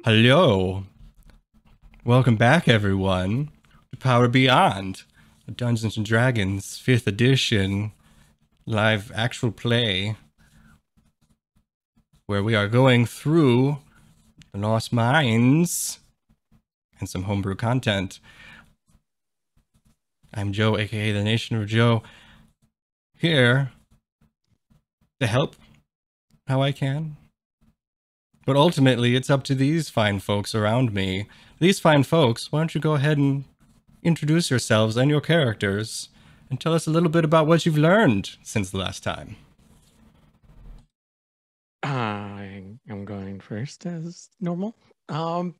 Hello. Welcome back, everyone, to Power Beyond, a Dungeons and Dragons 5th edition live actual play, where we are going through the Lost Mines and some homebrew content. I'm Joe, aka the Nation of Joe, here to help how I can. But ultimately, it's up to these fine folks around me. These fine folks, why don't you go ahead and introduce yourselves and your characters and tell us a little bit about what you've learned since the last time. I'm going first as normal. I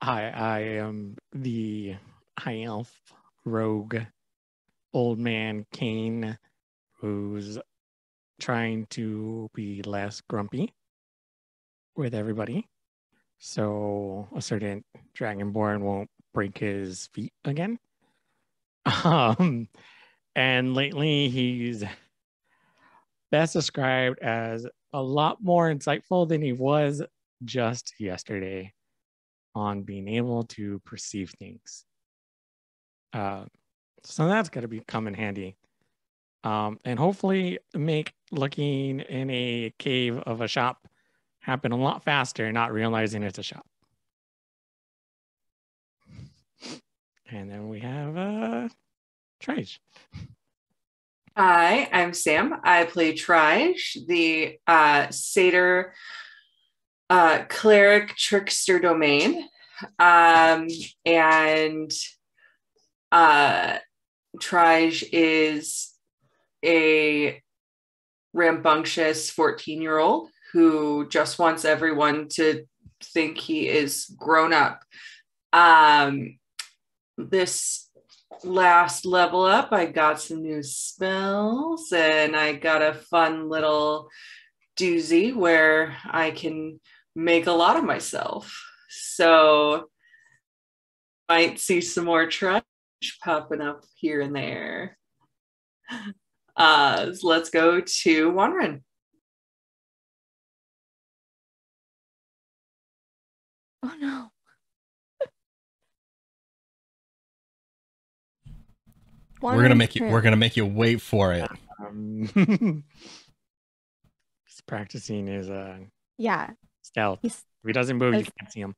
am the high elf rogue old man Kane, who's trying to be less grumpy with everybody, so a certain dragonborn won't break his feet again. And lately he's best described as a lot more insightful than he was just yesterday on being able to perceive things. So that's going to be come in handy. And hopefully make looking in a cave of a shop happen a lot faster, not realizing it's a shop. And then we have Trish. Hi, I'm Sam. I play Trish, the satyr cleric trickster domain. And Trish is a rambunctious 14-year-old who just wants everyone to think he is grown up. This last level up, I got some new spells and I got a fun little doozy where I can make a lot of myself. So might see some more trash popping up here and there. So let's go to Wanren. Oh no. We're gonna make you wait for it. He's practicing his yeah stealth. If he doesn't move, you can't see him.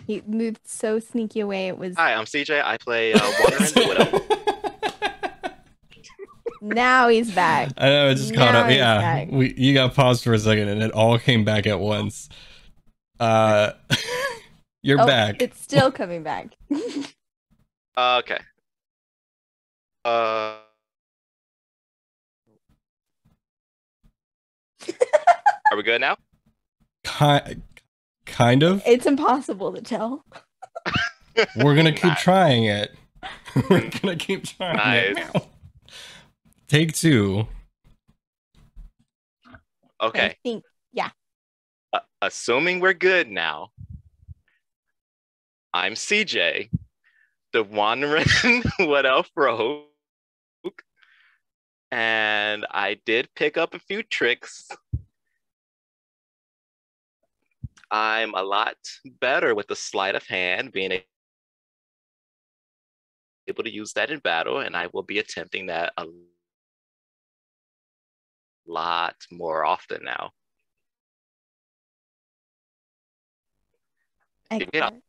He moved so sneaky away. It was. Hi, I'm CJ. I play Wanren the Widow. Now he's back. I know, it just caught up. Yeah, you got paused for a second, and it all came back at once. You're back. It's still coming back. Okay. Are we good now? Kind of. It's impossible to tell. We're gonna keep trying it. We're gonna keep trying it. Take 2. Okay. I think, yeah. Assuming we're good now, I'm CJ, the Wanren Wood Elf Rogue, and I did pick up a few tricks. I'm a lot better with the sleight of hand, being able to use that in battle, and I will be attempting that a lot more often now. Excellent.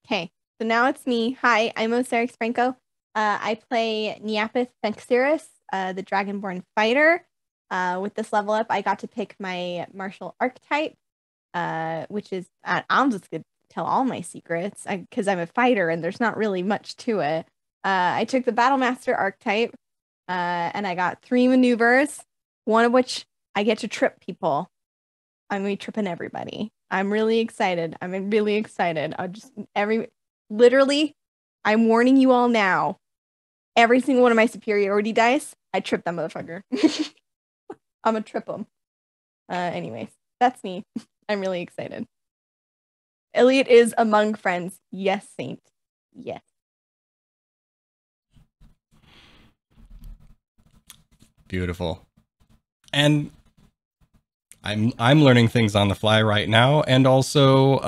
Okay, so now it's me. Hi, I'm Osarix Franco. I play Neapith Fenxiris, the Dragonborn fighter. With this level up, I got to pick my martial archetype, which is, I'm just going to tell all my secrets because I'm a fighter and there's not really much to it. I took the Battlemaster archetype, and I got 3 maneuvers, one of which I get to trip people. I'm going to be tripping everybody. I'm really excited. Literally, I'm warning you all now. Every single one of my superiority dice, I trip that motherfucker. I'm going to trip them. Anyways, that's me. I'm really excited. Elliot is among friends. Yes, Saint. Yes. Beautiful. And I'm learning things on the fly right now, and also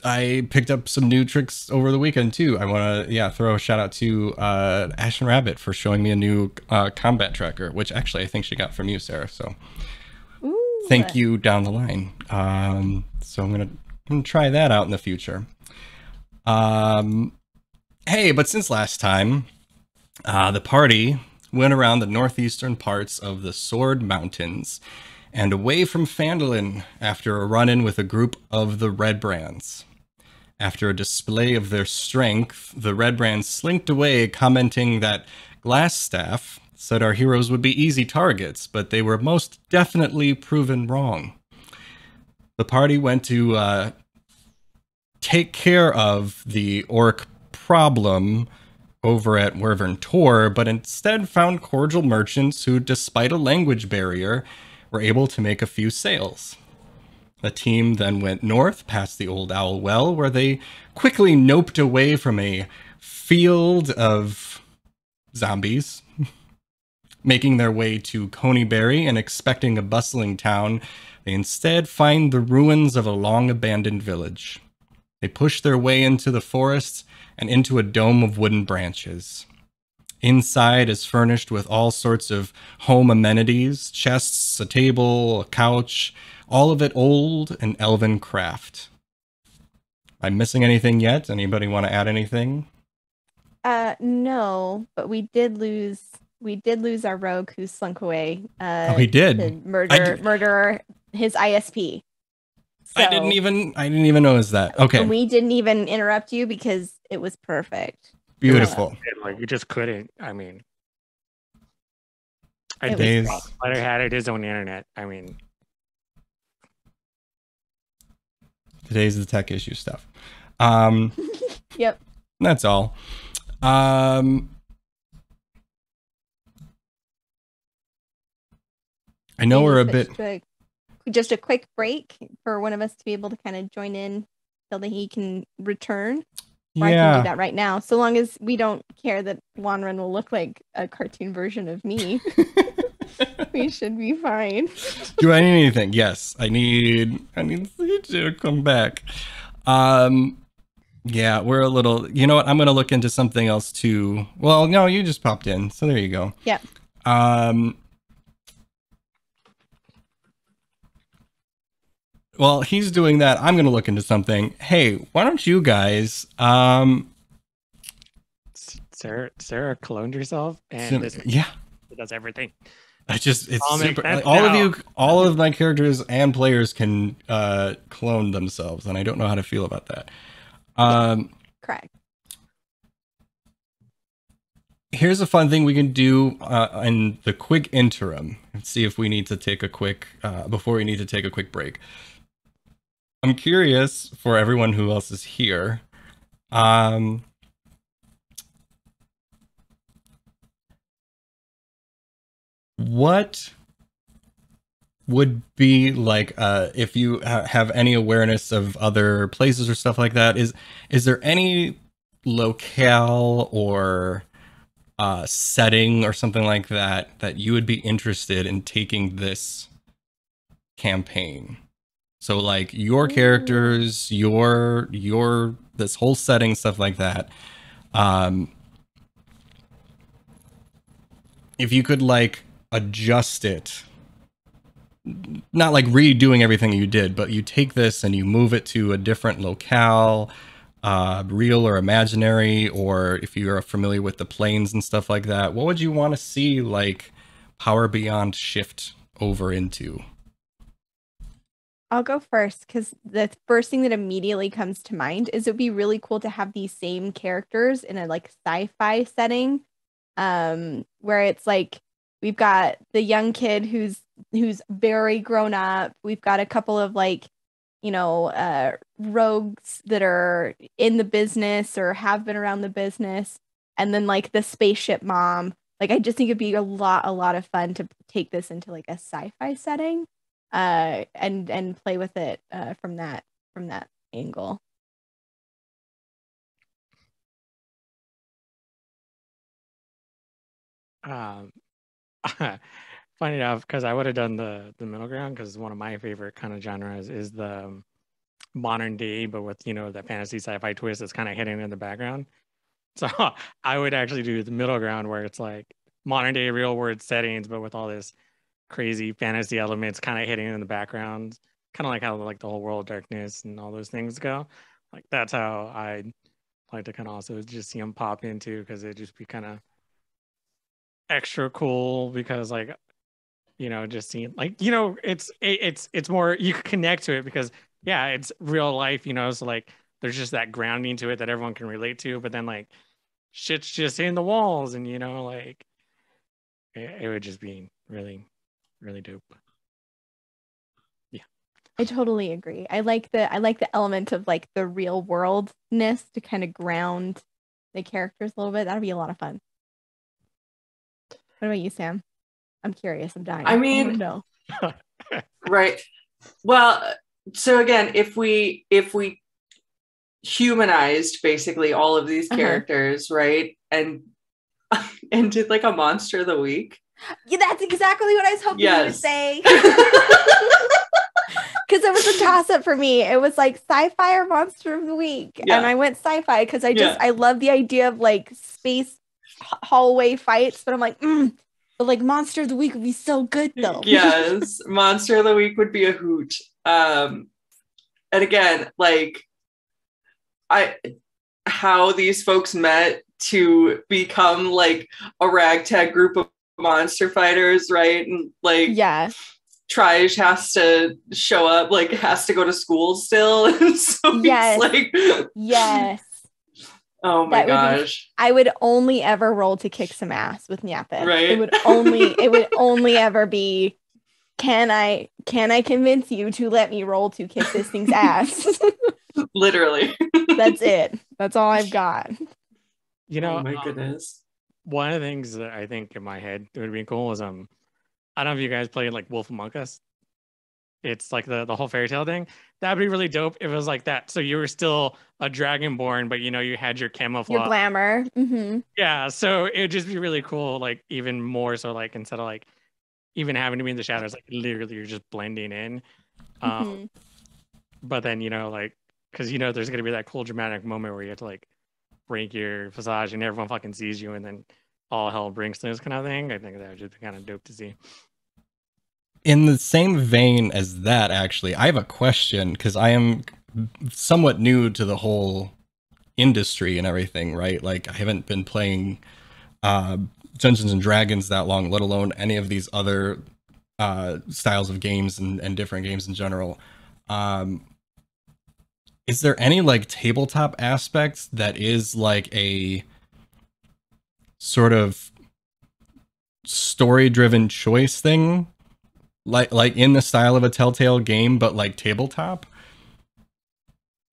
I picked up some new tricks over the weekend too. I want to throw a shout out to Ashen Rabbit for showing me a new combat tracker, which actually I think she got from you, Sarah. So Ooh. thank you down the line. So I'm gonna try that out in the future. Hey, but since last time, the party went around the northeastern parts of the Sword Mountains and away from Phandalin after a run-in with a group of the Red Brands. After a display of their strength, the Red Brands slinked away, commenting that Glassstaff said our heroes would be easy targets, but they were most definitely proven wrong. The party went to take care of the orc problem over at Wyvern Tor, but instead found cordial merchants who, despite a language barrier, were able to make a few sales. The team then went north past the Old Owl Well, where they quickly noped away from a field of zombies, making their way to Coneyberry and expecting a bustling town. They instead find the ruins of a long-abandoned village. They push their way into the forest and into a dome of wooden branches. Inside is furnished with all sorts of home amenities, chests, a table, a couch, all of it old and elven craft. I'm missing anything yet? Anybody want to add anything? No, but we did lose our rogue who slunk away. Oh, he did. To murder his ISP. So, I didn't even notice that. Okay. And we didn't even interrupt you because it was perfect. Beautiful. Like you just couldn't. I mean, Today's Letter had his own internet. I mean, the tech issue stuff. Yep. That's all. I know we're a bit. Just a quick break for one of us to be able to kind of join in so that he can return. Or I can do that right now, so long as we don't care that Wanren will look like a cartoon version of me. We should be fine. Do I need anything? Yes, I need you to come back. Yeah, we're a little. You know what? I'm gonna look into something else too. Well, no, you just popped in, so there you go. Yeah. While he's doing that, I'm going to look into something. Hey, why don't you guys... Sarah cloned herself, and it does everything. It's super... Like, all of my characters and players can clone themselves, and I don't know how to feel about that. Correct. Here's a fun thing we can do in the quick interim. Let's see if we need to take a quick... before we need to take a quick break. I'm curious for everyone who else is here. What would be like if you have any awareness of other places or stuff like that? Is there any locale or setting or something like that you would be interested in taking this campaign? So like your characters, your this whole setting, stuff like that. If you could like adjust it, not like redoing everything you did, but you take this and you move it to a different locale, real or imaginary, or if you're familiar with the planes and stuff like that, what would you want to see like Power Beyond shift over into? I'll go first because the first thing that immediately comes to mind is it would be really cool to have these same characters in a like sci-fi setting, where it's like we've got the young kid who's very grown up. We've got a couple of like, rogues that are in the business or have been around the business, and then like the spaceship mom. Like I just think it'd be a lot of fun to take this into like a sci-fi setting. And play with it from that angle. funny enough, because I would have done the middle ground, because one of my favorite kind of genres is the modern day, but with that fantasy sci-fi twist that's kind of hidden in the background. So I would actually do the middle ground where it's like modern day real world settings, but with all this crazy fantasy elements kind of hidden in the background, kind of like how like the whole World of Darkness and all those things go. Like that's how I'd like to kind of also just see them pop into, because it'd just be kind of extra cool, because like just seeing like it's more, you can connect to it because it's real life, so like there's just that grounding to it that everyone can relate to, but then like shit's just in the walls, and like it would just be really, really dope. I totally agree. I like the element of like the real worldness to kind of ground the characters a little bit. That'd be a lot of fun. What about you, Sam? I'm curious. I'm dying. I mean, no. Right. Well, so again, if we humanized basically all of these characters, right, and did like a monster of the week. Yeah, that's exactly what I was hoping you would say. Because it was a toss-up for me. It was like sci-fi or monster of the week. And I went sci-fi because I love the idea of like space hallway fights, but I'm like, but like monster of the week would be so good though. Yes, monster of the week would be a hoot. And again, like how these folks met to become like a ragtag group of monster fighters, right? And like Trish has to show up, like has to go to school still. And so he's like, oh my gosh. I would only ever roll to kick some ass with Nyapith. Right. It would only ever be, can I convince you to let me roll to kick this thing's ass? Literally. That's it. That's all I've got. Oh my goodness. One of the things that I think in my head would be cool is I don't know if you guys played like Wolf Among Us. It's like the whole fairy tale thing. That'd be really dope if it was like that. So you were still a dragonborn, but you had your camouflage, your glamour. Mm-hmm. Yeah, so it'd just be really cool. Like even more so, like instead of like even having to be in the shadows, like literally you're just blending in. But then like because there's gonna be that cool dramatic moment where you have to like break your visage and everyone fucking sees you, and then all hell breaks loose kind of thing. I think that would just be kind of dope to see. In the same vein as that, actually, I have a question, because I am somewhat new to the whole industry and everything, right? Like, I haven't been playing Dungeons and Dragons that long, let alone any of these other styles of games and different games in general. Is there any like tabletop aspects that is like a sort of story-driven choice thing, like in the style of a Telltale game, but like tabletop?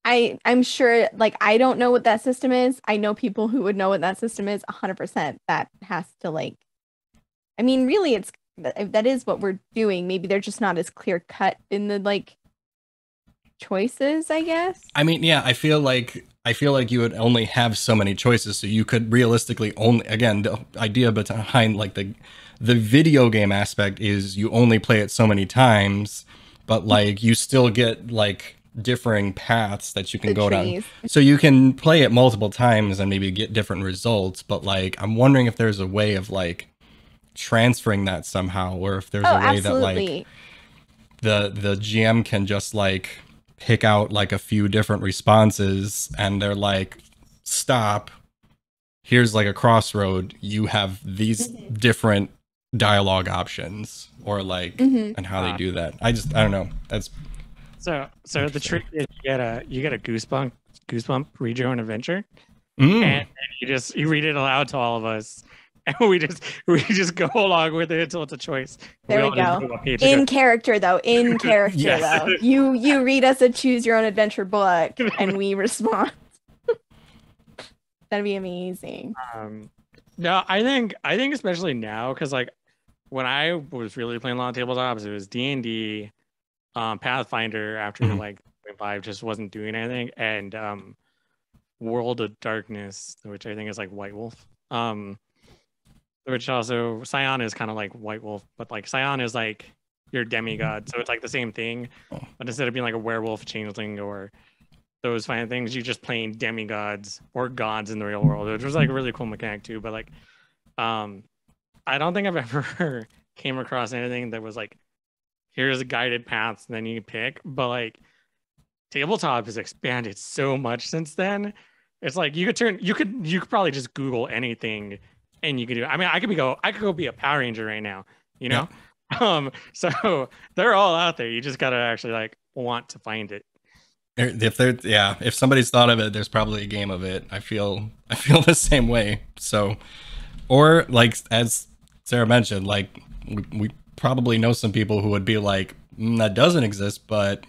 I'm sure, like, I don't know what that system is. I know people who would know what that system is 100%. That has to like, I mean, really, that is what we're doing. Maybe they're just not as clear cut in the like choices, I guess. I mean, yeah, I feel like you would only have so many choices, so you could realistically only, again, the idea behind like the video game aspect is you only play it so many times, but like you still get like differing paths that you can go down. So you can play it multiple times and maybe get different results, but like I'm wondering if there's a way of like transferring that somehow, or if there's a way that like the GM can just like pick out like a few different responses and they're like, stop, here's like a crossroad, you have these different dialogue options, or like and how they do that. I don't know. That's so the trick is you get a goosebump read your own adventure, and you read it aloud to all of us, and we just go along with it until it's a choice. There we go. In character though. You read us a choose your own adventure book and we respond. That'd be amazing. No, I think especially now, because like when I was really playing a lot of tabletops, it was D&D, Pathfinder after like 5 just wasn't doing anything, and World of Darkness, which I think is like White Wolf. which also Scion is kind of like White Wolf, but like Scion is like your demigod, so it's like the same thing, but instead of being like a werewolf, changeling, or those kind of things, you're just playing demigods or gods in the real world, which was like a really cool mechanic too. But like, I don't think I've ever came across anything that was like, here's a guided paths, and then you pick. But like, tabletop has expanded so much since then. It's like you could probably just Google anything, and you could do. I mean, I could go be a Power Ranger right now, you know. Yeah. So they're all out there. You just gotta actually like want to find it. If somebody's thought of it, there's probably a game of it. I feel the same way. So, or like as Sarah mentioned, like we probably know some people who would be like, that doesn't exist, but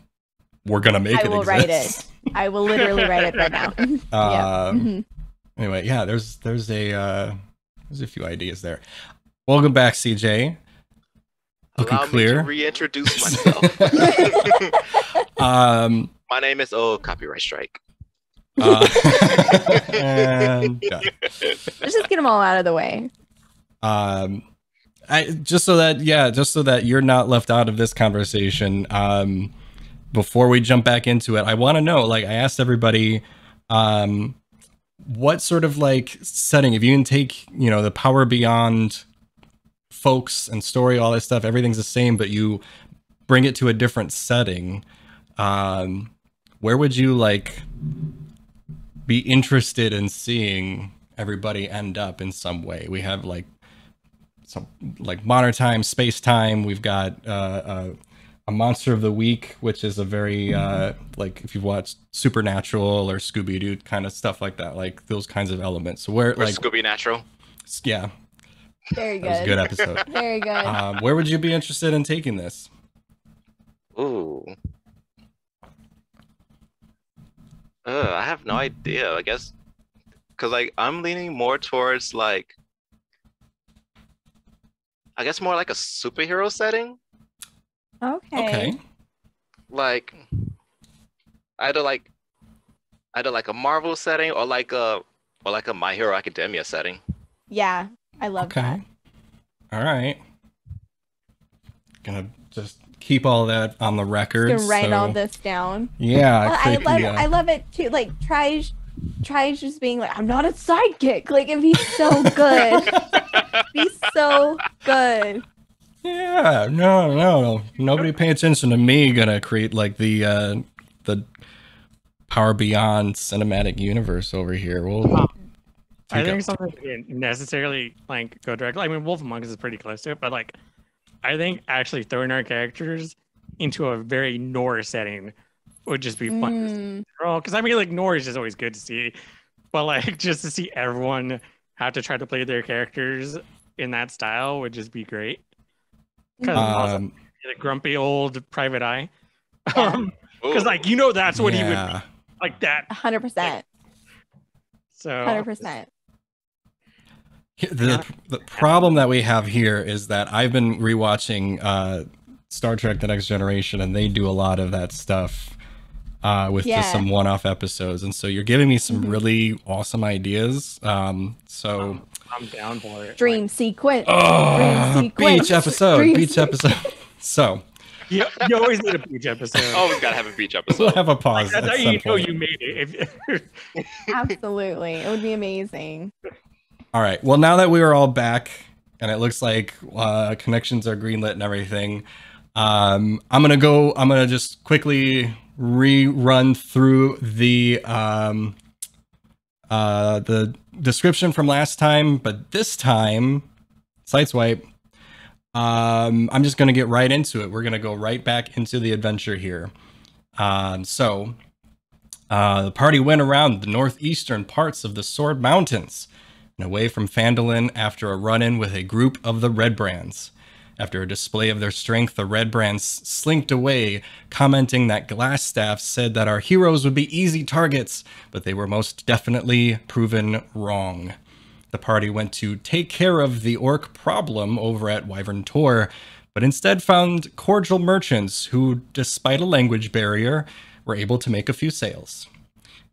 we're gonna make it exist. I will write it. I will literally write it right now. Anyway, yeah, there's a few ideas there. Welcome back, CJ. Allow me to reintroduce myself. My name is Copyright Strike. And let's just get them all out of the way. Just so that you're not left out of this conversation. Before we jump back into it, I want to know, like I asked everybody, what sort of like setting, if you can take, the Power Beyond folks and story, all that stuff, everything's the same, but you bring it to a different setting. Where would you like be interested in seeing everybody end up in some way? We have like some like modern time, space time. We've got a monster of the week, which is a very like if you've watched Supernatural or Scooby-Doo kind of stuff like that, like those kinds of elements. So where like Scooby-Natural? Yeah. Very good. That was a good episode. Very good. Where would you be interested in taking this? Ooh. I have no idea. I guess because like I'm leaning more towards like, I guess more like a superhero setting. Okay. Like either like a Marvel setting or like a My Hero Academia setting. Yeah, I love that. All right. Gonna just keep all that on the record. You can write all this down. Yeah, well, I love it too. Like Try's just being like, I'm not a sidekick. Like if he's so good, he's so good. Yeah, no. Nobody pay attention to me gonna create like the Power Beyond cinematic universe over here. I think something didn't necessarily like go directly. I mean, Wolf Among Us is pretty close to it, but like, I think actually throwing our characters into a very Norse setting would just be fun. Because I mean, like Norse is just always good to see, but like just to see everyone have to try to play their characters in that style would just be great. Because the grumpy old Private Eye, because like that's what he would be, like that 100%. So 100%. The problem that we have here is that I've been rewatching Star Trek: The Next Generation, and they do a lot of that stuff with just some one-off episodes, and so you're giving me some really awesome ideas. So I'm down for it. Dream sequence. Beach episode. So you always need a beach episode. Always gotta have a beach episode. We'll have a pause. That's how you know you made it. Absolutely, it would be amazing. All right. Well, now that we are all back, and it looks like connections are greenlit and everything, I'm gonna just quickly rerun through the description from last time, but this time, Sideswipe. I'm just gonna get right into it. We're gonna go right back into the adventure here. The party went around the northeastern parts of the Sword Mountains and away from Phandalin after a run-in with a group of the Red Brands. After a display of their strength, the Red Brands slinked away, commenting that Glassstaff said that our heroes would be easy targets, but they were most definitely proven wrong. The party went to take care of the orc problem over at Wyvern Tor, but instead found cordial merchants who, despite a language barrier, were able to make a few sales.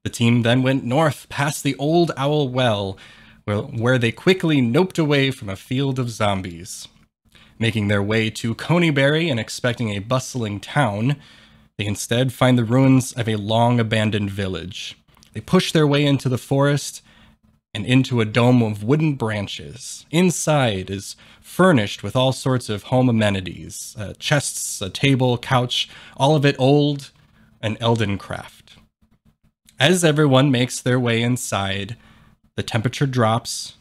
The team then went north past the Old Owl Well, where they quickly noped away from a field of zombies. Making their way to Coneyberry and expecting a bustling town, they instead find the ruins of a long-abandoned village. They push their way into the forest and into a dome of wooden branches. Inside is furnished with all sorts of home amenities, chests, a table, couch, all of it old and Eldencraft. As everyone makes their way inside, the temperature drops,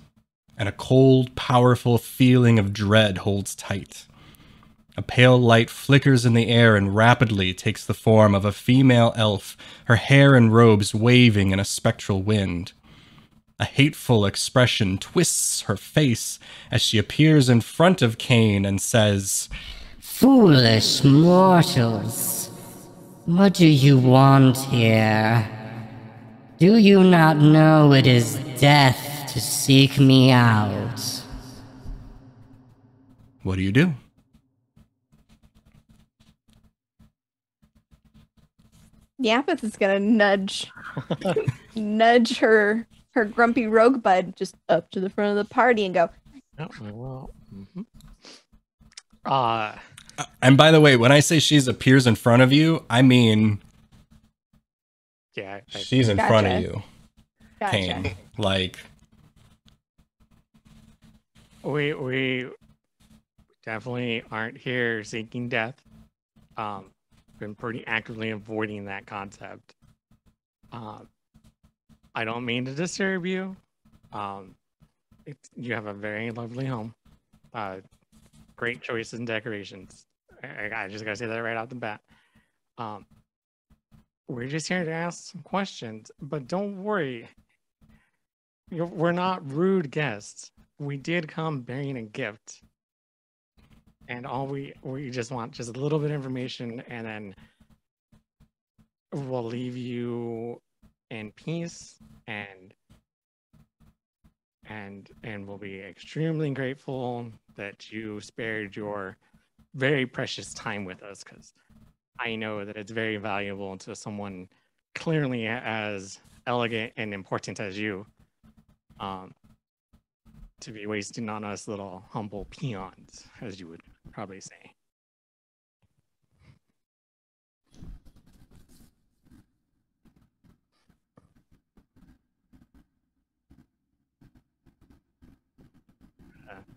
and a cold, powerful feeling of dread holds tight. A pale light flickers in the air and rapidly takes the form of a female elf, her hair and robes waving in a spectral wind. A hateful expression twists her face as she appears in front of Cain and says, "Foolish mortals, what do you want here? Do you not know it is death to seek me out?" What do? Yapeth is gonna nudge her grumpy rogue bud just up to the front of the party and go, Oh, well. And by the way, when I say she's appears in front of you, I mean yeah. she's in front of you, gotcha. Cain. Like, We definitely aren't here seeking death. Been pretty actively avoiding that concept. I don't mean to disturb you. You have a very lovely home. Great choices and decorations. I just gotta say that right off the bat. We're just here to ask some questions, but don't worry. We're not rude guests. We did come bearing a gift. And all we just want just a little bit of information, and then we'll leave you in peace, and we'll be extremely grateful that you spared your very precious time with us, because I know that it's very valuable to someone clearly as elegant and important as you, to be wasting on us little humble peons, as you would probably say.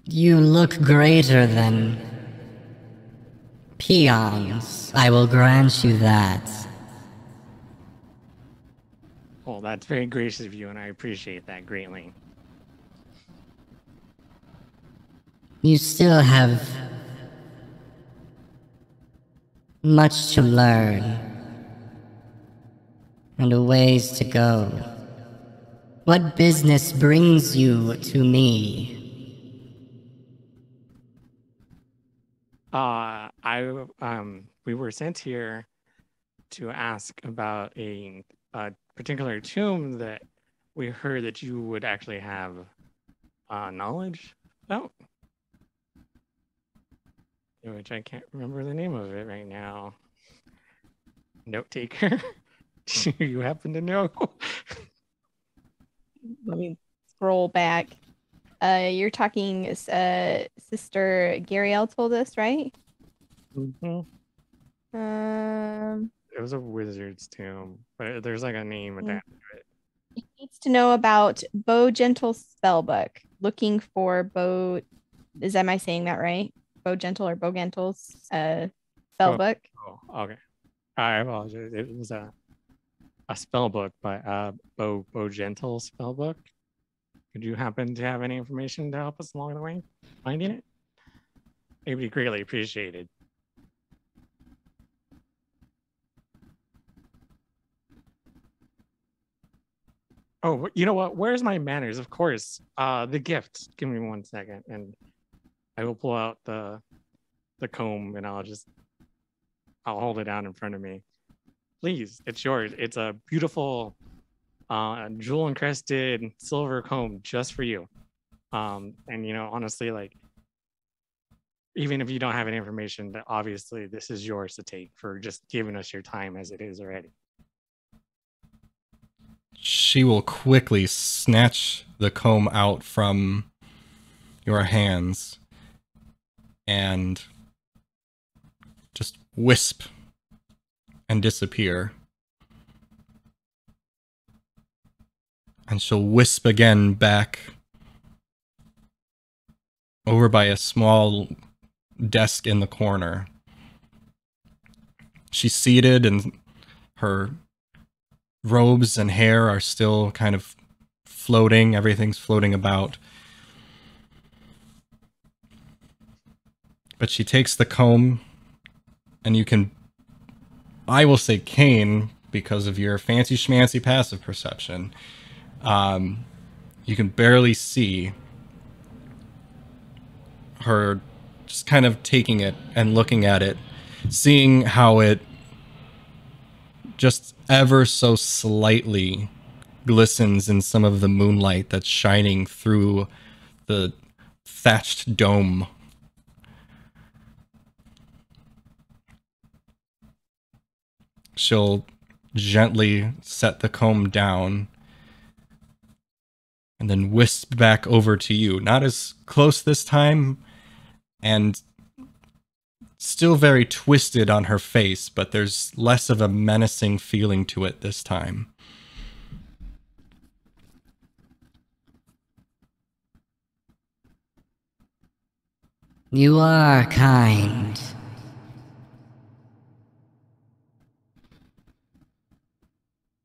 You look greater than peons. I will grant you that. Well, that's very gracious of you, and I appreciate that greatly. You still have much to learn and a ways to go. What business brings you to me? We were sent here to ask about a particular tomb that we heard that you would actually have knowledge about, which I can't remember the name of it right now. Note taker, do you happen to know? Let me scroll back. You're talking, Sister Gariel told us, right? Mm-hmm. It was a wizard's tomb, but there's like a name attached to it. He needs to know about Bo Gentle Spellbook. Looking for Bo. Am I saying that right? Bo Gentle or Bo Gentle's spellbook. Oh, okay. I apologize. It was a spellbook by Bo Gentle spellbook. Could you happen to have any information to help us along the way finding it? It'd be greatly appreciated. Oh, you know what? Where's my manners? Of course. The gift. Give me 1 second, and I will pull out the comb, and I'll hold it down in front of me. Please, it's yours. It's a beautiful jewel encrusted silver comb just for you. And honestly, like, even if you don't have any information, that obviously this is yours to take for just giving us your time as it is already. she will quickly snatch the comb out from your hands and just wisp and disappear. And she'll wisp again back over by a small desk in the corner. She's seated and her robes and hair are still kind of floating. Everything's floating about. But she takes the comb, and you can, I will say Kane, because of your fancy schmancy passive perception, you can barely see her just kind of taking it and looking at it, seeing how it just ever so slightly glistens in some of the moonlight that's shining through the thatched dome. She'll gently set the comb down and then wisp back over to you. Not as close this time, and still very twisted on her face, but there's less of a menacing feeling to it this time. You are kind.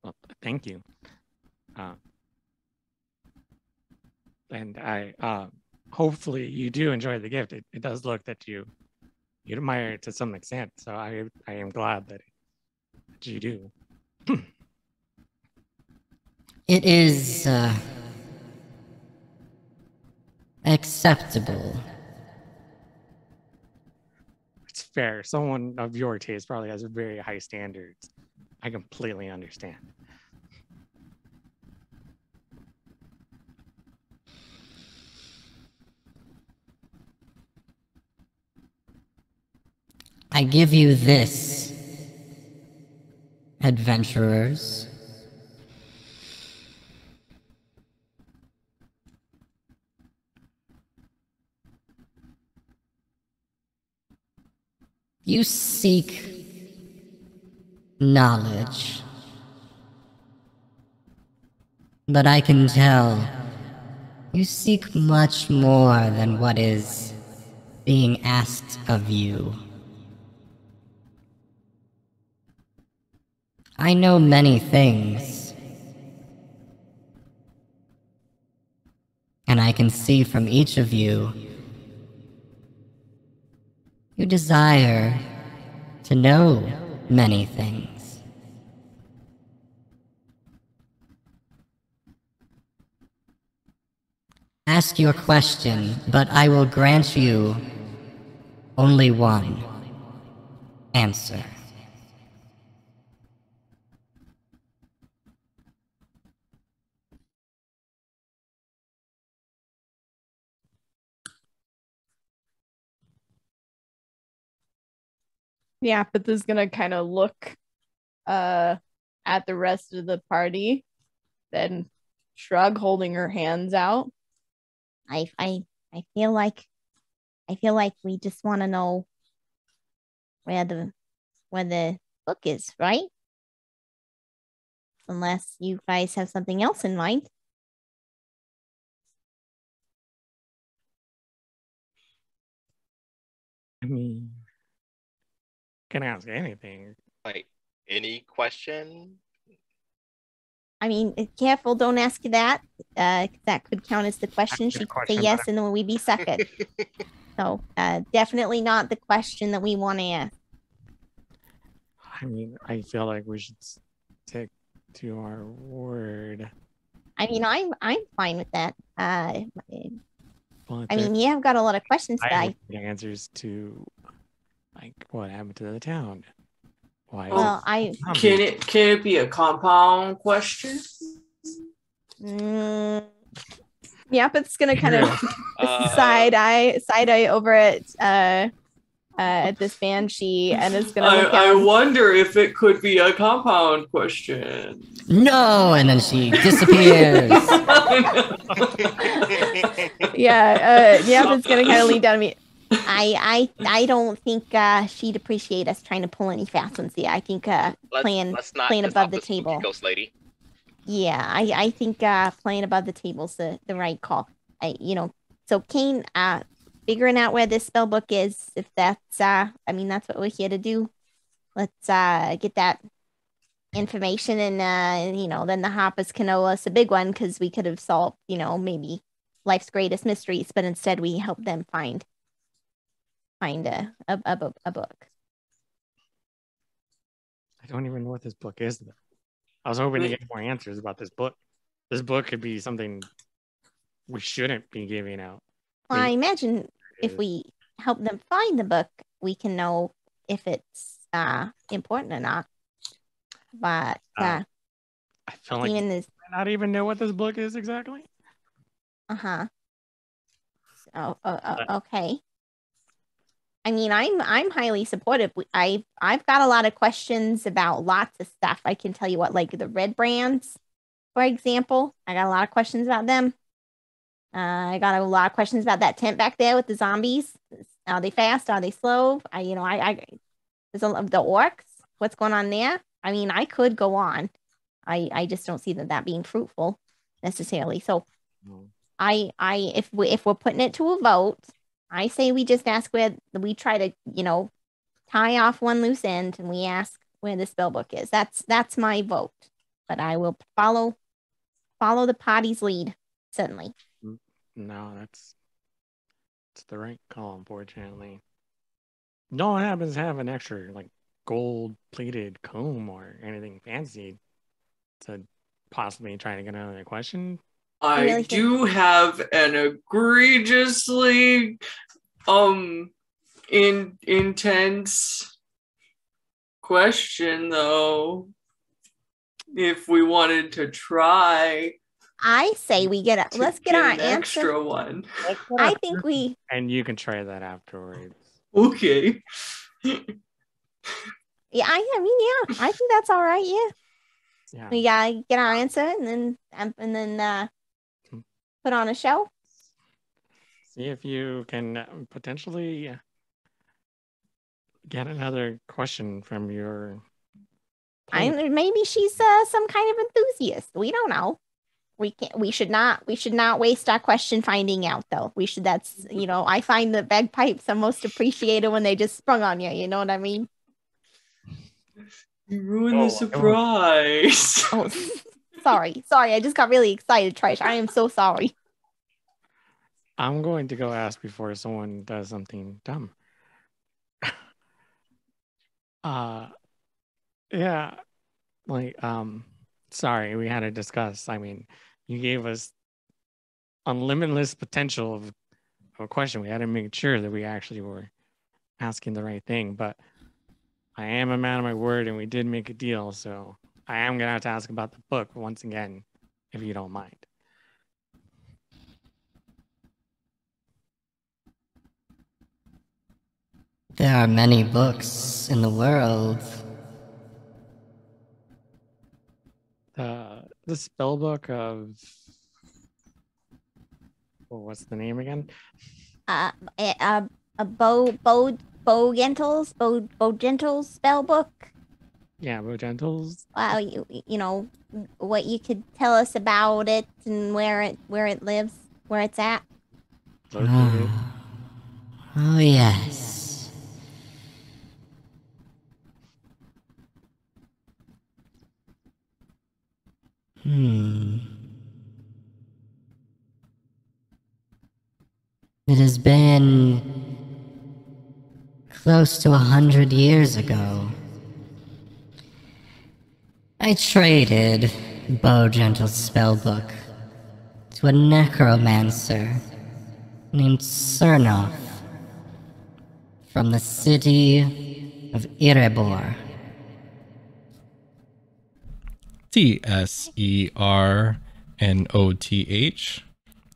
Well, thank you. And I hopefully you do enjoy the gift. It does look that you admire it to some extent, so I am glad that you do. It is acceptable. It's fair. Someone of your taste probably has very high standards. I completely understand. I give you this, adventurers. You seek knowledge, but I can tell you seek much more than what is being asked of you. I know many things, and I can see from each of you, you desire to know many things. Ask your question, but I will grant you only one answer. Yeah, but this is gonna kind of look at the rest of the party, then shrug, holding her hands out. I feel like we just want to know where the book is, right? Unless you guys have something else in mind. I mean, can ask anything. Like any question? I mean, careful, don't ask that. That could count as the question. Ask She the could say question, yes, but- and then we'd be second. So, definitely not the question that we want to ask. I mean, I feel like we should stick to our word. I mean, I'm fine with that. I But mean, yeah, I've got a lot of questions, but I need answers to, like, what happened to the town? Why? is well, it Can it be a compound question? Yeah, but it's gonna kind of Uh, side eye over at at this banshee and is gonna look I down. wonder if it could be a compound question. No, and then she disappears. Yeah, Yappa's gonna kind of lean down to me. I don't think she'd appreciate us trying to pull any fast ones here. I think playing above the table. Ghost lady. Yeah, I think playing above the table's the right call. So Kane, figuring out where this spell book is, if that's that's what we're here to do. Let's get that information and then the Hoppers can owe us a big one because we could have solved, maybe life's greatest mysteries, but instead we help them find a book. I don't even know what this book is, though. I was hoping to get more answers about this book. This book could be something we shouldn't be giving out. Well, I imagine if we help them find the book, we can know if it's important or not. But I feel like even you this, might not even know what this book is exactly. So, okay. I mean, I'm highly supportive. I've got a lot of questions about lots of stuff. I can tell you what, like the red brands, for example. I got a lot of questions about them. I got a lot of questions about that tent back there with the zombies. Are they fast? Are they slow? There's the orcs. What's going on there? I mean, I could go on. I just don't see that being fruitful necessarily. So, if we're putting it to a vote, I say we just ask where we try to, tie off one loose end and we ask where the spell book is. That's my vote. But I will follow the party's lead, certainly. No, that's the right call, unfortunately. No one happens to have an extra like gold-plated comb or anything fancy to possibly try to get another question. I do have an egregiously intense question though. If we wanted to try, I say we let's get our answer. Extra one. I think we. And you can try that afterwards. Okay. Yeah, I think that's all right. Yeah. We gotta get our answer and then put on a show. See if you can potentially get another question from your. Maybe she's some kind of enthusiast. We don't know. We should not waste our question finding out though. That's I find the bagpipes are most appreciated when they just sprung on you. You know what I mean? You ruined the surprise. Oh, sorry. I just got really excited, Trish. I am so sorry. I'm going to go ask before someone does something dumb. Yeah, like sorry, we had to discuss. I mean, you gave us unlimitless potential of a question. We had to make sure that we actually were asking the right thing, but I am a man of my word and we did make a deal, so I am gonna have to ask about the book once again, if you don't mind. There are many books in the world. The spell book of what's the name again? Bogentle's spell book. Yeah, Bogentle's. Wow, you know what you could tell us about it and where it lives, where it's at. Located. Oh yes. It has been close to 100 years ago. I traded Bogentle's spellbook to a necromancer named Cernoff from the city of Erebor. Tsernoth.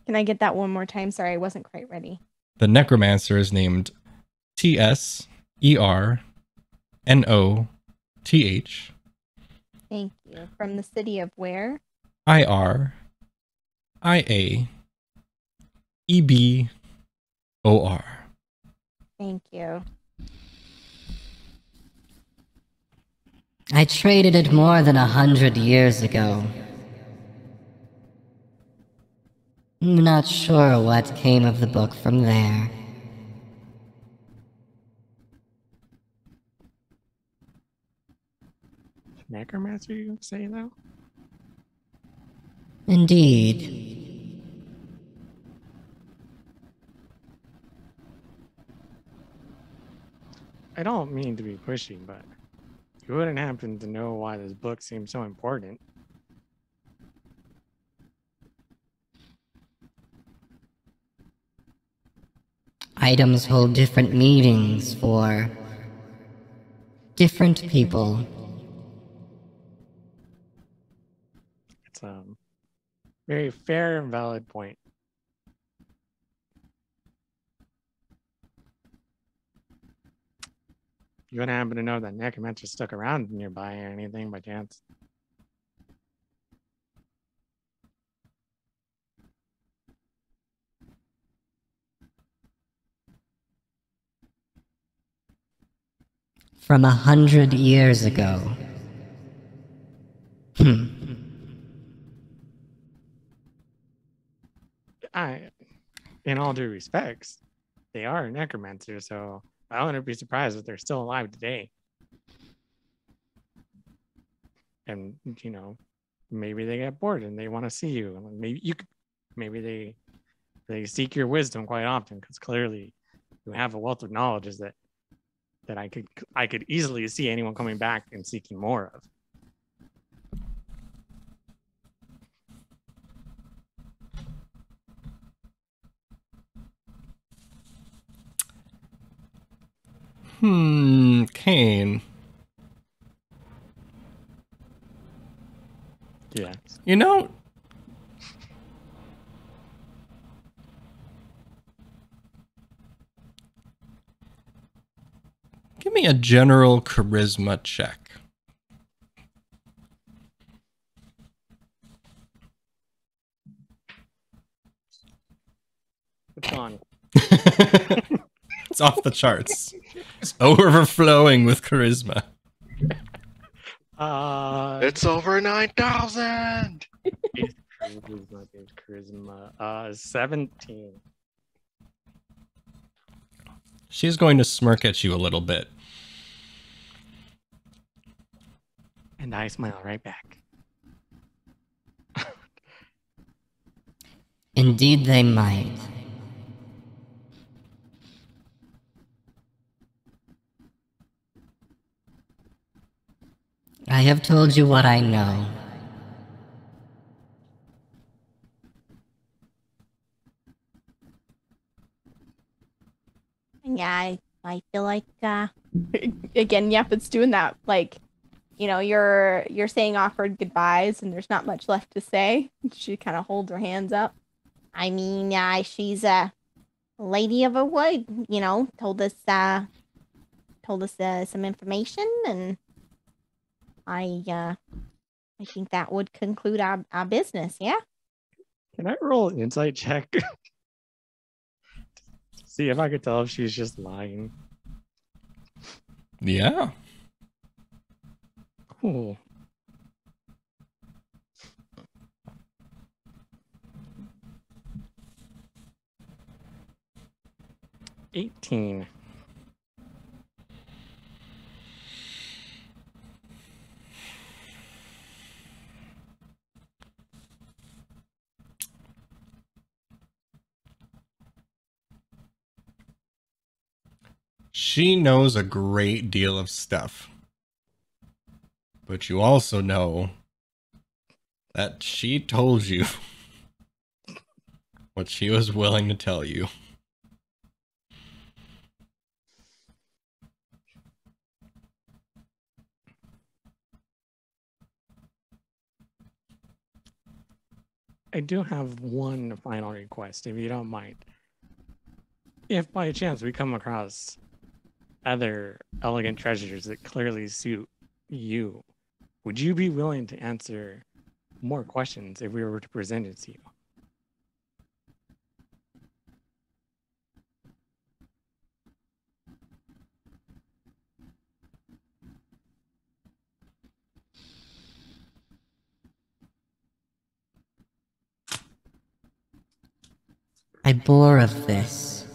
Can I get that one more time? Sorry, I wasn't quite ready. The necromancer is named TSERNOTH Thank you. From the city of where? IRIAEBOR. Thank you. I traded it more than 100 years ago. I'm not sure what came of the book from there. Necromancer, you say though? Indeed. I don't mean to be pushy, but you wouldn't happen to know why this book seems so important. Items hold different meanings for different people. It's a very fair and valid point. You wouldn't happen to know that Necromancer stuck around nearby or anything by chance? From 100 years ago. In all due respects, they are necromancers, so I wouldn't be surprised if they're still alive today. And you know, maybe they get bored and they want to see you. Maybe they seek your wisdom quite often, because clearly you have a wealth of knowledge that I could easily see anyone coming back and seeking more of. Kane. Yeah. You know, give me a general charisma check. It's on. It's off the charts. It's overflowing with charisma. It's over 9,000. Charisma. 17. She's going to smirk at you a little bit. And I smile right back. Indeed they might. I have told you what I know. Yeah, I feel like again, yep, it's doing that. Like, you know, you're saying awkward goodbyes and there's not much left to say. She kind of holds her hands up. I mean, she's a lady of a wood, you know, told us some information, and I think that would conclude our business, yeah? Can I roll an insight check? See if I could tell if she's just lying. Yeah. Cool. $18. She knows a great deal of stuff. But you also know that she told you what she was willing to tell you. I do have one final request, if you don't mind. If by chance we come across other elegant treasures that clearly suit you. Would you be willing to answer more questions if we were to present it to you? I bore of this.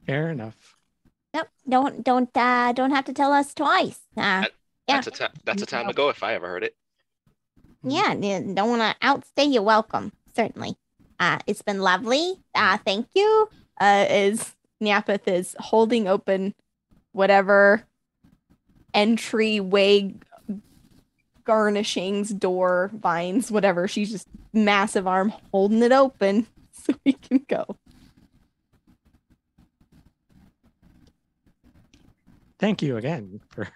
Fair enough. Nope, don't have to tell us twice. Yeah. That's a time ago if I ever heard it. Yeah, don't want to outstay your welcome, certainly. It's been lovely. Thank you. As Neapeth is holding open whatever entryway garnishings, door, vines, whatever. She's just massive arm holding it open so we can go. Thank you again for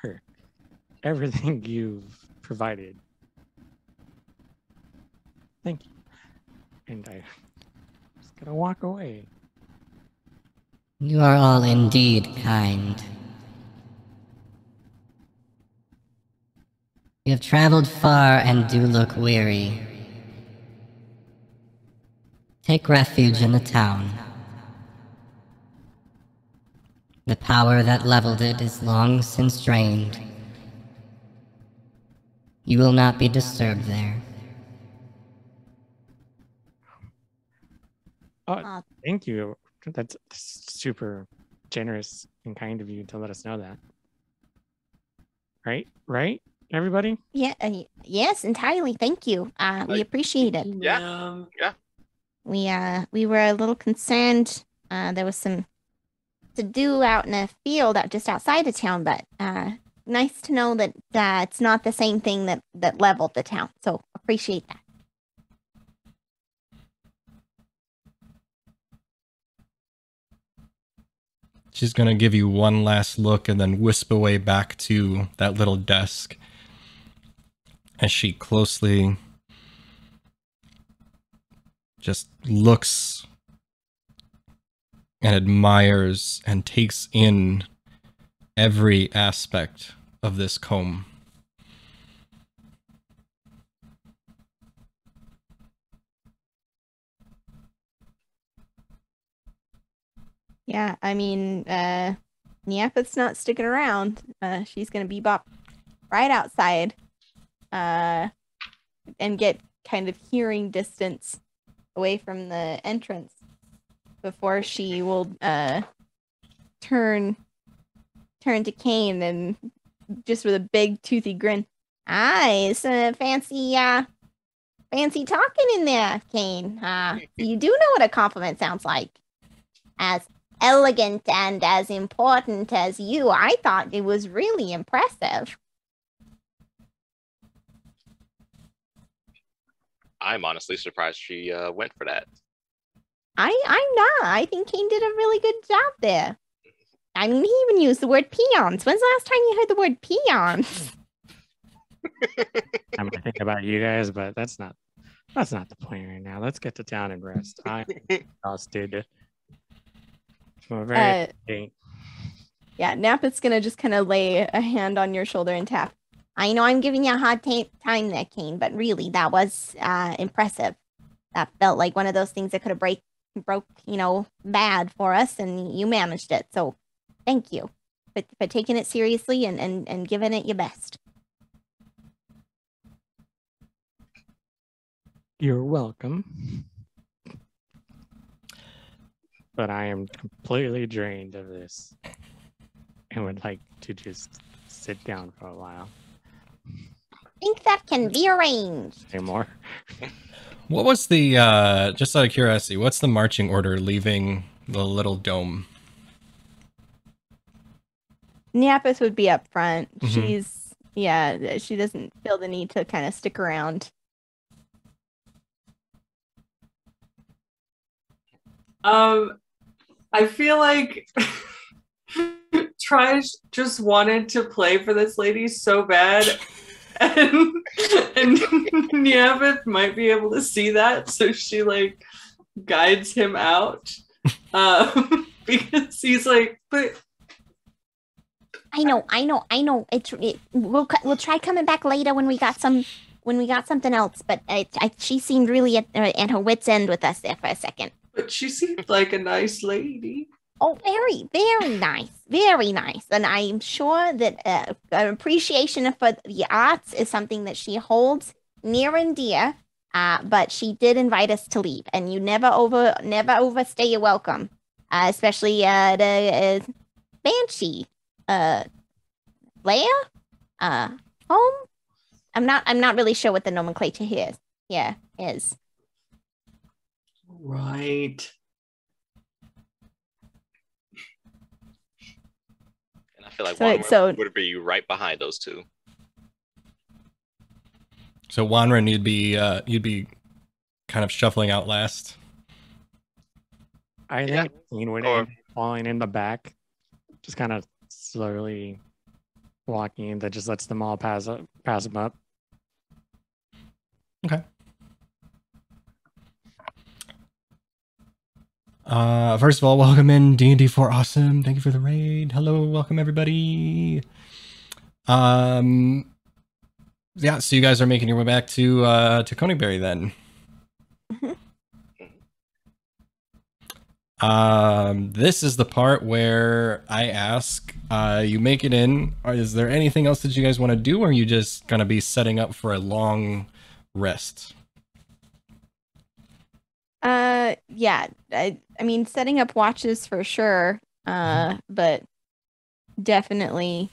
everything you've provided. Thank you. And I'm just gonna walk away. You are all indeed kind. You have traveled far and do look weary. Take refuge in the town. The power that leveled it is long since drained. You will not be disturbed there. Oh, thank you. That's super generous and kind of you to let us know that. Right, everybody? Yeah, yes, entirely. Thank you. We appreciate it. Yeah. We were a little concerned. There was some to do out in a field out just outside of town, but nice to know that it's not the same thing that leveled the town. So appreciate that. She's gonna give you one last look and then wisp away back to that little desk as she closely just looks and admires and takes in every aspect of this comb. Yeah, I mean, Neapeth's not sticking around. She's gonna bebop right outside, and get kind of hearing distance away from the entrance before she will turn to Kane and just with a big toothy grin. It's a fancy talking in there, Kane. You do know what a compliment sounds like. As elegant and as important as you, I thought it was really impressive. I'm honestly surprised she went for that. I'm not. I think Kane did a really good job there. I mean, he even used the word peons. When's the last time you heard the word peons? I'm gonna think about you guys, but that's not the point right now. Let's get to town and rest. I'm exhausted. Yeah, Napeth's gonna just kind of lay a hand on your shoulder and tap. I know I'm giving you a hard time there, Kane, but really, that was impressive. That felt like one of those things that could have broke, bad for us, and you managed it. So, thank you for taking it seriously and giving it your best. You're welcome. But I am completely drained of this and would like to just sit down for a while. Think that can be arranged. Say more. What was the, just out of curiosity, what's the marching order leaving the little dome? Neapeth would be up front. Mm-hmm. She doesn't feel the need to kind of stick around. I feel like Trish just wanted to play for this lady so bad, and Neapeth might be able to see that, so she guides him out because he's like, but I know. We'll try coming back later when we got something else. But she seemed really at her wits' end with us there for a second. but she seemed like a nice lady. Oh, very, very nice. Very nice. And I'm sure that an appreciation for the arts is something that she holds near and dear. But she did invite us to leave, and you never overstay your welcome. Especially the Banshee. Leia? Home? I'm not really sure what the nomenclature here is. Right. And I feel like So- would be right behind those two. So Wanren, you'd be kind of shuffling out last. I Yeah. think Dean would Or- end falling in the back, just kind of slowly walking that just lets them all pass him up. Okay. First of all, welcome in D&D4 Awesome. Thank you for the raid. Hello, welcome everybody. Yeah, so you guys are making your way back to Coneyberry then. This is the part where I ask, you make it in. Is there anything else that you guys want to do, or are you just gonna be setting up for a long rest? Yeah. I mean, setting up watches for sure. But definitely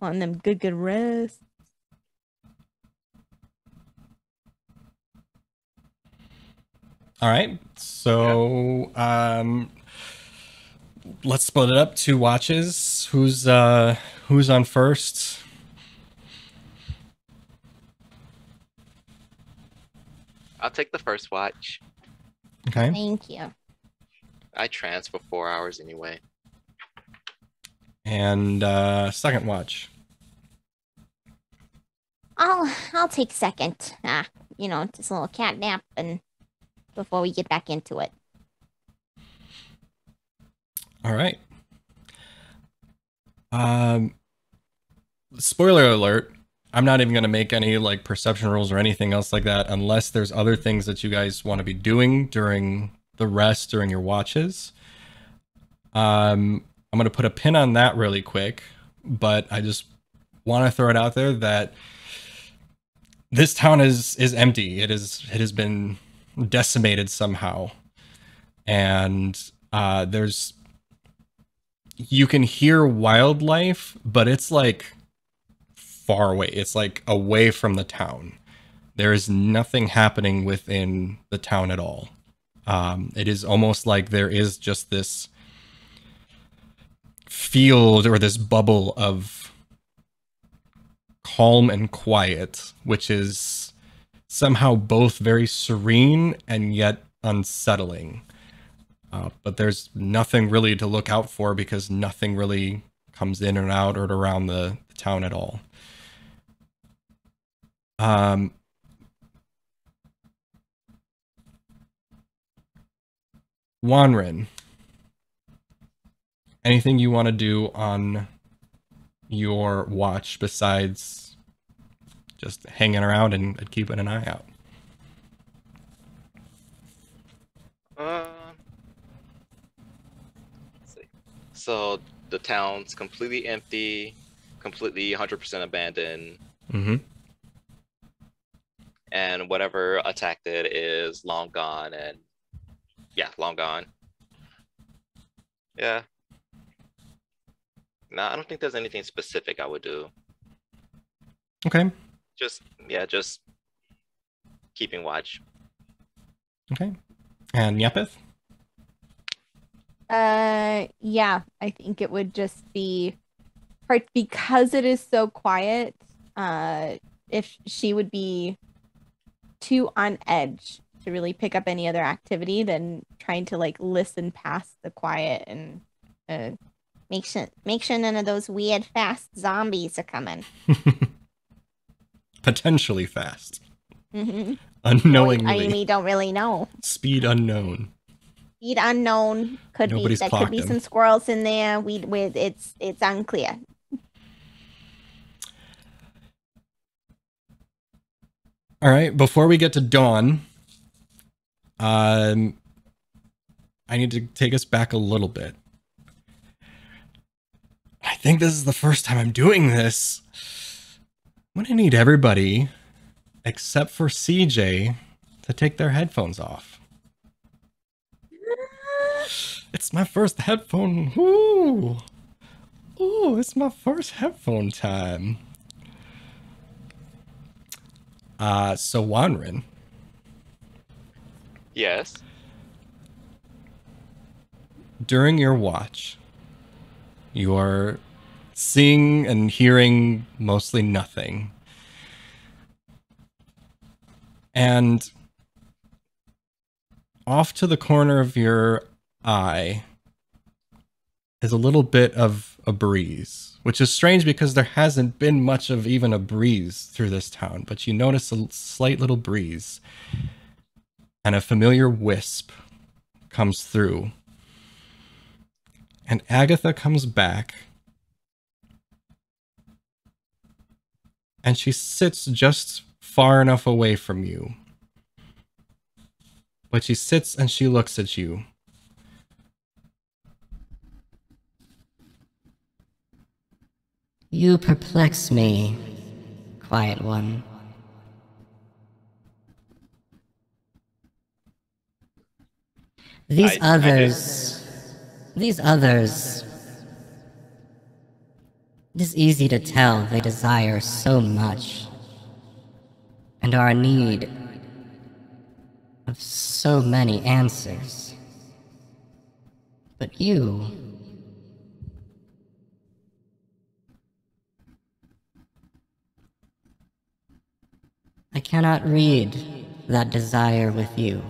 on them good rest. All right, so let's split it up. 2 watches. Who's on first? I'll take the first watch. Okay, Thank you. I trans for 4 hours anyway. and second watch. I'll take second. Just a little cat nap and before we get back into it. All right. Spoiler alert. I'm not even going to make any like perception rolls or anything else like that unless there's other things that you guys want to be doing during the rest, during your watches. I'm going to put a pin on that really quick, but I just want to throw it out there that this town is empty. It has been decimated somehow. And you can hear wildlife, but it's like far away. It's like away from the town. There is nothing happening within the town at all. It is almost like there is just this field or this bubble of calm and quiet, which is somehow both very serene and yet unsettling. But there's nothing really to look out for because nothing really comes in and out or around the town at all. Wanren, anything you want to do on your watch besides just hanging around and keeping an eye out? Let's see. So the town's completely empty, completely 100% abandoned, Mm-hmm. and whatever attacked it is long gone, and yeah, long gone. Yeah. No, I don't think there's anything specific I would do. Okay. Just keeping watch. Okay. And Yapith? Yeah, I think it would just be because it is so quiet. If she would be too on edge to really pick up any other activity than trying to like listen past the quiet and Make sure none of those weird fast zombies are coming. Potentially fast. Mm-hmm. Unknowingly. I mean, we don't really know. Speed unknown. Speed unknown. Nobody's There could clocked be him. some squirrels in there. It's unclear. All right, before we get to Dawn, I need to take us back a little bit. I think this is the first time I'm doing this. I'm gonna need everybody, except for CJ, to take their headphones off. It's my first headphone. Ooh, it's my first headphone time. So Wanrin, Yes. during your watch, you are seeing and hearing mostly nothing. And off to the corner of your eye is a little bit of a breeze, which is strange because there hasn't been much of even a breeze through this town, but you notice a slight little breeze and a familiar wisp comes through. And Agatha comes back and she sits just far enough away from you. But she sits and she looks at you. You perplex me, Quiet One. These I others, it is easy to tell they desire so much and are in need of so many answers. But you, I cannot read that desire with you.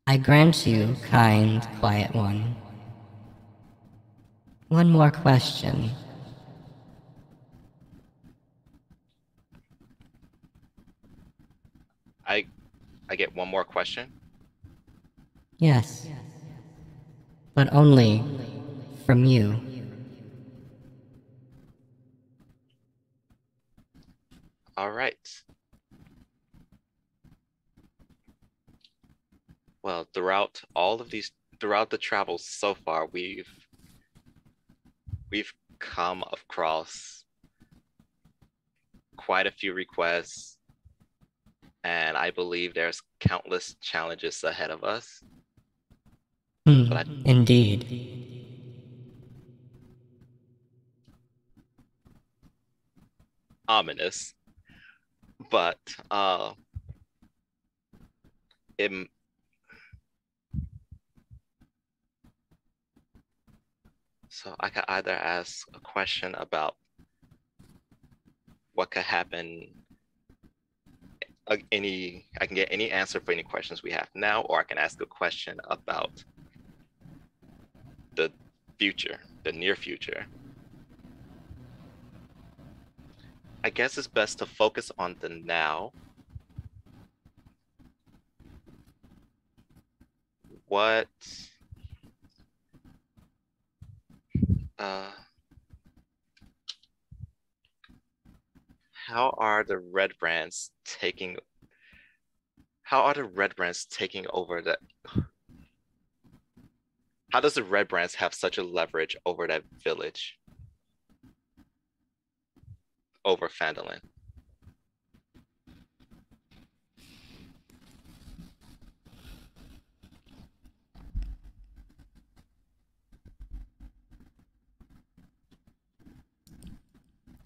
I grant you, kind, Quiet One. One more question. I get one more question. Yes. But only from you. All right. Well, throughout the travels so far, we've come across quite a few requests, and I believe there's countless challenges ahead of us. But Indeed. ominous, but so I could either ask a question about what could happen. I can get any answer for any questions we have now, or I can ask a question about the future, the near future. I guess it's best to focus on the now. How are the Red Brands taking over that? How does the Red Brands have such a leverage over that village? Over Phandalin?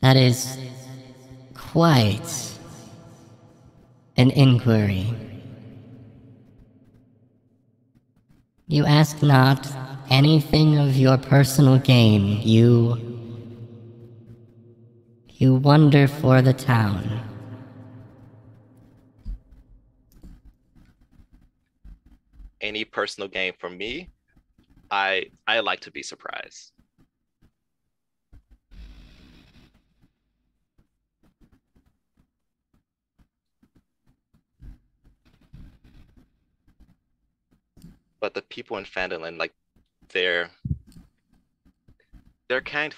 That is quite an inquiry. You ask not anything of your personal gain. You wonder for the town. any personal gain for me, I like to be surprised. But the people in Phandalin, like they're kind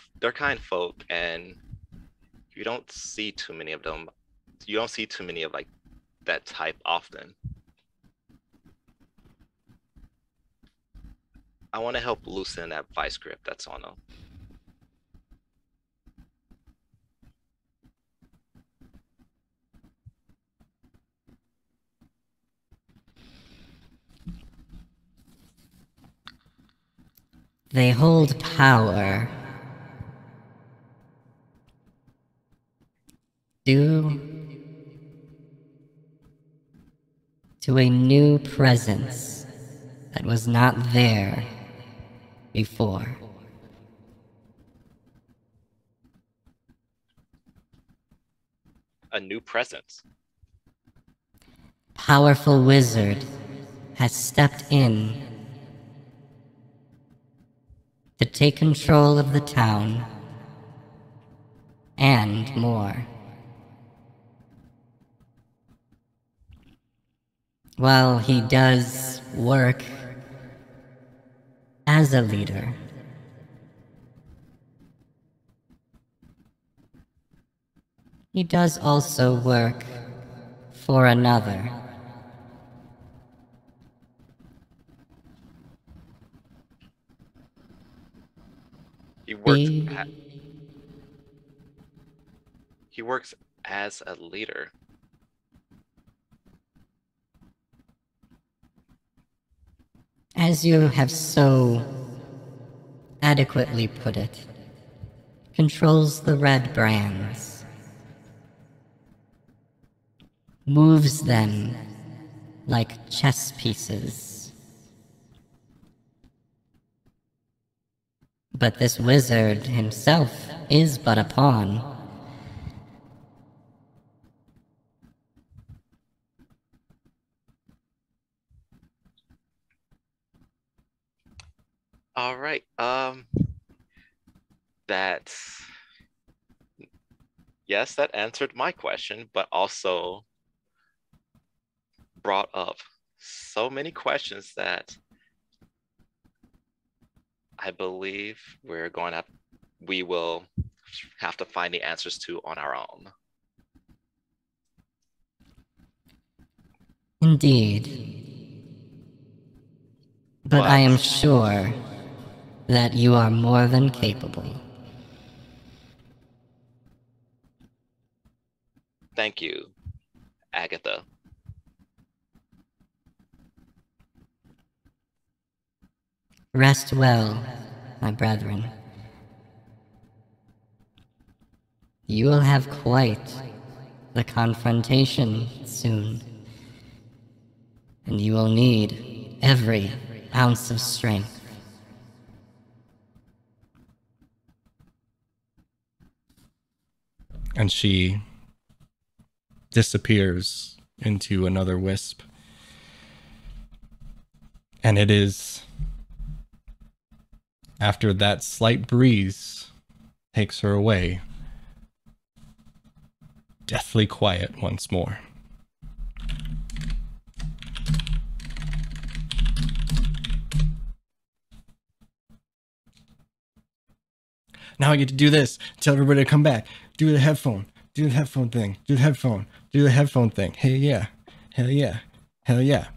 folk, and you don't see too many of them. You don't see too many of like that type often. I want to help loosen that vice grip that's on them. They hold power. Due to a new presence that was not there before. A new presence. Powerful wizard has stepped in to take control of the town and more. While he does work as a leader, he does also work for another. He works as a leader. As you have so adequately put it, controls the red brands, moves them like chess pieces. But this wizard himself is but a pawn. All right. Yes, that answered my question, but also brought up so many questions that I believe we will have to find the answers to on our own. Indeed. But I am sure that you are more than capable. Thank you, Agatha. Rest well, my brethren. You will have quite the confrontation soon, and you will need every ounce of strength. And she disappears into another wisp. And it is after that slight breeze takes her away, deathly quiet once more. Now I get to do this. Tell everybody to come back. Do the headphone. Do the headphone thing. Do the headphone. Do the headphone thing. Hey, yeah. Hell yeah. Hell yeah.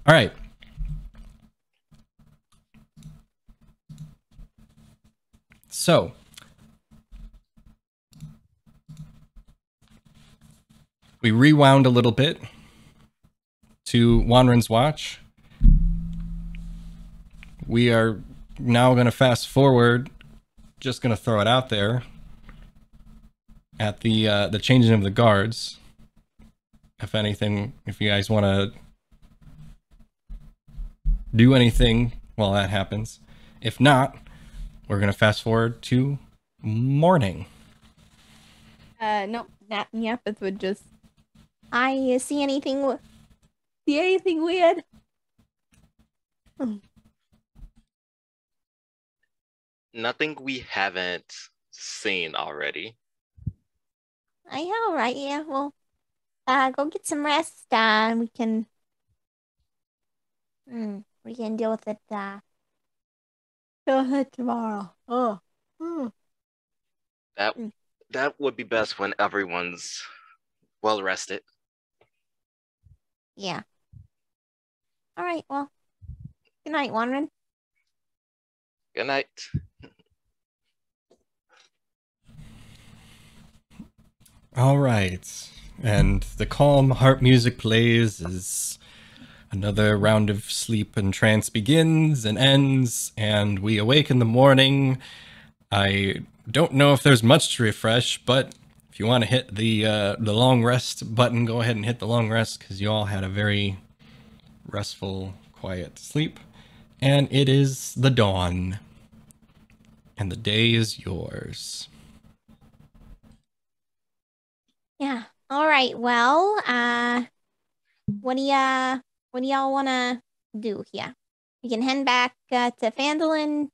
All right. So, we rewound a little bit to Wanren's Watch. We are now going to fast forward. Just going to throw it out there at the changing of the guards. If anything, if you guys want to do anything while that happens. If not, we're going to fast forward to morning. Nope. Nyapeth would just. I see anything weird? Nothing we haven't seen already. All right. Yeah. Well, go get some rest. We can deal with it. Deal with it tomorrow. Oh. That Mm. that would be best when everyone's well rested. Yeah. All right. Well, good night, Wanren. Good night. All right. And the calm harp music plays as another round of sleep and trance begins and ends, and we awake in the morning. I don't know if there's much to refresh, but if you want to hit the long rest button, go ahead and hit the long rest, because you all had a very restful, quiet sleep. And it is the dawn. And the day is yours. Yeah. All right. Well, what do y'all want to do here? We can head back to Phandalin.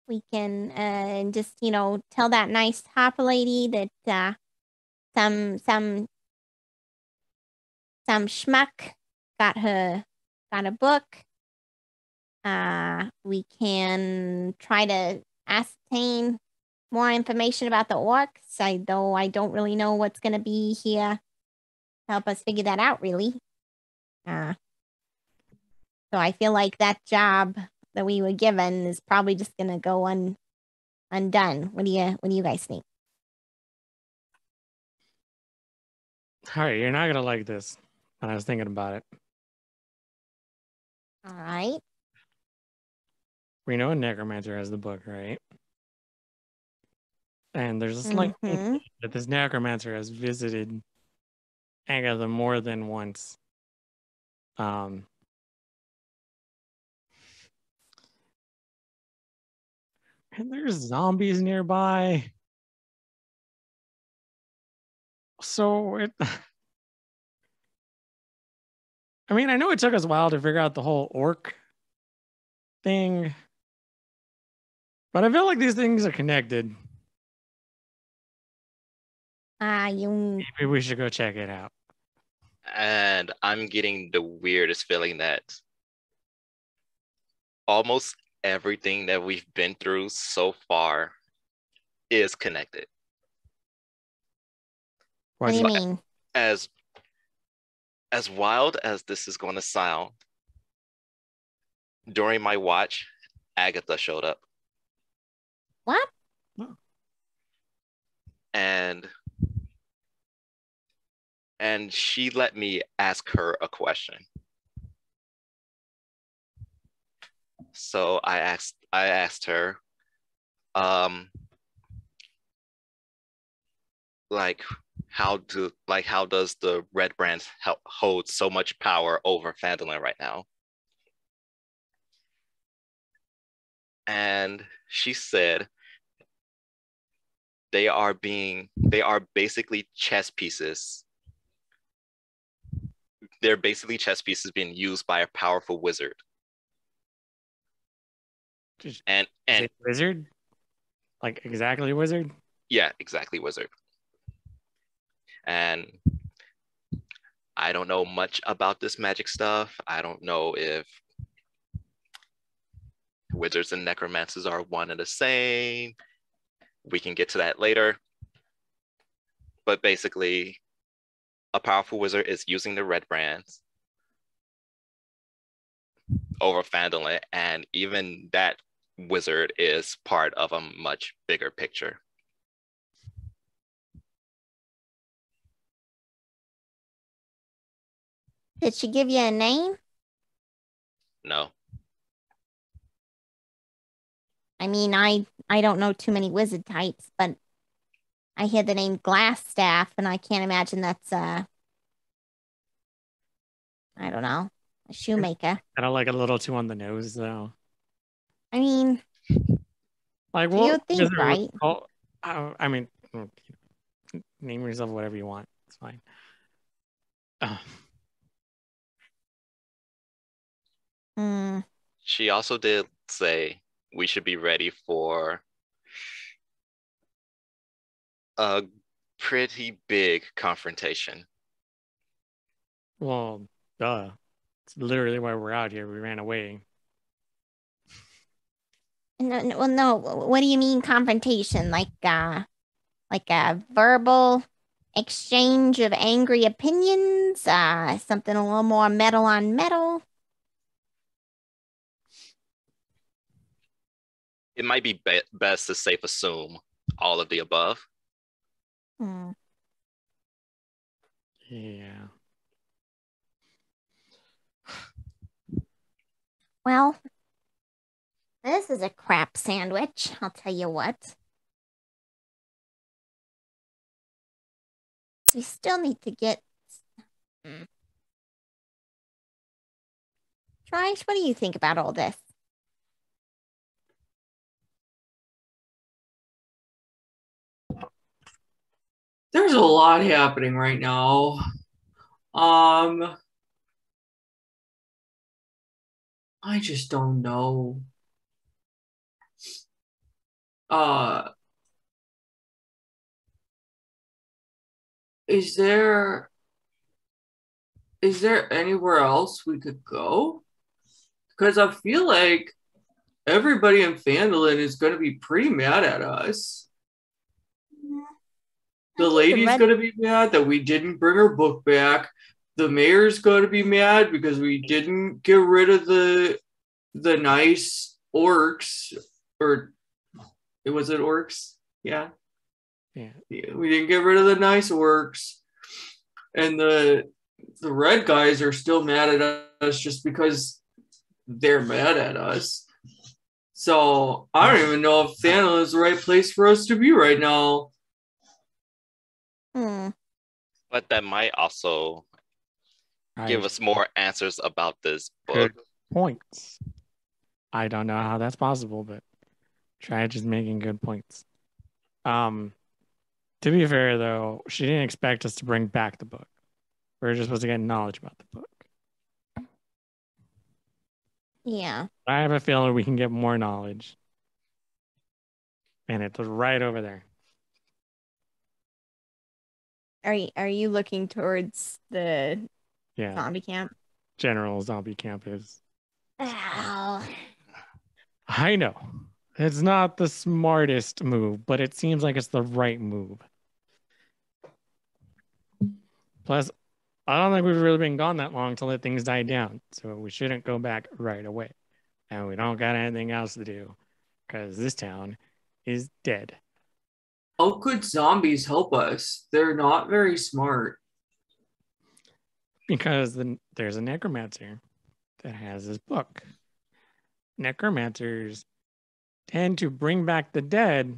We can just tell that nice hopper lady that some schmuck got a book. We can try to ascertain more information about the orcs. Though I don't really know what's gonna be here to help us figure that out, really. So I feel like that job that we were given is probably just gonna go undone. What do you guys think? All right, you're not gonna like this. And I was thinking about it. All right. We know a necromancer has the book, right? And there's a slight hint that this necromancer has visited Agatha more than once. And there's zombies nearby. So I mean, I know it took us a while to figure out the whole orc thing, but I feel like these things are connected. Maybe we should go check it out. And I'm getting the weirdest feeling that almost everything that we've been through so far is connected. What do you mean? As wild as this is going to sound, during my watch, Agatha showed up. What? And she let me ask her a question. So I asked her, how does the Red Brands hold so much power over Phandalin right now? And she said they are basically chess pieces. They're basically chess pieces being used by a powerful wizard. And wizard? Like exactly wizard? Yeah, exactly wizard. And I don't know much about this magic stuff. I don't know if wizards and necromancers are one and the same. We can get to that later. But basically, a powerful wizard is using the Red Brands over Phandalin, and even that wizard is part of a much bigger picture. Did she give you a name? No. I mean, I don't know too many wizard types, but I hear the name Glassstaff, and I can't imagine that's I don't know, a shoemaker. I don't like a little too on the nose, though. I mean, like what? You think, right? I mean, name yourself whatever you want. It's fine. She also did say we should be ready for a pretty big confrontation. Well, duh. It's literally why we're out here. We ran away. No. What do you mean confrontation? Like a verbal exchange of angry opinions? Something a little more metal on metal? It might be best to safe assume all of the above. Hmm. Yeah. Well, this is a crap sandwich, I'll tell you what. We still need to get... Trish, what do you think about all this? There's a lot happening right now. I just don't know. Is there anywhere else we could go? Because I feel like everybody in Phandalin is going to be pretty mad at us. The lady's going to be mad that we didn't bring her book back. The mayor's going to be mad because we didn't get rid of the nice orcs. Or was it orcs? Yeah. We didn't get rid of the nice orcs. And the red guys are still mad at us just because they're mad at us. So I don't even know if Phandalin is the right place for us to be right now. But that might also give us more answers about this book. Good points. I don't know how that's possible, but Trash is making good points. To be fair, though, she didn't expect us to bring back the book. We were just supposed to get knowledge about the book. Yeah. I have a feeling we can get more knowledge. And it's right over there. Are you looking towards the zombie camp? General zombie camp is. Ow. I know. It's not the smartest move, but it seems like it's the right move. Plus, I don't think we've really been gone that long to let things die down. So we shouldn't go back right away. And we don't got anything else to do because this town is dead. How could zombies help us? They're not very smart. Because there's a necromancer that has this book. Necromancers tend to bring back the dead,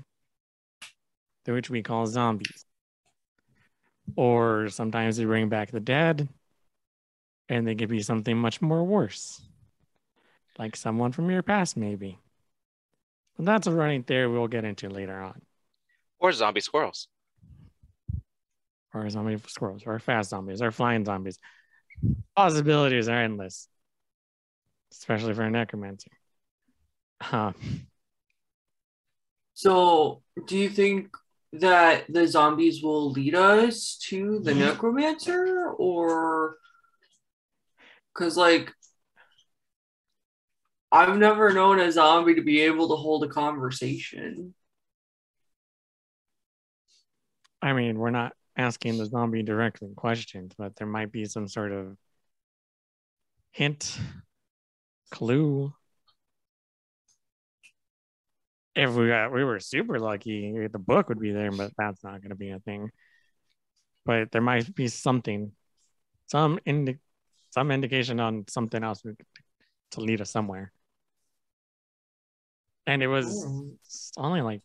which we call zombies. Or sometimes they bring back the dead and they could be something much more worse. Like someone from your past, maybe. But that's a running theory we'll get into later on. Or zombie squirrels. Or zombie squirrels, or fast zombies, or flying zombies. Possibilities are endless. Especially for a necromancer. So, do you think that the zombies will lead us to the necromancer? Or... Because, like, I've never known a zombie to be able to hold a conversation. I mean, we're not asking the zombie directly questions, but there might be some sort of hint, clue. If we were super lucky, the book would be there, but that's not going to be a thing. But there might be something, some indication on something else to lead us somewhere. And it was only like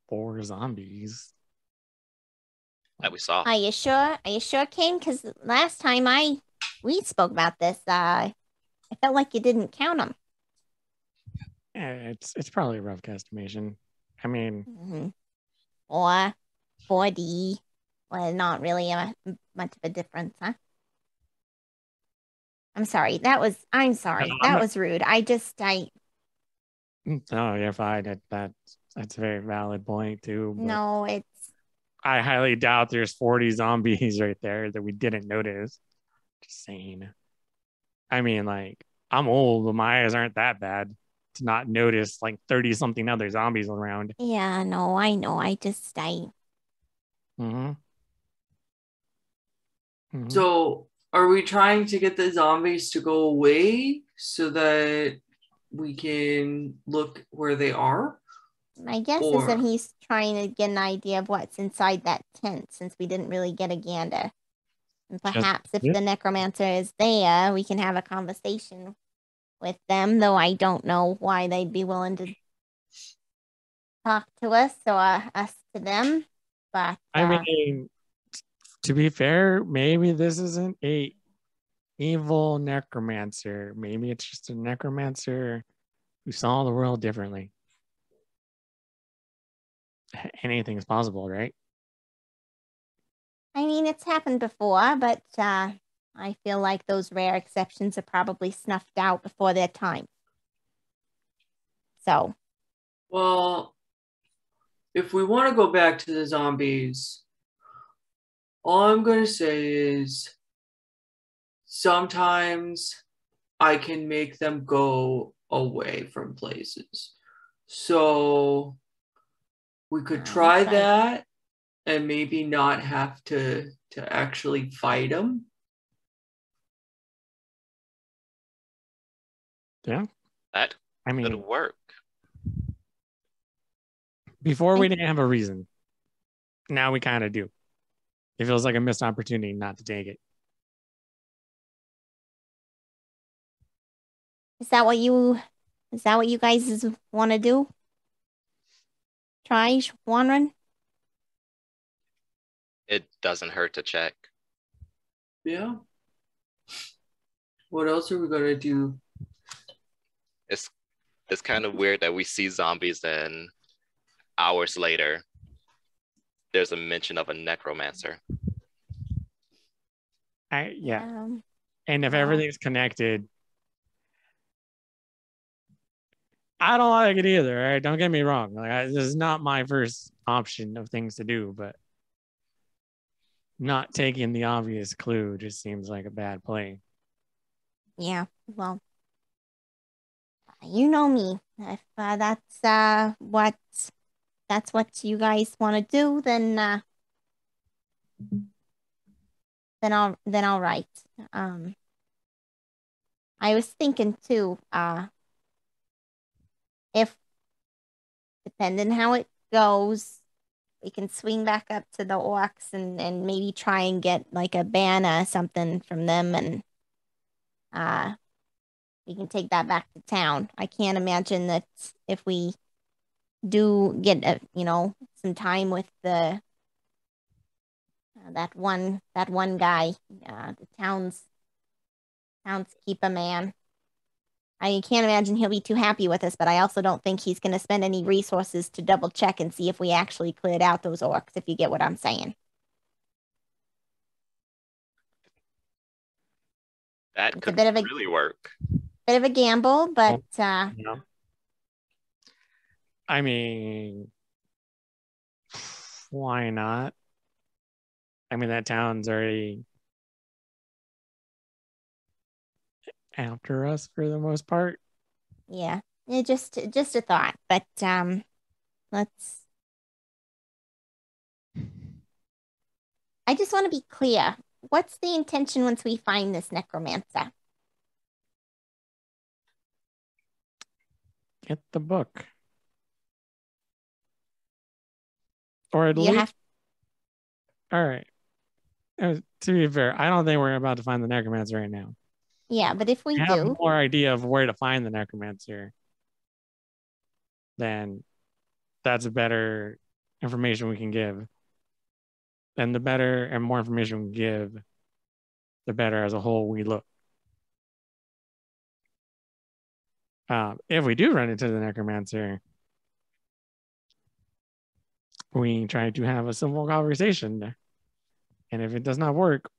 4 zombies that we saw. Are you sure? Are you sure, Kane? Because last time we spoke about this, I felt like you didn't count them. Yeah, it's probably a rough guesstimation. I mean, or 4D. Well, not really much of a difference, huh? I'm sorry. I'm sorry. I'm That not- was rude. No, you're fine. That's a very valid point too. But No, it's, I highly doubt there's 40 zombies right there that we didn't notice. Just saying. I mean, like, I'm old, but my eyes aren't that bad to not notice like 30 something other zombies around. yeah, no, I know. Mm-hmm. Mm-hmm. So, are we trying to get the zombies to go away so that we can look where they are? My guess is that Or- he's trying to get an idea of what's inside that tent since we didn't really get a gander. And perhaps if yeah. the necromancer is there, we can have a conversation with them, though I don't know why they'd be willing to talk to us or us to them. But I mean, to be fair, maybe this isn't a evil necromancer. Maybe it's just a necromancer who saw the world differently. Anything's possible, right? I mean, it's happened before, but I feel like those rare exceptions are probably snuffed out before their time. So, Well, if we want to go back to the zombies, all I'm going to say is sometimes I can make them go away from places. So we could try that's right. that and maybe not have to actually fight them. Yeah. That I could mean, work. before we didn't have a reason. Now we kind of do. It feels like a missed opportunity not to take it. Is that what you guys want to do? Try Wanren? It doesn't hurt to check. Yeah. What else are we gonna do? It's kind of weird that we see zombies and hours later there's a mention of a necromancer. Yeah. And if well. everything's connected, I don't like it either. Right? Don't get me wrong. Like, this is not my first option of things to do, but not taking the obvious clue just seems like a bad play. Yeah, well, you know me. If that's what you guys want to do, then all right. I was thinking too. If depending how it goes, we can swing back up to the orcs and maybe try and get like a banner or something from them, and we can take that back to town. I can't imagine that if we do get some time with the that one guy, the townskeeper man. I can't imagine he'll be too happy with us, but I also don't think he's going to spend any resources to double check and see if we actually cleared out those orcs, if you get what I'm saying. That It's a could bit of a- really work. Bit of a gamble, but Yeah. I mean, why not? I mean, that town's already after us for the most part. yeah, just a thought. But let's. I just want to be clear. What's the intention once we find this necromancer? Get the book. Or at You least, have all right. To be fair, I don't think we're about to find the necromancer right now. Yeah, but if we We have do, more idea of where to find the necromancer, then that's a better information we can give. And the better and more information we give, the better as a whole we look. If we do run into the necromancer, we try to have a civil conversation. And if it does not work,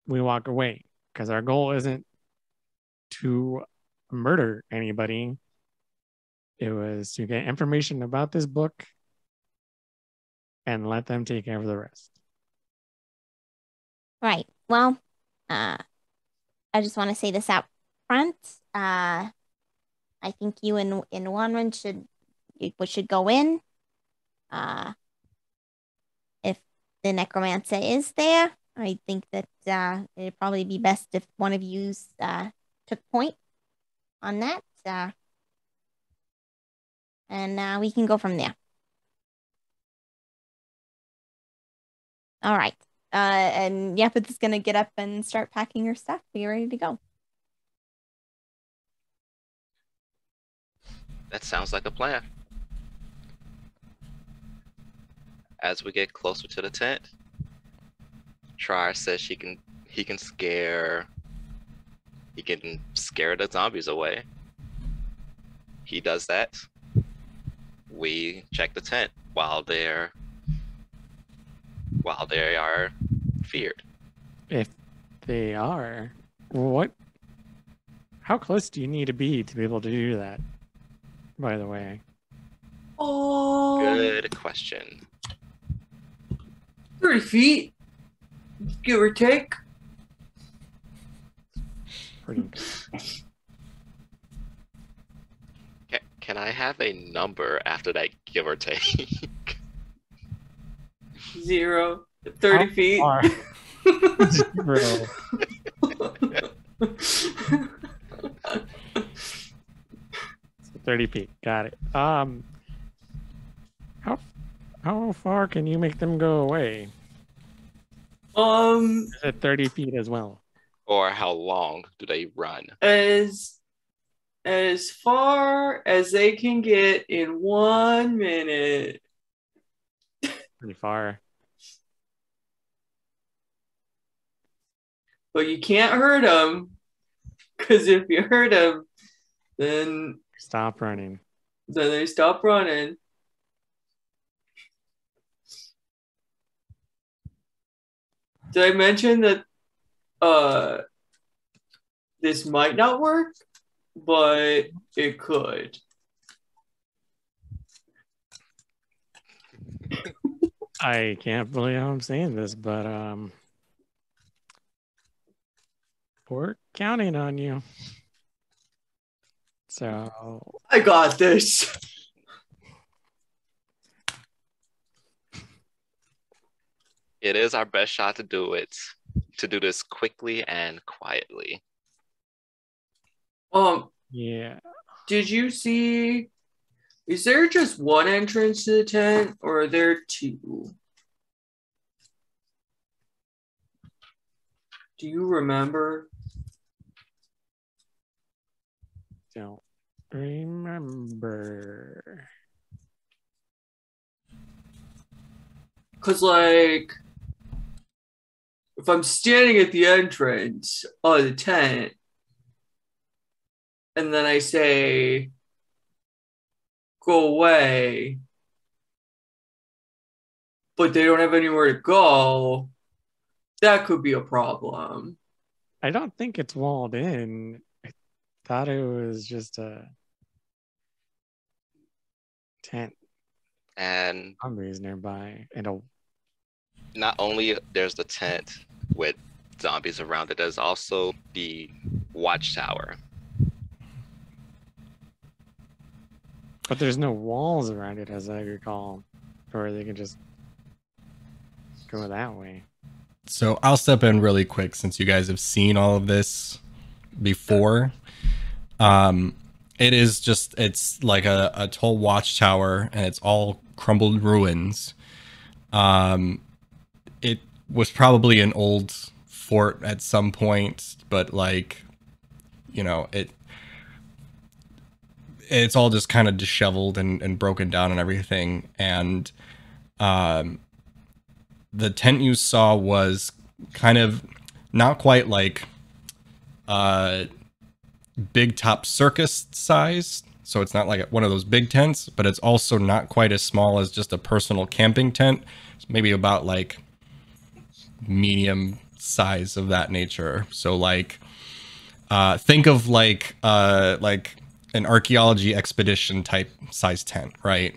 we walk away because our goal isn't to murder anybody. It was to get information about this book and let them take care of the rest. Right. Well, I just want to say this out front. I think you and Wanren should go in. If the necromancer is there, I think that it'd probably be best if one of you took point on that. And we can go from there. All right. And Yapith is going to get up and start packing her stuff. Be ready to go. That sounds like a plan. As we get closer to the tent, Trier says he can scare the zombies away. He does that. We check the tent while they are feared. If they are, how close do you need to be able to do that? By the way. Oh, Good question. 30 feet, give or take. Pretty good. Can I have a number after that, give or take? 0, 30 How feet. far? 0. So 30 feet. Got it. How far can you make them go away? Is it 30 feet as well? Or how long do they run? As far as they can get in 1 minute. Pretty far. But you can't hurt them, because if you hurt them, then Stop running. they stop running. Did I mention that this might not work, but it could? I can't believe I'm saying this, but we're counting on you. So I got this. It is our best shot to do this quickly and quietly. yeah. Did you see? Is there just one entrance to the tent, or are there two? Do you remember? Don't remember. Because, like, if I'm standing at the entrance of the tent, and then I say, go away, but they don't have anywhere to go, that could be a problem. I don't think it's walled in. I thought it was just a tent. And Zombies nearby. And not only there's the tent with zombies around it, there's also the watchtower. but there's no walls around it, as I recall, or they can just go that way. So I'll step in really quick since you guys have seen all of this before. It's like a tall watchtower, and it's all crumbled ruins. It was probably an old fort at some point, but like, you know, it's all just kind of disheveled and broken down and everything. And the tent you saw was kind of not quite like big top circus size, so it's not like one of those big tents, but it's also not quite as small as just a personal camping tent. It's maybe about like medium size of that nature. So like Think of like an archaeology expedition type size tent, right?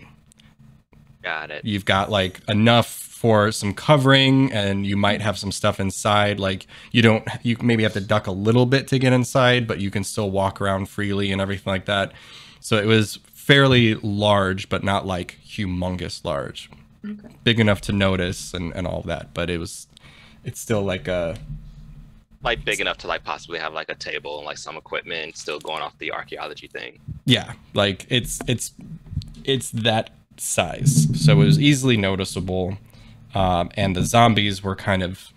Got it. You've got like enough for some covering, and you might have some stuff inside. Like you maybe have to duck a little bit to get inside, but you can still walk around freely and everything like that. So it was fairly large, but not like humongous large. Okay. Big enough to notice and all that, but it's still like a Like big enough to like possibly have like a table and like some equipment, still going off the archaeology thing. yeah, like it's that size, so it was easily noticeable. And the zombies were kind of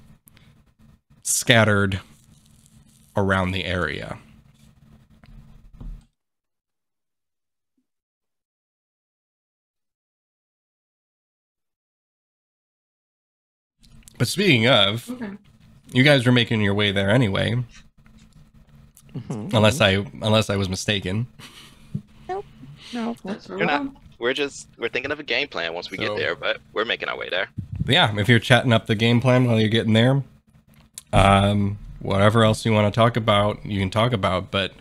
scattered around the area. But speaking of, Okay. you guys were making your way there anyway, Mhm. unless I was mistaken. No. That's You're not. wrong. We're thinking of a game plan once we So- get there, but we're making our way there. Yeah, if you're chatting up the game plan while you're getting there, whatever else you want to talk about, you can talk about. But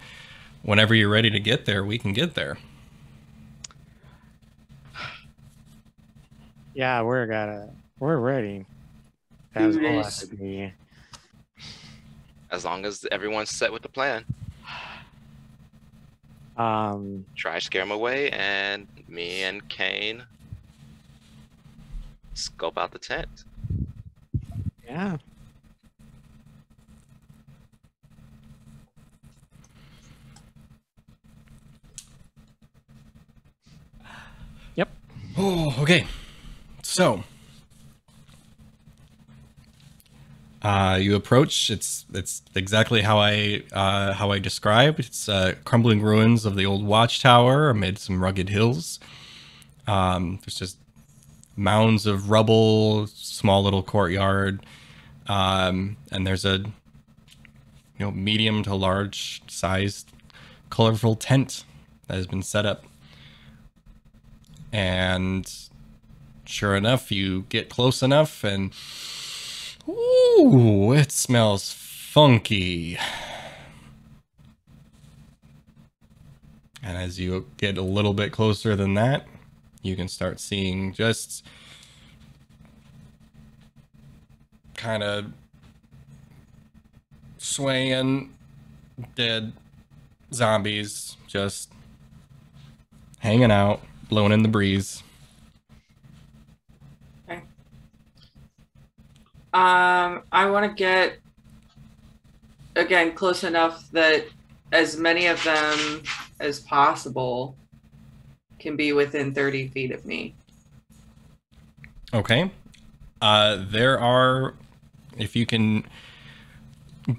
whenever you're ready to get there, we can get there. Yeah, we're ready. As well as to be. As long as everyone's set with the plan. Try to scare them away, and me and Kane scope out the tent. Yeah. Yep. Oh, okay. So, you approach. It's exactly how I described. It's crumbling ruins of the old watchtower amid some rugged hills. There's just mounds of rubble, small little courtyard, and there's a medium to large sized colorful tent that has been set up. And sure enough, you get close enough and ooh, it smells funky. And as you get a little bit closer than that, you can start seeing just kind of swaying dead zombies just hanging out, blowing in the breeze. Okay. I want to get again close enough that as many of them as possible can be within 30 feet of me. Okay. There are, if you can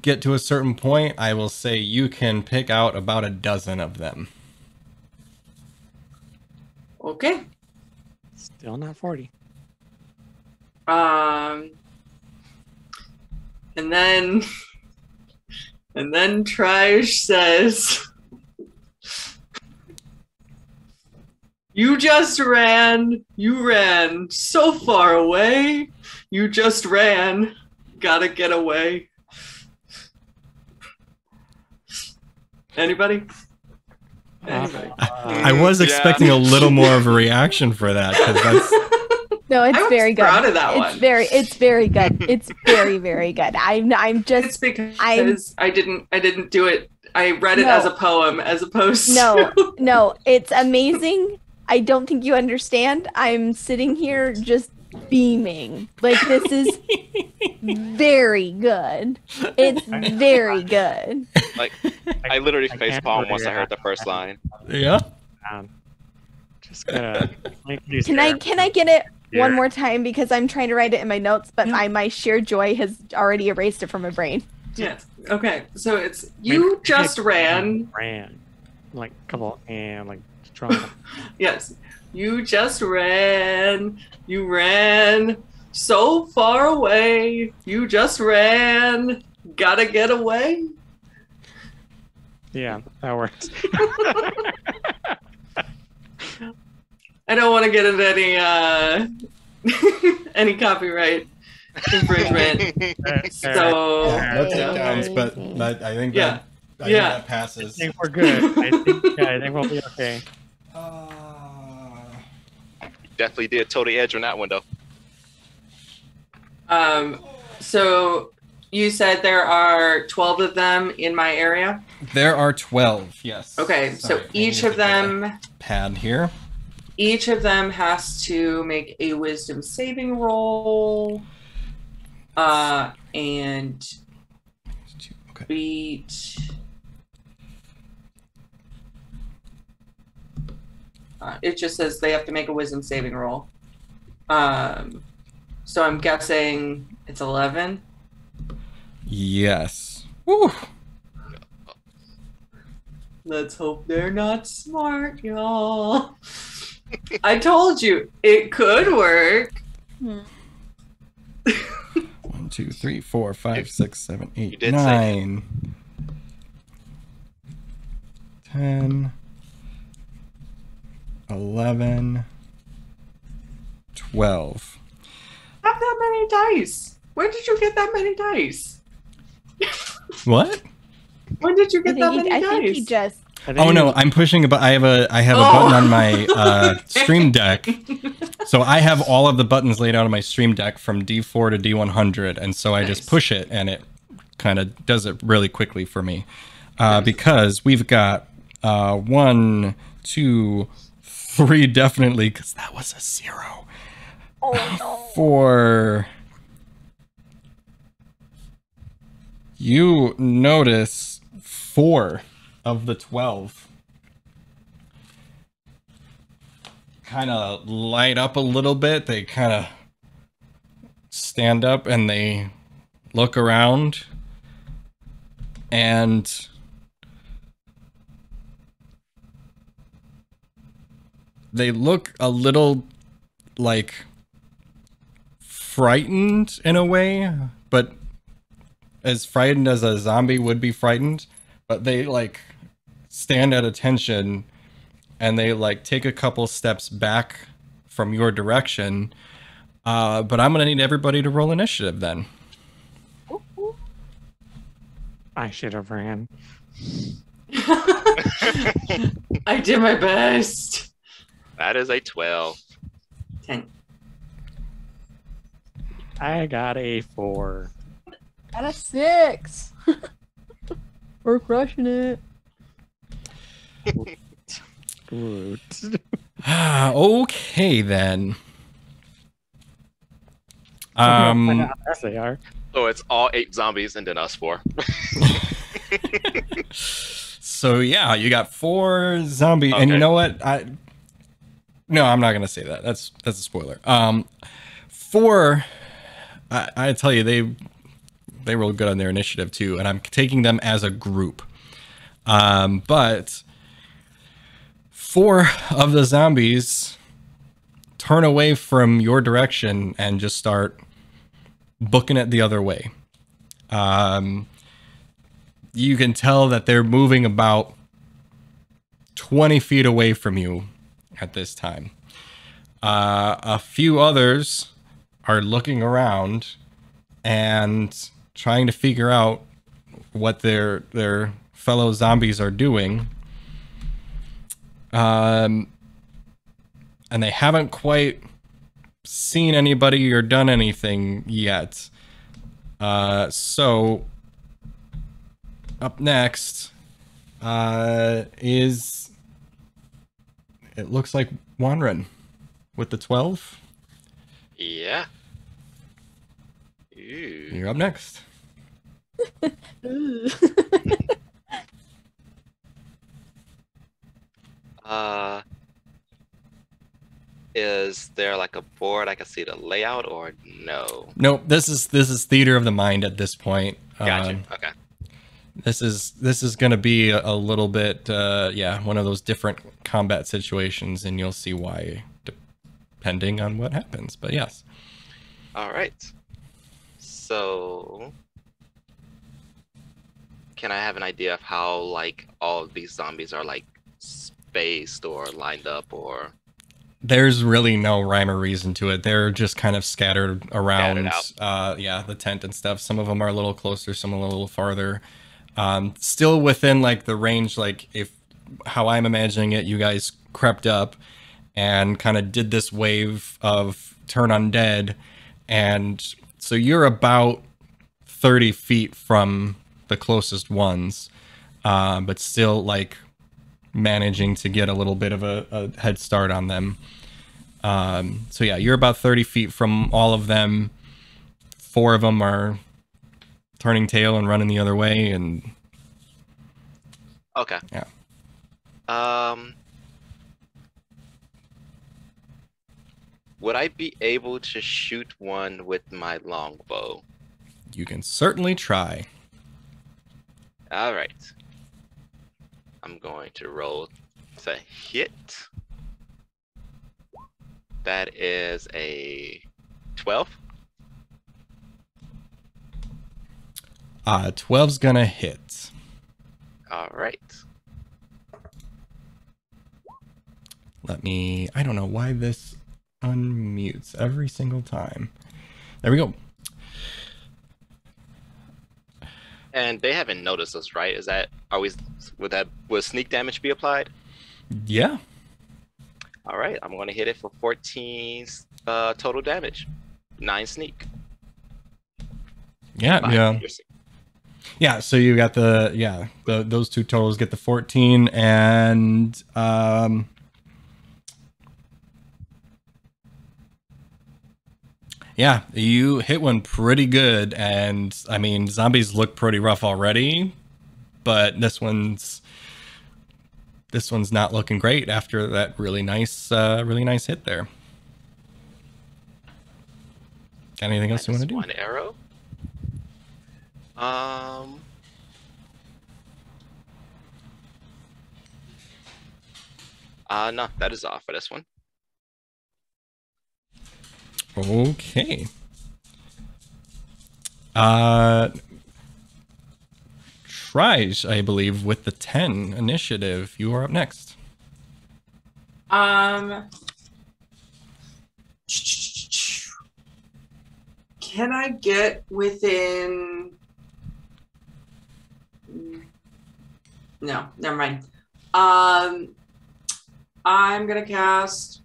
get to a certain point, I will say you can pick out about a dozen of them. Okay. Still not 40. And then Trish says, you ran so far away. You just ran. Gotta get away. Anybody? Anybody? I was expecting a little more of a reaction for that, because that's No, it's I was very good. proud of that one. It's very good. It's very, very good. I'm It's just because I'm- I didn't do it. I read it No. as a poem as opposed No. to no, it's amazing. I don't think you understand. I'm sitting here just beaming. Like, this is very good. It's very good. Like, I literally I face can't palm believe once I heard that. the first line. yeah. Just gonna. Can I get it one Yeah. more time, because I'm trying to write it in my notes, but Yeah. my sheer joy has already erased it from my brain. Yes. Okay. So it's you just ran. Like couple and like strong. Yes. You just ran. You ran so far away. You just ran. Gotta get away. Yeah, that works. I don't want to get into any any copyright infringement. So No yeah. takedowns, but I think Yeah. I Yeah. think that passes. I think we're good. I think we'll be okay. Definitely did toe the edge on that one though. So you said there are 12 of them in my area? There are 12, yes. Okay, so Sorry, I each need of to get a them pad here. each of them has to make a wisdom saving roll. And Okay. beat it just says they have to make a wisdom saving roll. So I'm guessing it's 11. Yes. Woo. Let's hope they're not smart, y'all. I told you it could work. 1, 2, 3, 4, 5, 6, 7, 8, did say 9, 10, 11, 12. Have that many dice. Where did you get that many dice? What? When did you I get that think, many I think he dice? just. Oh no, I'm pushing a button. I have a Oh. button on my Stream Deck. So I have all of the buttons laid out on my Stream Deck from D4 to D100, and so I Nice. just push it, and it kind of does it really quickly for me. Because we've got 1, 2, 3 definitely, because that was a 0. Oh no. 4. You notice 4 of the 12 kind of light up a little bit. They kind of stand up and they look around, and they look a little like frightened in a way, but as frightened as a zombie would be frightened, but they like stand at attention and they like take a couple steps back from your direction. But I'm gonna need everybody to roll initiative then. I should have ran. I did my best. That is a 12. 10. I got a 4. Got a 6. We're crushing it. Good. Okay then. Yes, they are. So it's all 8 zombies and then us 4. So yeah, you got 4 zombies, and you Okay. know what? No, I'm not gonna say that. That's a spoiler. 4. I tell you, they rolled good on their initiative too, and I'm taking them as a group. But 4 of the zombies turn away from your direction and just start booking it the other way. You can tell that they're moving about 20 feet away from you at this time. A few others are looking around and trying to figure out what their fellow zombies are doing. And they haven't quite seen anybody or done anything yet. So up next is, it looks like Wanren with the 12. Yeah. Ooh. You're up next. Is there like a board I can see the layout or no? Nope, this is theater of the mind at this point. Gotcha. Okay. This is going to be a little bit one of those different combat situations, and you'll see why depending on what happens. But yes. All right. So, can I have an idea of how like all of these zombies are like spaced or lined up or? There's really no rhyme or reason to it. They're just kind of scattered around Scattered the tent and stuff. Some of them are a little closer, some a little farther. Still within like the range, like if how I'm imagining it, you guys crept up and kind of did this wave of turn undead, and so you're about 30 feet from the closest ones, but still like managing to get a little bit of a head start on them. So yeah, you're about 30 feet from all of them. 4 of them are turning tail and running the other way, and Okay. Yeah. Would I be able to shoot one with my longbow? you can certainly try. All right. I'm going to roll to hit. That is a 12. 12's gonna hit. All right. I don't know why this unmutes every single time. There we go. And they haven't noticed us, right? Is that would sneak damage be applied? Yeah. All right, I'm going to hit it for 14 total damage. 9 sneak. Yeah, 5 yeah. piercing. Yeah, so you got those two totals get the 14, and yeah, you hit one pretty good, and I mean, zombies look pretty rough already, but this one's not looking great after that really nice hit there. Got anything else you want to do? One arrow. No, that is all for this one. Okay. Tries, I believe, with the 10 initiative. You are up next. Can I get within? No, never mind. I'm gonna cast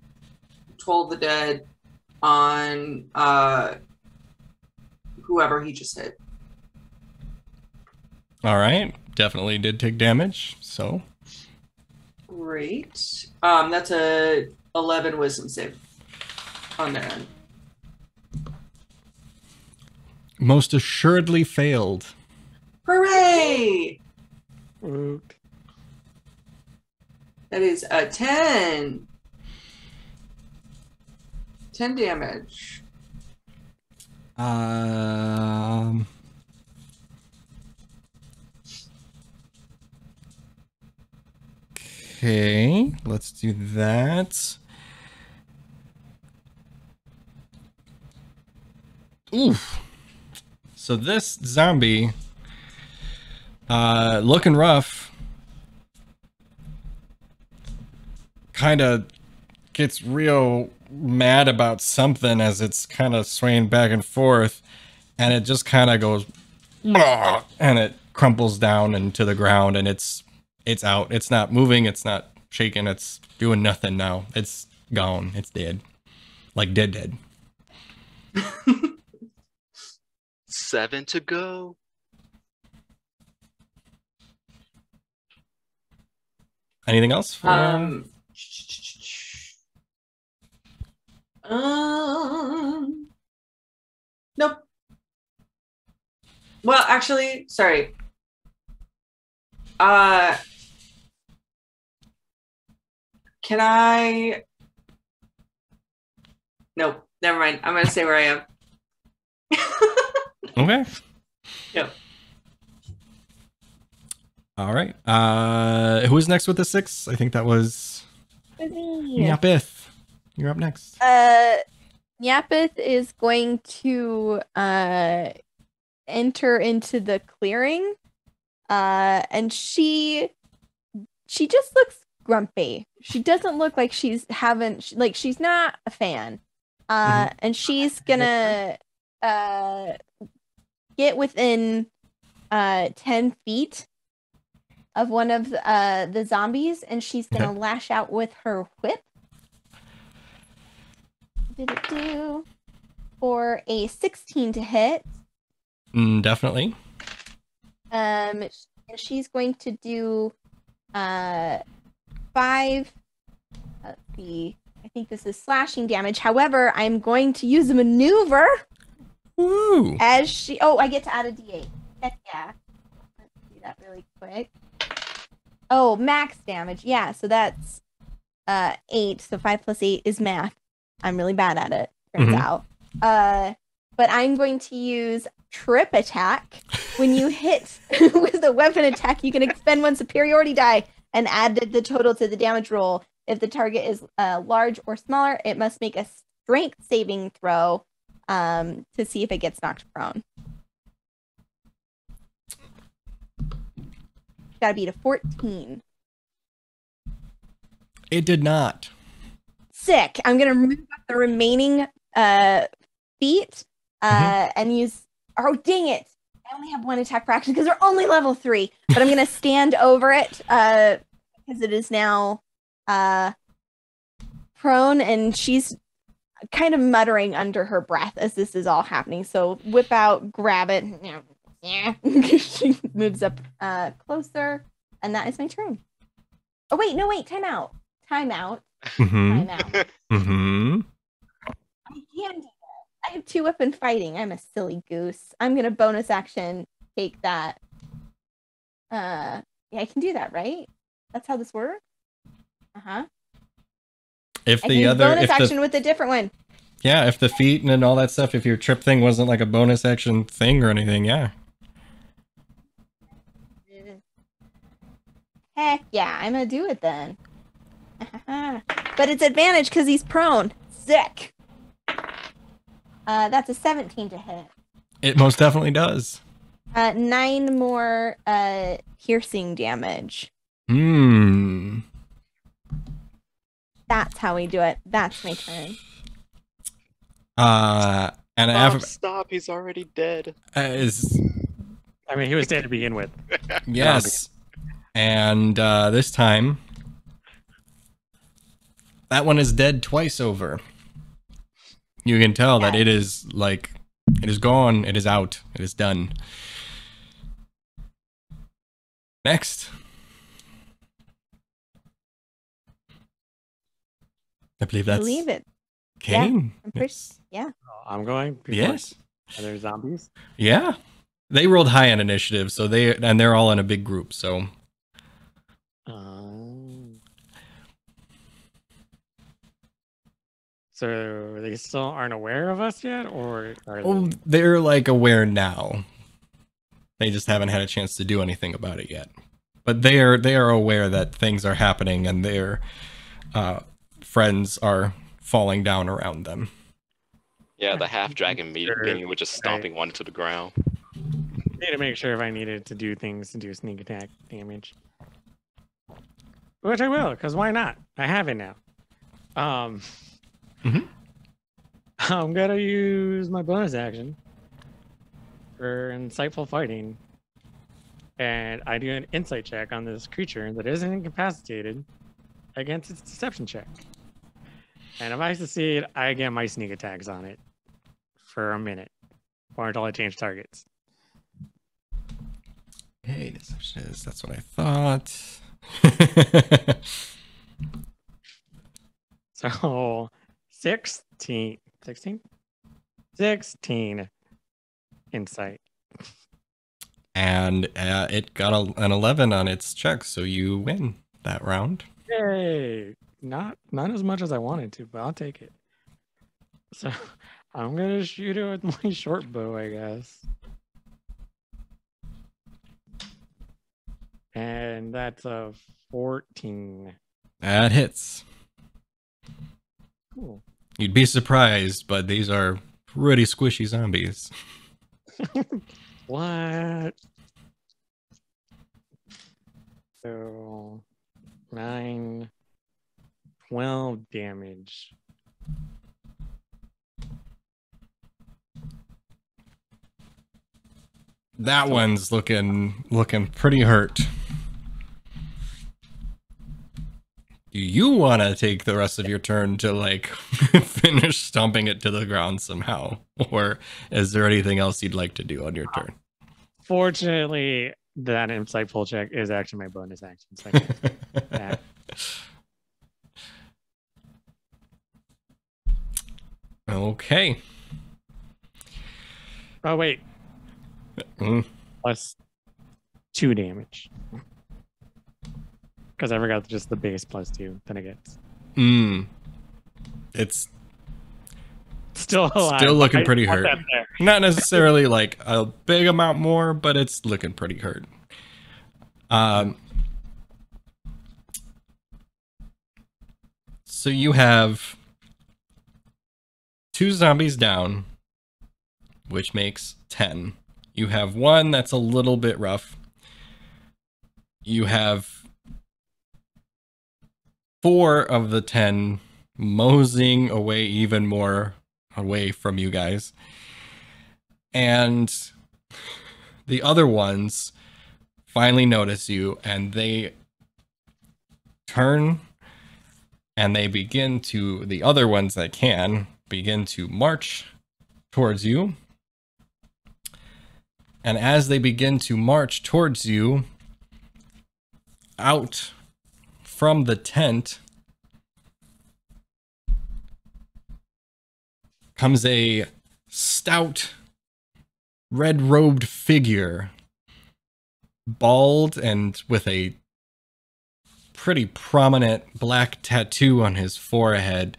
Toll of the Dead on whoever he just hit. All right. Definitely did take damage. So Great. That's a 11 wisdom save on their end. most assuredly failed. Hooray! Woot. That is a 10. 10 damage. Okay, let's do that. Oof. So this zombie, looking rough, kind of gets real mad about something as it's kind of swaying back and forth, and it just kind of goes, "Blah," and it crumples down into the ground, and it's out. It's not moving. It's not shaking. It's doing nothing now. It's gone. It's dead. Like dead. 7 to go. Anything else? For, Nope. Well, actually, sorry. Can I? Nope. Never mind. I'm gonna stay where I am. Okay. Yep. All right. Who is next with the 6? I think that was Nyapith. You're up next. Nyapith is going to enter into the clearing, and she just looks grumpy. She doesn't look like she's not a fan. And she's gonna get within 10 feet of one of the zombies, and she's gonna Okay. lash out with her whip. Did it do for a 16 to hit? Definitely. And she's going to do 5. Let's see. I think this is slashing damage. However, I'm going to use a maneuver Woo! as she. Oh, I get to add a d8. Heck yeah. Let's do that really quick. Oh, max damage. Yeah, so that's 8. So 5 plus 8 is math. I'm really bad at it, turns out. But I'm going to use trip attack. When you hit with a weapon attack, you can expend one superiority die and add the total to the damage roll. If the target is large or smaller, it must make a strength saving throw to see if it gets knocked prone. Gotta beat a 14. It did not. Sick. I'm gonna remove the remaining feet and use. Oh, dang it! I only have one attack per action because they're only level 3. But I'm gonna stand over it because it is now prone, and she's kind of muttering under her breath as this is all happening. So whip out, grab it. Yeah. She moves up closer, and that is my turn. Oh wait, no wait, time out. Time out. Mm-hmm. Time out. Mm-hmm. I can do that. I have 2 weapon fighting. I'm a silly goose. I'm gonna bonus action take that. Yeah, I can do that, right? That's how this works. If I can the use other, bonus if action the, with a different one. yeah, if the feet and all that stuff, if your trip thing wasn't like a bonus action thing or anything, yeah. Heck yeah, I'm gonna do it then. But it's advantage because he's prone. Sick. That's a 17 to hit. It most definitely does. 9 more piercing damage. That's how we do it. That's my turn. And Stop, he's already dead. is I mean, he was dead to begin with. yes, and this time that one is dead twice over. You can tell that it is like it is gone. It is out. It is done. Next. I believe that's it. Kane. I'm pretty, Yes. yeah. I'm going. before Yes. Other zombies. Yeah. They rolled high on initiative, so they're all in a big group, so So they still aren't aware of us yet, or are oh, they? they're like aware now. They just haven't had a chance to do anything about it yet. But they are aware that things are happening and their friends are falling down around them. Yeah, the half dragon Sure. minion was just stomping one to the ground. Need to make sure if I needed to do things to do sneak attack damage, which I will, because why not? I have it now. Mhm. I'm gonna use my bonus action for insightful fighting, and I do an insight check on this creature that isn't incapacitated against its deception check. And if I succeed, I get my sneak attacks on it for a minute, or until I change targets. Hey, deception is, that's what I thought. So 16 insight. And it got an 11 on its check, so you win that round. Yay! Not as much as I wanted to, but I'll take it. So I'm gonna shoot it with my short bow, I guess. And that's a 14. That hits. Cool. You'd be surprised, but these are pretty squishy zombies. What? So 9, 12 damage. That one's looking pretty hurt. Do you want to take the rest of your turn to like finish stomping it to the ground somehow, or is there anything else you'd like to do on your turn? Fortunately, that insightful check is actually my bonus action. So I can't do that. Okay. Oh wait, plus 2 damage. Because I forgot just the base plus 2. Then it gets It's still alive. still looking pretty want hurt. that there. Not necessarily like a big amount more, but it's looking pretty hurt. So you have 2 zombies down, which makes 10. You have 1 that's a little bit rough. You have 4 of the 10 moseying away even more away from you guys. And the other ones finally notice you, and they turn and they begin to, the other ones that can, begin to march towards you. And as they begin to march towards you, out from the tent comes a stout, red-robed figure, bald and with a pretty prominent black tattoo on his forehead,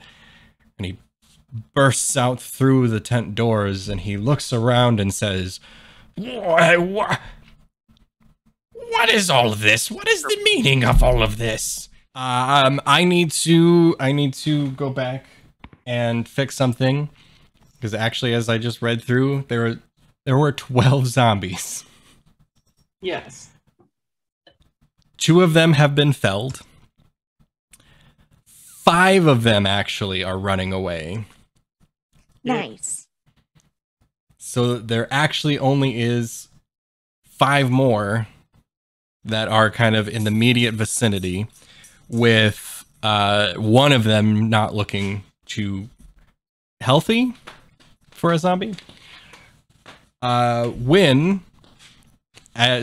and he bursts out through the tent doors, and he looks around and says, What is all of this? What is the meaning of all of this? I need to go back and fix something, because actually, as I just read through, there were 12 zombies. Yes. 2 of them have been felled. 5 of them actually are running away. Nice. So there actually only is 5 more that are kind of in the immediate vicinity, with one of them not looking too healthy for a zombie. When,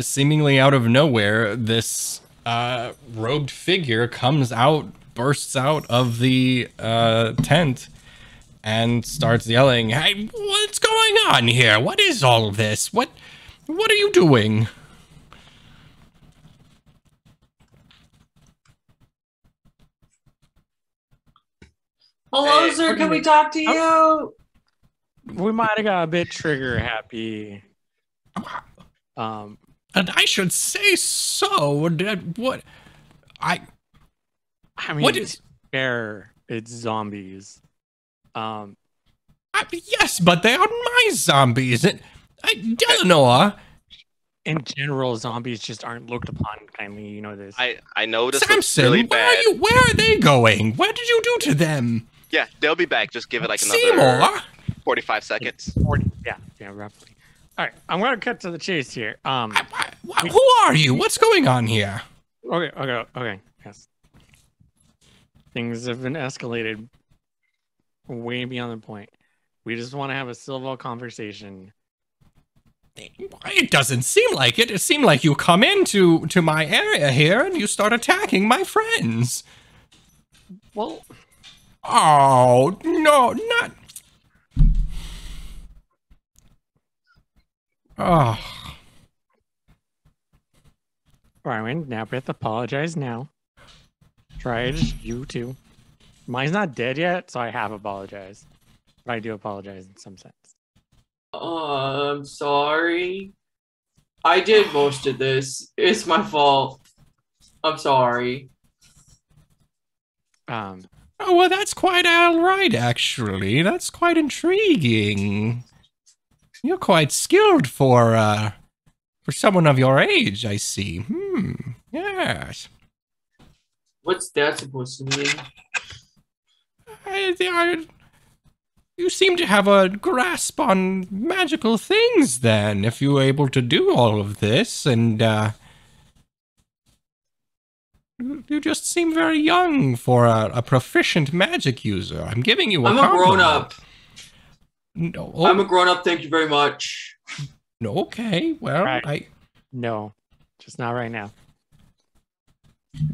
seemingly out of nowhere, this robed figure comes out, bursts out of the tent, and starts yelling, "Hey, what's going on here? What is all of this? What are you doing?" Hello, Hey, sir. Can we talk to you? We might have got a bit trigger happy. And I should say so. What? I mean, What is- it's zombies. Yes, but they are my zombies. Eleanor. In general, zombies just aren't looked upon kindly. You know this. I know this looks Samson, really where bad. where are they going? What did you do to them? Yeah, they'll be back. Just give it like another Seymour? 45 seconds. 40, yeah, roughly. All right, I'm gonna cut to the chase here. Who are you? What's going on here? Okay. Yes. Things have been escalated way beyond the point. We just want to have a civil conversation. It doesn't seem like it. It seemed like you come into my area here and you start attacking my friends. Well, Oh, no, not... Oh, Rywan, Napith, apologize now. Tried, you too. Mine's not dead yet, so I have apologized. But I do apologize in some sense. I'm sorry. I did most of this. It's my fault. I'm sorry. oh, well, that's quite all right, actually. That's quite intriguing. You're quite skilled for someone of your age, I see. Yes. What's that supposed to mean? You seem to have a grasp on magical things then, if you were able to do all of this, and you just seem very young for a proficient magic user. I'm giving you a compliment. I'm a grown-up. No, I'm a grown-up, thank you very much. no, okay, well, Right. No, just not right now.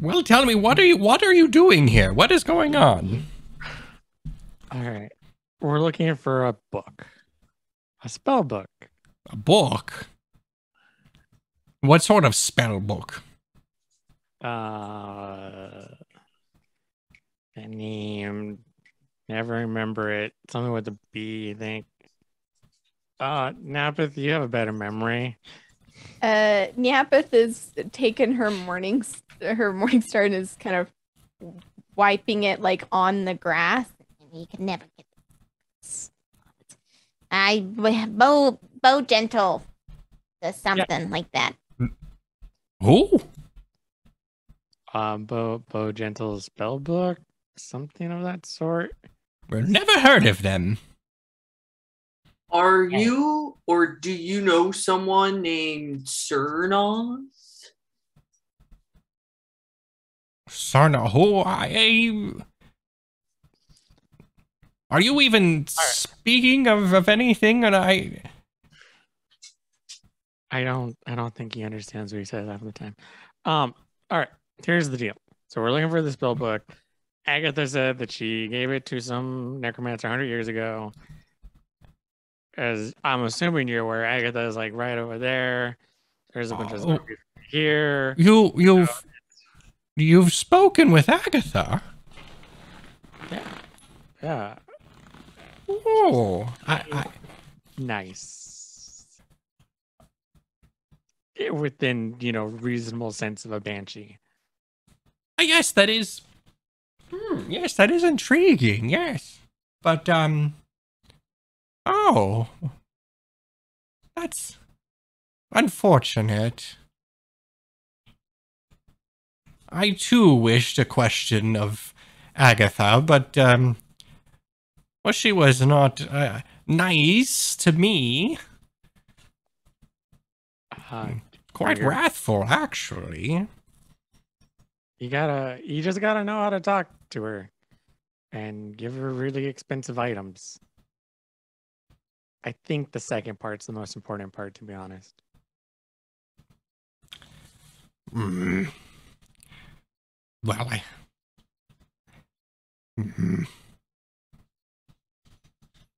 Well, tell me, what are you doing here? What is going on? All right. We're looking for a book. A spell book. A book? What sort of spell book? The name, never remember it. Something with a B, I think. Napith, you have a better memory. Nyapith is taking her morning star and is kind of wiping it like on the grass. You can never get this. Bow gentle. Or something like that. Who? Bo Gentle spell book, something of that sort. We've never heard of them. Are you or do you know someone named Cernos? Sarna, who are you even speaking of anything? And I don't think he understands what he says half the time. All right, here's the deal. So we're looking for the spell book. Agatha said that she gave it to some necromancer 100 years ago. As I'm assuming you're aware, Agatha is like right over there. There's a bunch of stuff here. You've spoken with Agatha. Yeah. Oh, Nice. Within, reasonable sense of a banshee. yes, that is. Yes, that is intriguing. Yes, but oh, that's unfortunate. I too wished a question of Agatha, but well, she was not nice to me. Quite wrathful, actually. You just gotta know how to talk to her and give her really expensive items. I think the second part's the most important part, to be honest. Well,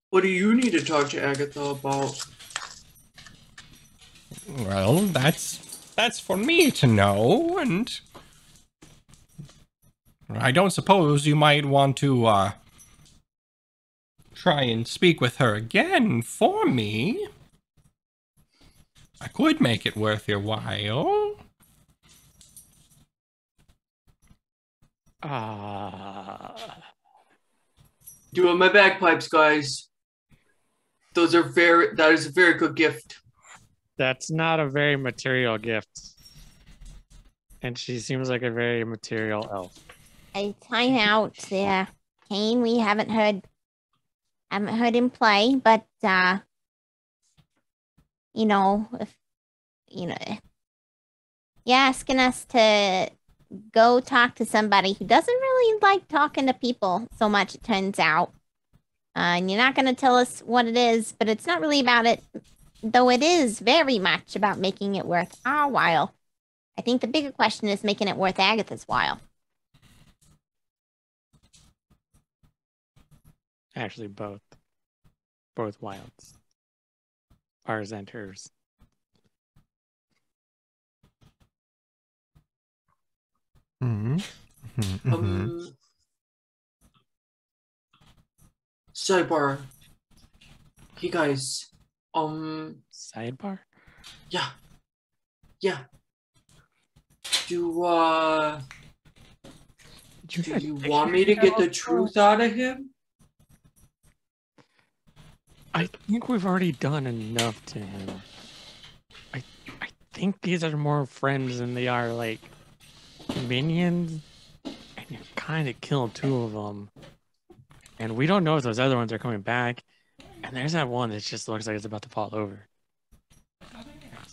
What do you need to talk to Agatha about? Well, that's for me to know, and I don't suppose you might want to try and speak with her again for me. I could make it worth your while. Doing my bagpipes, guys. That is a very good gift. That's not a very material gift. And she seems like a very material elf. Time out there, Kane. We haven't heard him play, but if you're asking us to go talk to somebody who doesn't really like talking to people so much, it turns out. And you're not going to tell us what it is, but it's not really about it, though it is very much about making it worth our while. I think the bigger question is making it worth Agatha's while. Actually, both. Both wilds. Ours and hers. Sidebar. Hey guys. Sidebar? Yeah. Do you want me to get the truth out of him? I think we've already done enough to him. I think these are more friends than they are like minions. And you kind of killed two of them. And we don't know if those other ones are coming back. And there's that one that just looks like it's about to fall over.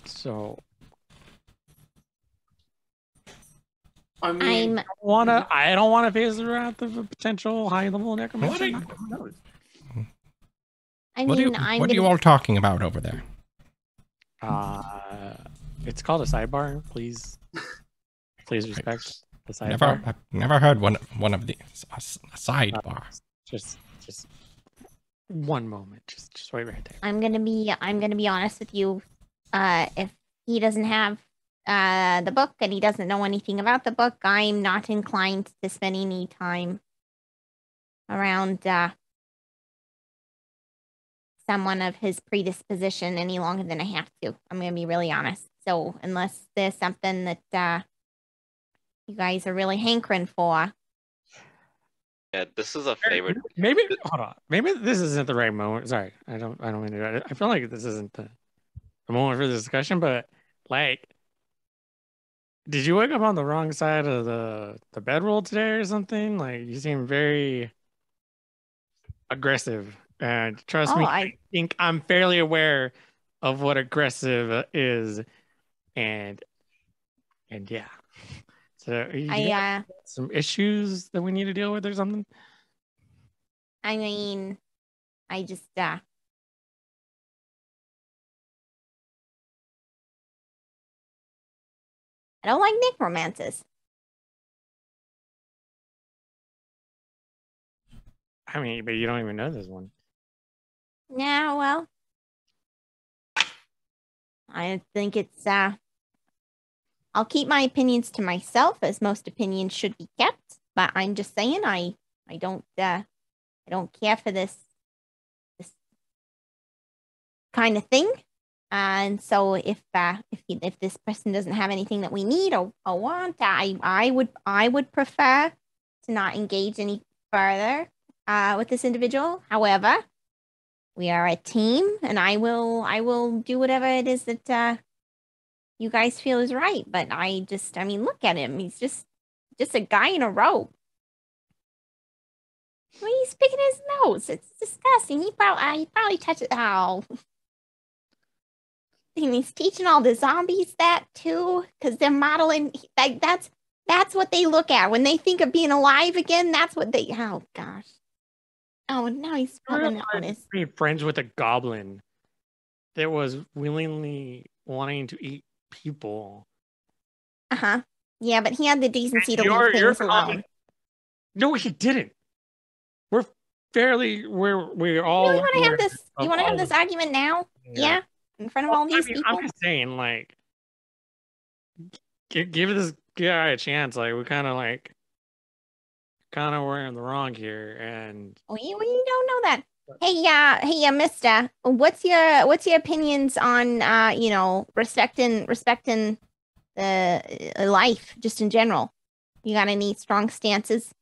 So I mean, I don't wanna face the wrath of a potential high level necromancer. Who knows? What are you all talking about over there? It's called a sidebar. Please respect the sidebar. I've never heard one of these. A sidebar. Just one moment. Just wait right there. I'm gonna be honest with you. If he doesn't have the book and he doesn't know anything about the book, I'm not inclined to spend any time around someone of his predisposition any longer than I have to. I'm gonna be really honest. So unless there's something that you guys are really hankering for. Yeah, this is a favorite. Maybe hold on. Maybe this isn't the right moment. Sorry, I don't mean to do it. I feel like this isn't the moment for this discussion, but like, did you wake up on the wrong side of the bedroll today or something? Like, you seem very aggressive. And trust me, I think I'm fairly aware of what aggressive is, and yeah. So you got some issues that we need to deal with or something? I mean, I just I don't like necromancers. I mean, but you don't even know this one. Yeah, well, I think it's I'll keep my opinions to myself, as most opinions should be kept. But I'm just saying, I don't care for this kind of thing. And so if this person doesn't have anything that we need or want, I would prefer to not engage any further with this individual. However, we are a team, and I will do whatever it is that you guys feel is right. But I mean, look at him. He's just a guy in a robe. I mean, he's picking his nose. It's disgusting. He probably touched it. Oh. And he's teaching all the zombies that too, because they're modeling. Like that's what they look at when they think of being alive again. That's what they. Oh gosh. Oh, now he's probably being friends with a goblin that was willingly wanting to eat people. Yeah, but he had the decency to leave things alone. No, he didn't. We're all. You want to have this? You want to have this argument now? Yeah, in front of all these people. I'm just saying, like, give this guy a chance. Like, we kind of were in the wrong here, and we don't know that. Hey, Mister, what's your opinions on respecting the life just in general? You got any strong stances?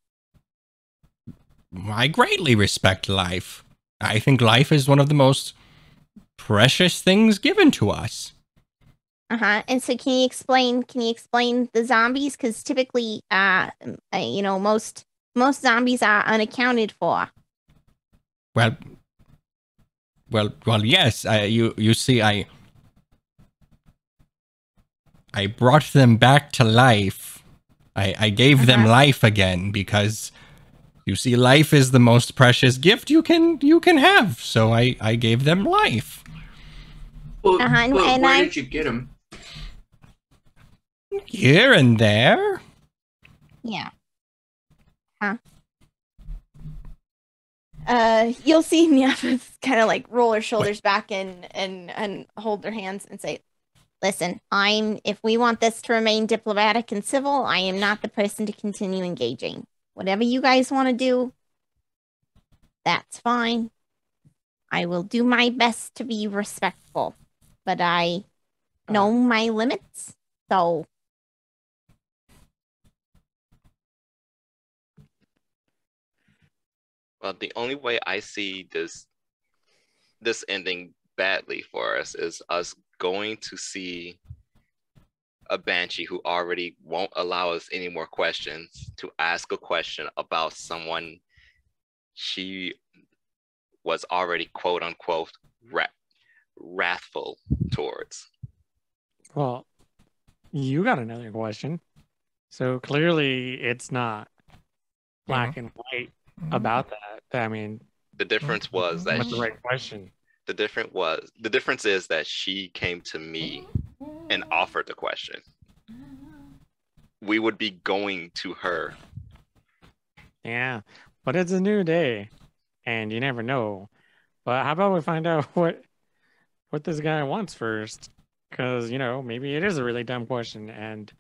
I greatly respect life. I think life is one of the most precious things given to us. And so can you explain the zombies? Because typically, most zombies are unaccounted for. Well, yes. You see, I brought them back to life. I gave them life again because, you see, life is the most precious gift you can have. So I gave them life. Well, where did you get them? Here and there. Yeah. You'll see Niaphis kind of like roll her shoulders back and hold their hands and say, "Listen, if we want this to remain diplomatic and civil, I am not the person to continue engaging. Whatever you guys want to do, that's fine. I will do my best to be respectful, but I know my limits, so." Well, the only way I see this ending badly for us is us going to see a Banshee who already won't allow us any more questions to ask a question about someone she was already quote unquote wrathful towards. Well, you got another question. So clearly it's not black and white about that. I mean, The difference was that what's the right question? the difference is that she came to me and offered the question. We would be going to her. Yeah, but it's a new day, and you never know. But how about we find out what this guy wants first? Because maybe it is a really dumb question and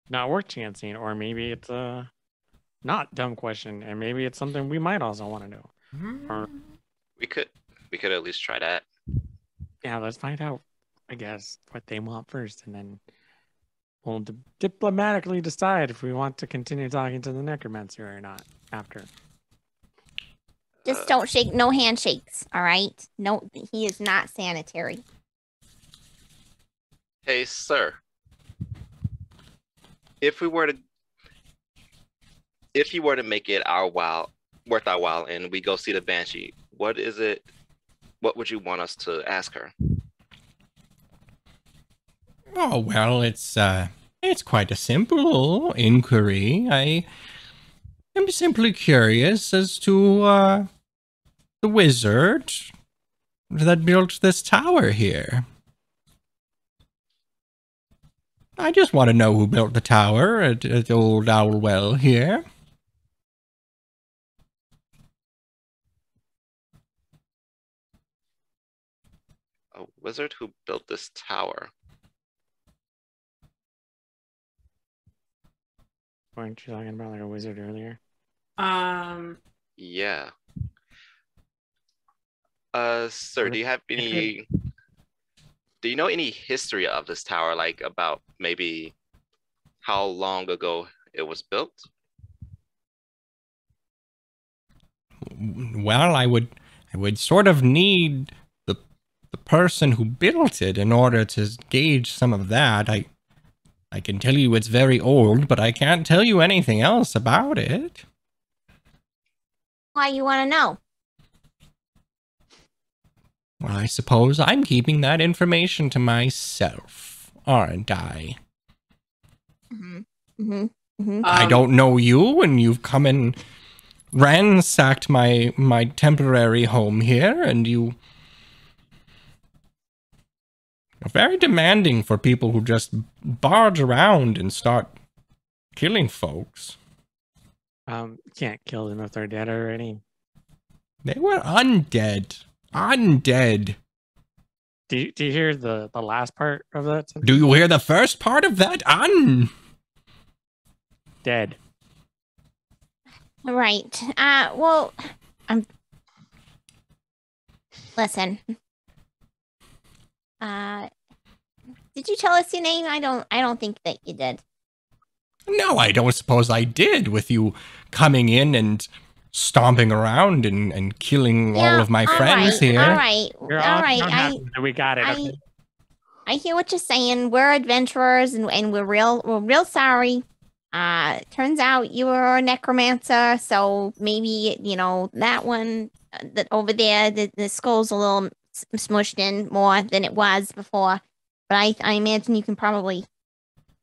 not worth chancing, or maybe it's a not dumb question, and maybe it's something we might also want to know. Or We could at least try that. yeah, let's find out, I guess, what they want first, and then we'll diplomatically decide if we want to continue talking to the necromancer or not after. Just don't shake, no handshakes, all right? No, he is not sanitary. Hey, sir. If you were to make it worth our while and we go see the Banshee, what would you want us to ask her? Oh, well, it's quite a simple inquiry. I am simply curious as to the wizard that built this tower here. I just want to know who built the tower at Old Owlwell here. A wizard who built this tower. Weren't you talking about like a wizard earlier? Yeah. Sir, do you know any history of this tower, like about maybe how long ago it was built? Well, I would sort of need the person who built it in order to gauge some of that. I can tell you it's very old, but I can't tell you anything else about it. Why you want to know? Well, I suppose I'm keeping that information to myself, aren't I? I don't know you, and you've come and ransacked my temporary home here, and you are very demanding for people who just barge around and start killing folks. Can't kill them if they're dead already. They were undead. Undead. Do you hear the last part of that sentence? Do you hear the first part of that? Dead. Right. Well, listen. Did you tell us your name? I don't think that you did. No, I don't suppose I did, with you coming in and stomping around and killing all of my friends here. All right. We got it. Okay. I hear what you're saying. We're adventurers, and we're real sorry. Turns out you were a necromancer, so maybe that one that over there, the skull's a little smushed in more than it was before. But I imagine you can probably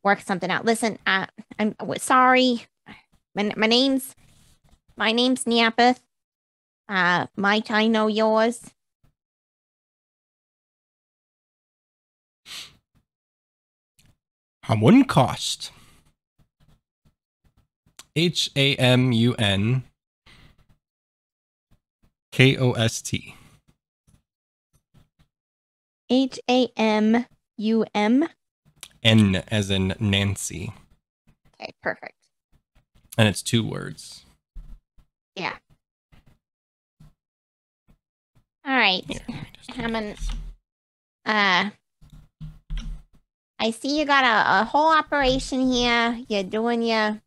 work something out. Listen, I'm sorry. My name's Neapeth. Might I know yours? Hamunkost. HAMUNKOST. HAMUM. N as in Nancy. Okay, perfect. And it's 2 words. Yeah. All right. Here, Hammond. I see you got a whole operation here. You're doing your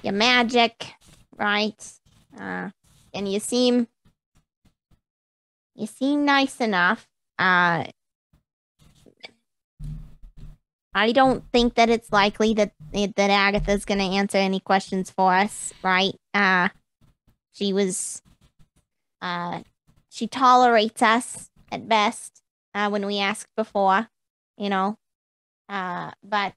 magic, right? And you seem nice enough. I don't think that it's likely that Agatha's going to answer any questions for us, right? She was, she tolerates us at best, when we asked before, you know. But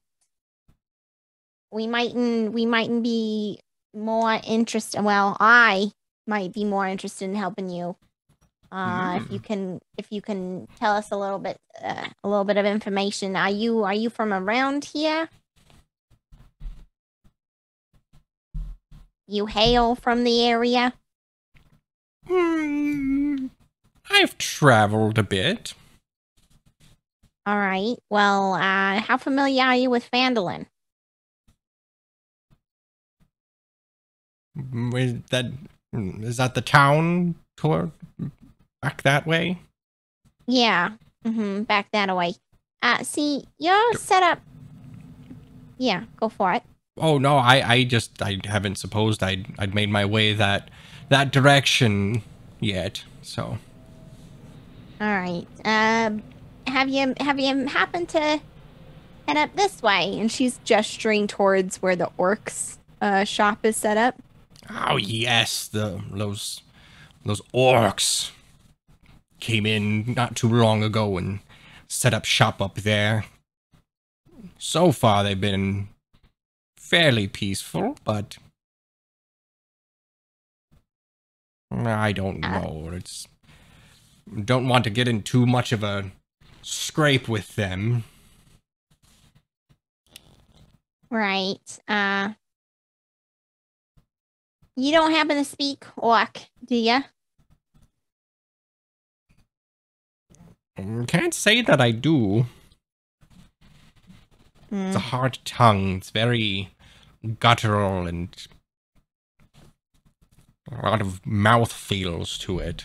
we mightn't be more interested. Well, I might be more interested in helping you. If you can tell us a little bit of information. Are you from around here? You hail from the area? I've traveled a bit. All right. Well, how familiar are you with Phandalin? Is that the town toward back that way? Yeah. Back that way. See, you're set up. Yeah, go for it. Oh no, I haven't supposed I'd made my way that direction yet. So. All right. Have you happened to head up this way? And she's gesturing towards where the orcs shop is set up. Oh yes, those orcs came in not too long ago and set up shop up there. So far they've been fairly peaceful, but I don't know. Don't want to get in too much of a scrape with them. Right. You don't happen to speak Orc, do ya? Can't say that I do. It's a hard tongue. It's very guttural and a lot of mouth feels to it.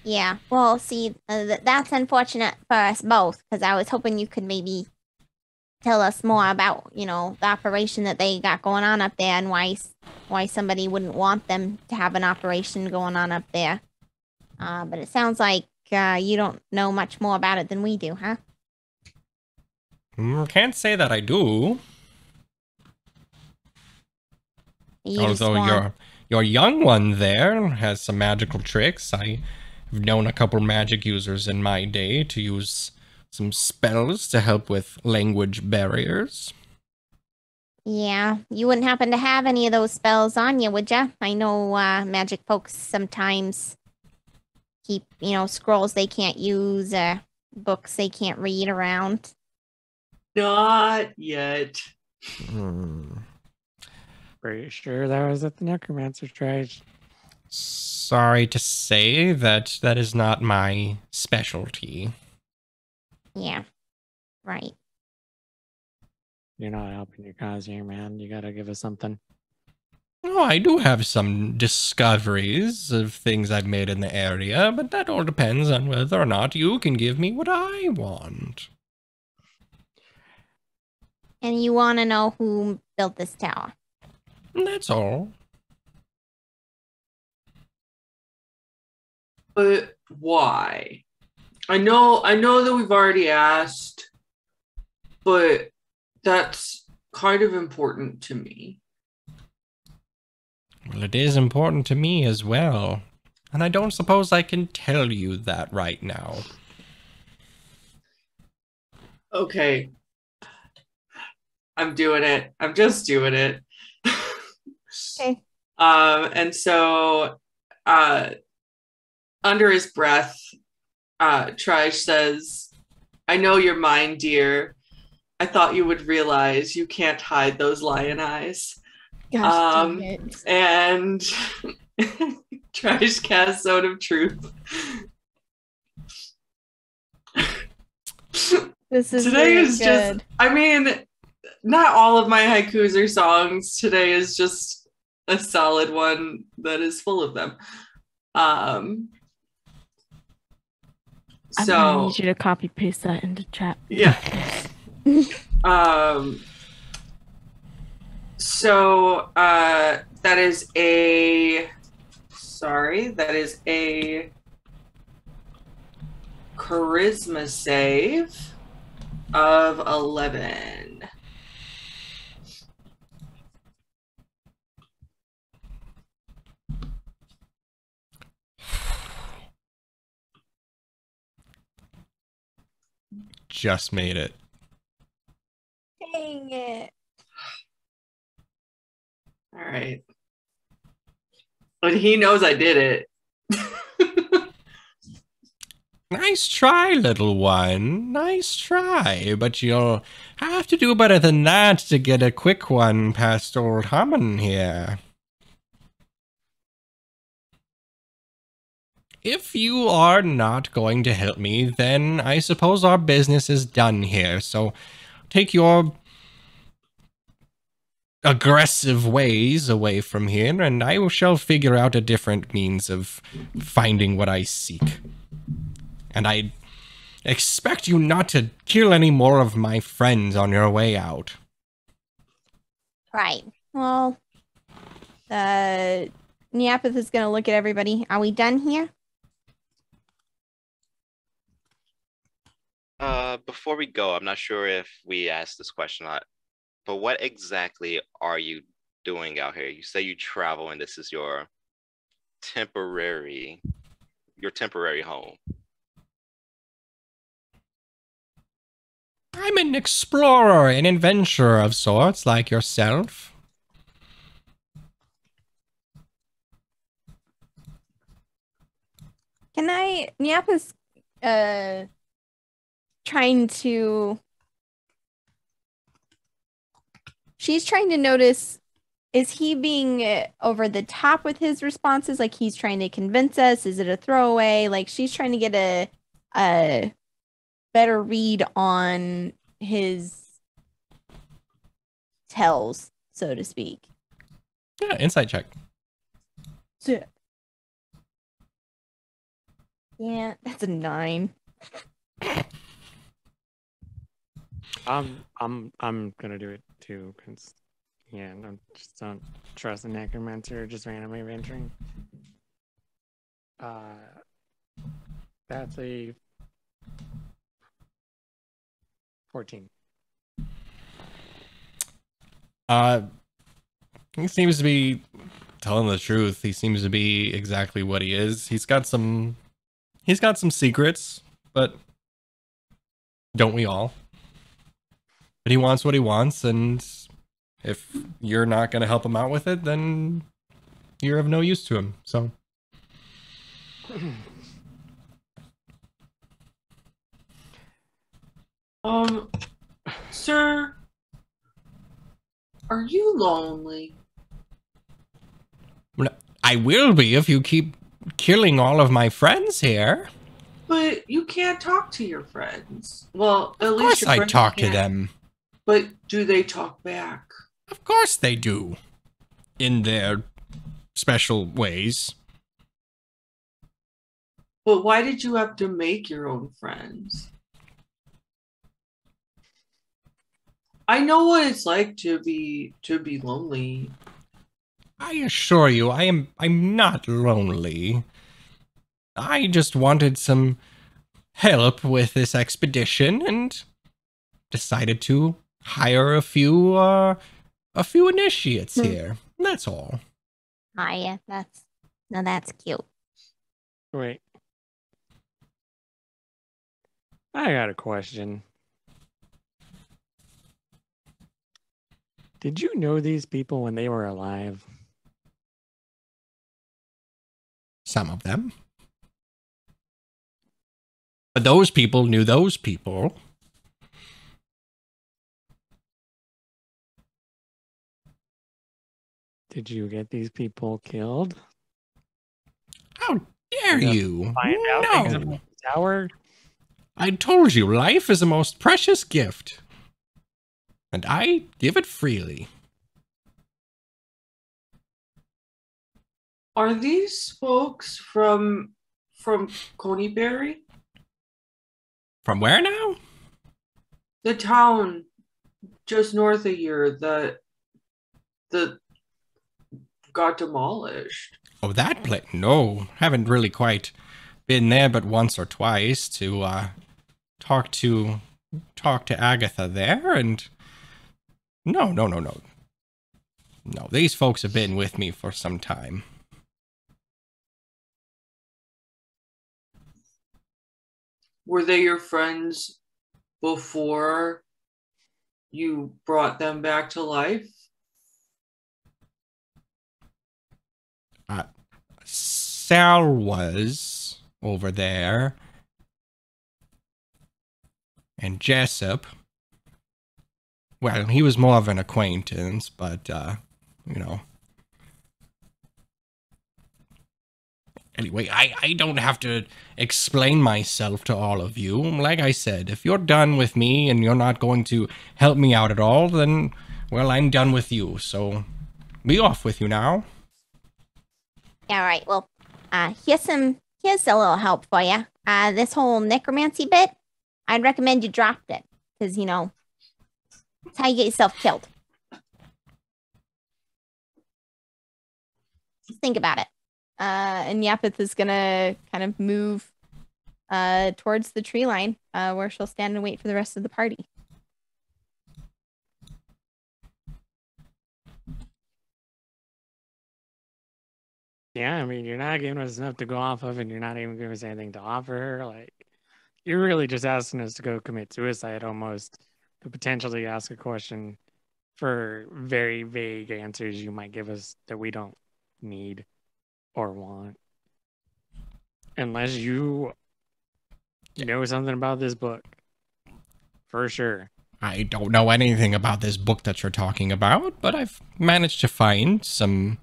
Yeah. Well, see, that's unfortunate for us both, because I was hoping you could maybe tell us more about, the operation that they got going on up there and why somebody wouldn't want them to have an operation going on up there. But it sounds like you don't know much more about it than we do, huh? Can't say that I do. Although your young one there has some magical tricks. I've known a couple magic users in my day to use some spells to help with language barriers. Yeah, you wouldn't happen to have any of those spells on you, would ya? I know magic folks sometimes keep, scrolls they can't use, books they can't read around. Not yet. Pretty sure that was at the necromancer's trade. Sorry to say that is not my specialty. Yeah, right. You're not helping your cause here, man. You gotta give us something. Oh, I do have some discoveries of things I've made in the area, but that all depends on whether or not you can give me what I want. And you want to know who built this tower? That's all. But why? I know that we've already asked, but that's kind of important to me. Well, it is important to me as well. And I don't suppose I can tell you that right now. Okay. I'm doing it. I'm just doing it. Okay. And so, under his breath, Trish says, I know you're mine, dear. I thought you would realize you can't hide those lion eyes. Gosh, dang it. And Trish casts Zone of Truth. This is Today is good. just, I mean, not all of my haikus are songs. Today is just a solid one that is full of them. I'm gonna So need you to copy paste that into chat. yeah. So that is a charisma save of 11. Just made it. Dang it. All right. But he knows I did it. Nice try, little one. Nice try. But you'll have to do better than that to get a quick one past old Hammond here. If you are not going to help me, then I suppose our business is done here. So take your aggressive ways away from here, and I shall figure out a different means of finding what I seek. And I expect you not to kill any more of my friends on your way out. Right. Well, Neapith is going to look at everybody. Are we done here? Before we go, I'm not sure if we asked this question a lot, but what exactly are you doing out here? You say you travel and this is your temporary home. I'm an explorer, an adventurer of sorts, like yourself. Can I... Neapith's trying to... She's trying to notice, is he being over the top with his responses? Like he's trying to convince us? Is it a throwaway? Like she's trying to get a better read on his tells, so to speak. Yeah, insight check. Sick. Yeah, that's a 9. I'm gonna do it too, because I just don't trust a necromancer just randomly venturing. That's a 14. He seems to be telling the truth. He seems to be exactly what he is. He's got some secrets, but don't we all? But he wants what he wants, and if you're not going to help him out with it, then you're of no use to him. So Sir, are you lonely? I will be if you keep killing all of my friends here. But you can't talk to your friends. Well, at Of least course your I friends talk to can't. them. But do they talk back? Of course they do. In their special ways. But why did you have to make your own friends? I know what it's like to be lonely. I assure you, I'm not lonely. I just wanted some help with this expedition and decided to hire a few initiates here. That's all. Hiya, that's cute. Wait. I got a question. Did you know these people when they were alive? Some of them. But those people knew those people. Did you get these people killed? How dare you? Find out things No. about the tower? I told you, life is a most precious gift. And I give it freely. Are these folks from Coneyberry? From where now? The town just north of here that got demolished. Oh, that place? No, haven't really quite been there but once or twice to talk to Agatha there, and no. No, these folks have been with me for some time. Were they your friends before you brought them back to life? Sal was over there. And Jessup, well, he was more of an acquaintance, but, you know. Anyway, I don't have to explain myself to all of you. Like I said, if you're done with me and you're not going to help me out at all, then, well, I'm done with you. So, be off with you now. All right. Well, here's a little help for you. This whole necromancy bit, I'd recommend you dropped it, because, you know, it's how you get yourself killed. Just think about it. And Yapith is gonna kind of move towards the tree line, where she'll stand and wait for the rest of the party. Yeah, I mean, you're not giving us enough to go off of, and you're not even giving us anything to offer her. Like, you're really just asking us to go commit suicide almost, to potentially ask a question for very vague answers you might give us that we don't need or want. Unless you know something about this book. For sure. I don't know anything about this book that you're talking about, but I've managed to find some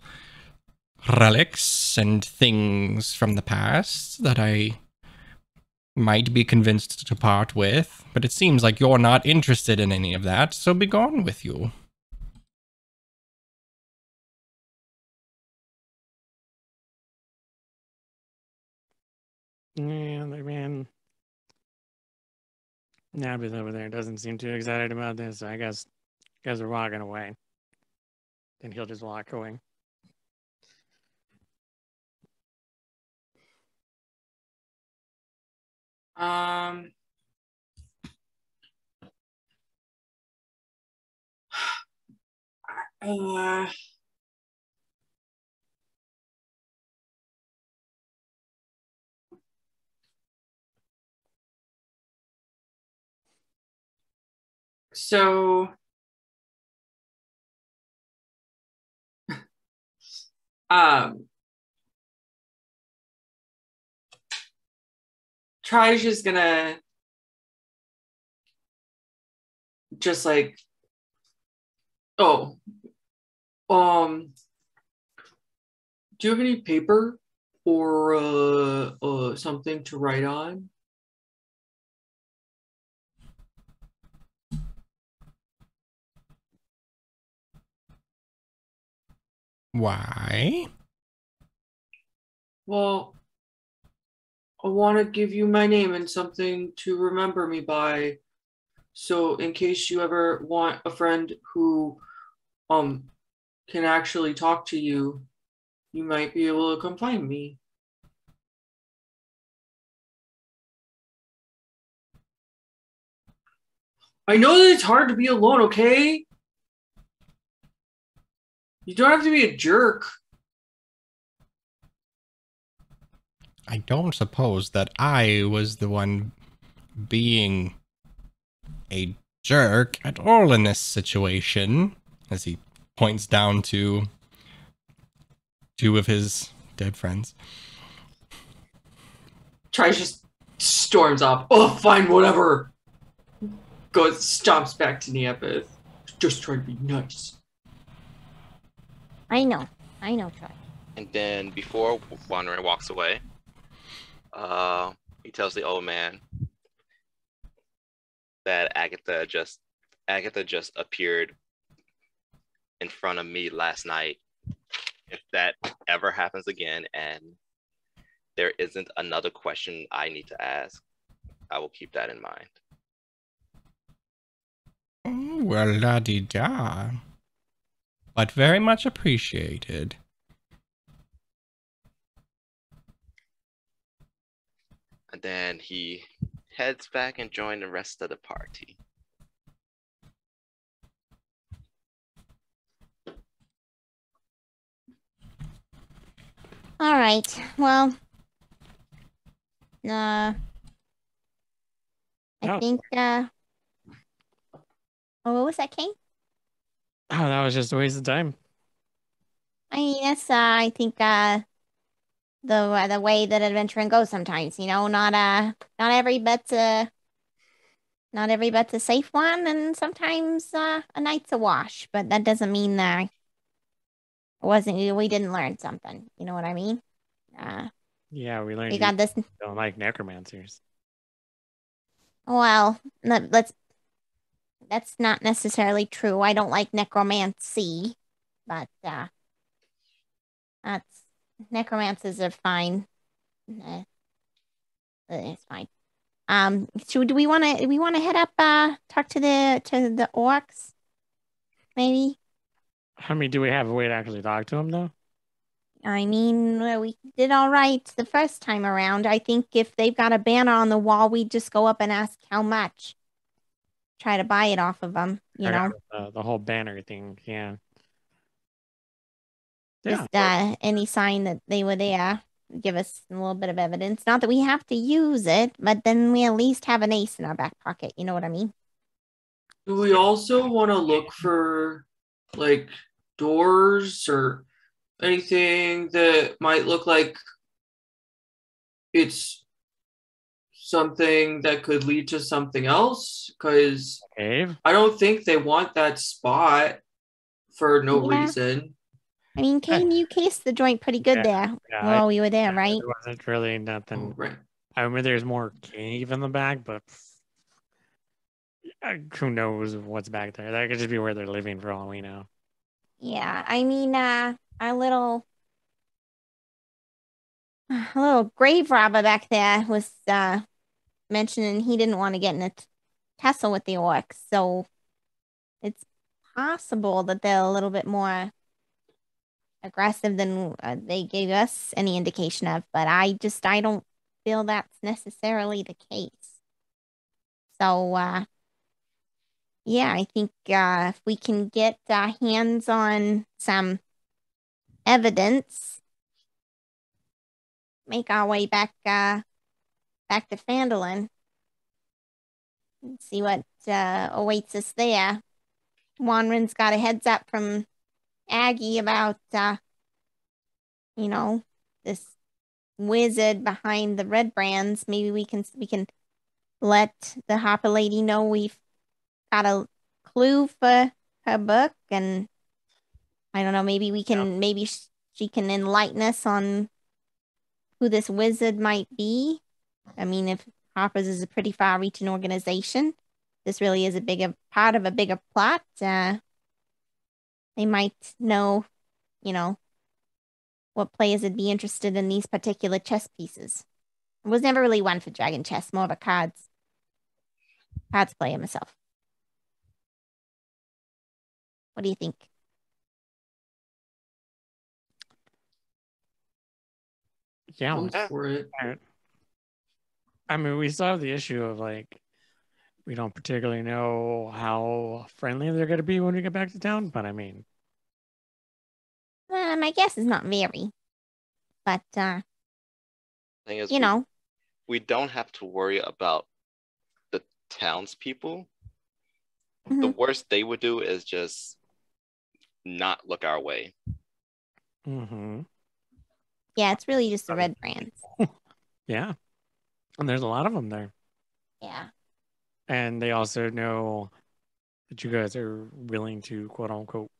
relics and things from the past that I might be convinced to part with, but it seems like you're not interested in any of that, so be gone with you. Yeah, I mean, Nabby's over there doesn't seem too excited about this, so I guess we're walking away. Then he'll just walk away. So, Trish is gonna just like, oh, do you have any paper or something to write on? Why? Well, I want to give you my name and something to remember me by. So in case you ever want a friend who can actually talk to you, you might be able to come find me. I know that it's hard to be alone, okay? You don't have to be a jerk. I don't suppose that I was the one being a jerk at all in this situation, as he points down to two of his dead friends. Trish just storms off. Oh, fine, whatever. Goes, stomps back to Neapith. Just trying to be nice. I know, Troy. And then before Wanderer walks away, he tells the old man that Agatha just appeared in front of me last night. If that ever happens again and there isn't another question I need to ask, I will keep that in mind. Oh, well, la-di-da. But very much appreciated. And then he heads back and joins the rest of the party. All right. Well, I think Oh, what was that, Kane? Oh, that was just a waste of time. I mean, that's I think the way that adventuring goes sometimes. Not every bet's a safe one, and sometimes a night's a wash. But that doesn't mean that we didn't learn something. You know what I mean? Yeah, we learned We you got this. don't like necromancers. Well, that's not necessarily true. I don't like necromancy, but that's necromancers are fine. It's fine. Do we want to head up talk to the orcs? Maybe. I mean, do we have a way to actually talk to him though? I mean, we did all right the first time around. I think if they've got a banner on the wall, we'd just go up and ask how much. Try to buy it off of them, you I know. got the whole banner thing. Yeah. Just any sign that they were there, give us a little bit of evidence. Not that we have to use it, but then we at least have an ace in our back pocket. You know what I mean? Do we also want to look for like doors or anything that might look like it's something that could lead to something else? Because Cave? I don't think they want that spot for no Yeah. reason. I mean, Kane, you cased the joint pretty good there while we were there, right? There wasn't really nothing. Oh, right. I mean, there's more cave in the back, but who knows what's back there? That could just be where they're living for all we know. Yeah, I mean, our little grave robber back there was mentioning he didn't want to get in a tussle with the orcs, so it's possible that they're a little bit more aggressive than they gave us any indication of, but I don't feel that's necessarily the case. So, yeah, I think if we can get hands on some evidence, make our way back to Phandalin, and see what awaits us there. Wanren's got a heads up from Aggie about this wizard behind the red brands. Maybe we can let the Hopper lady know we've got a clue for her book, and I don't know, maybe maybe she can enlighten us on who this wizard might be. I mean, if Hopper's is a pretty far-reaching organization, this really is a bigger part of a bigger plot. They might know, what players would be interested in these particular chess pieces. I was never really one for dragon chess, more of a cards player myself. What do you think? Yeah, for it. I mean, we still have the issue of we don't particularly know how friendly they're going to be when we get back to town, but I mean, my guess is not very, but thing is, we don't have to worry about the townspeople. Mm-hmm. The worst they would do is just not look our way. Mm-hmm. Yeah, it's really just the red brands. Yeah, and there's a lot of them there. Yeah. And they also know that you guys are willing to, quote unquote,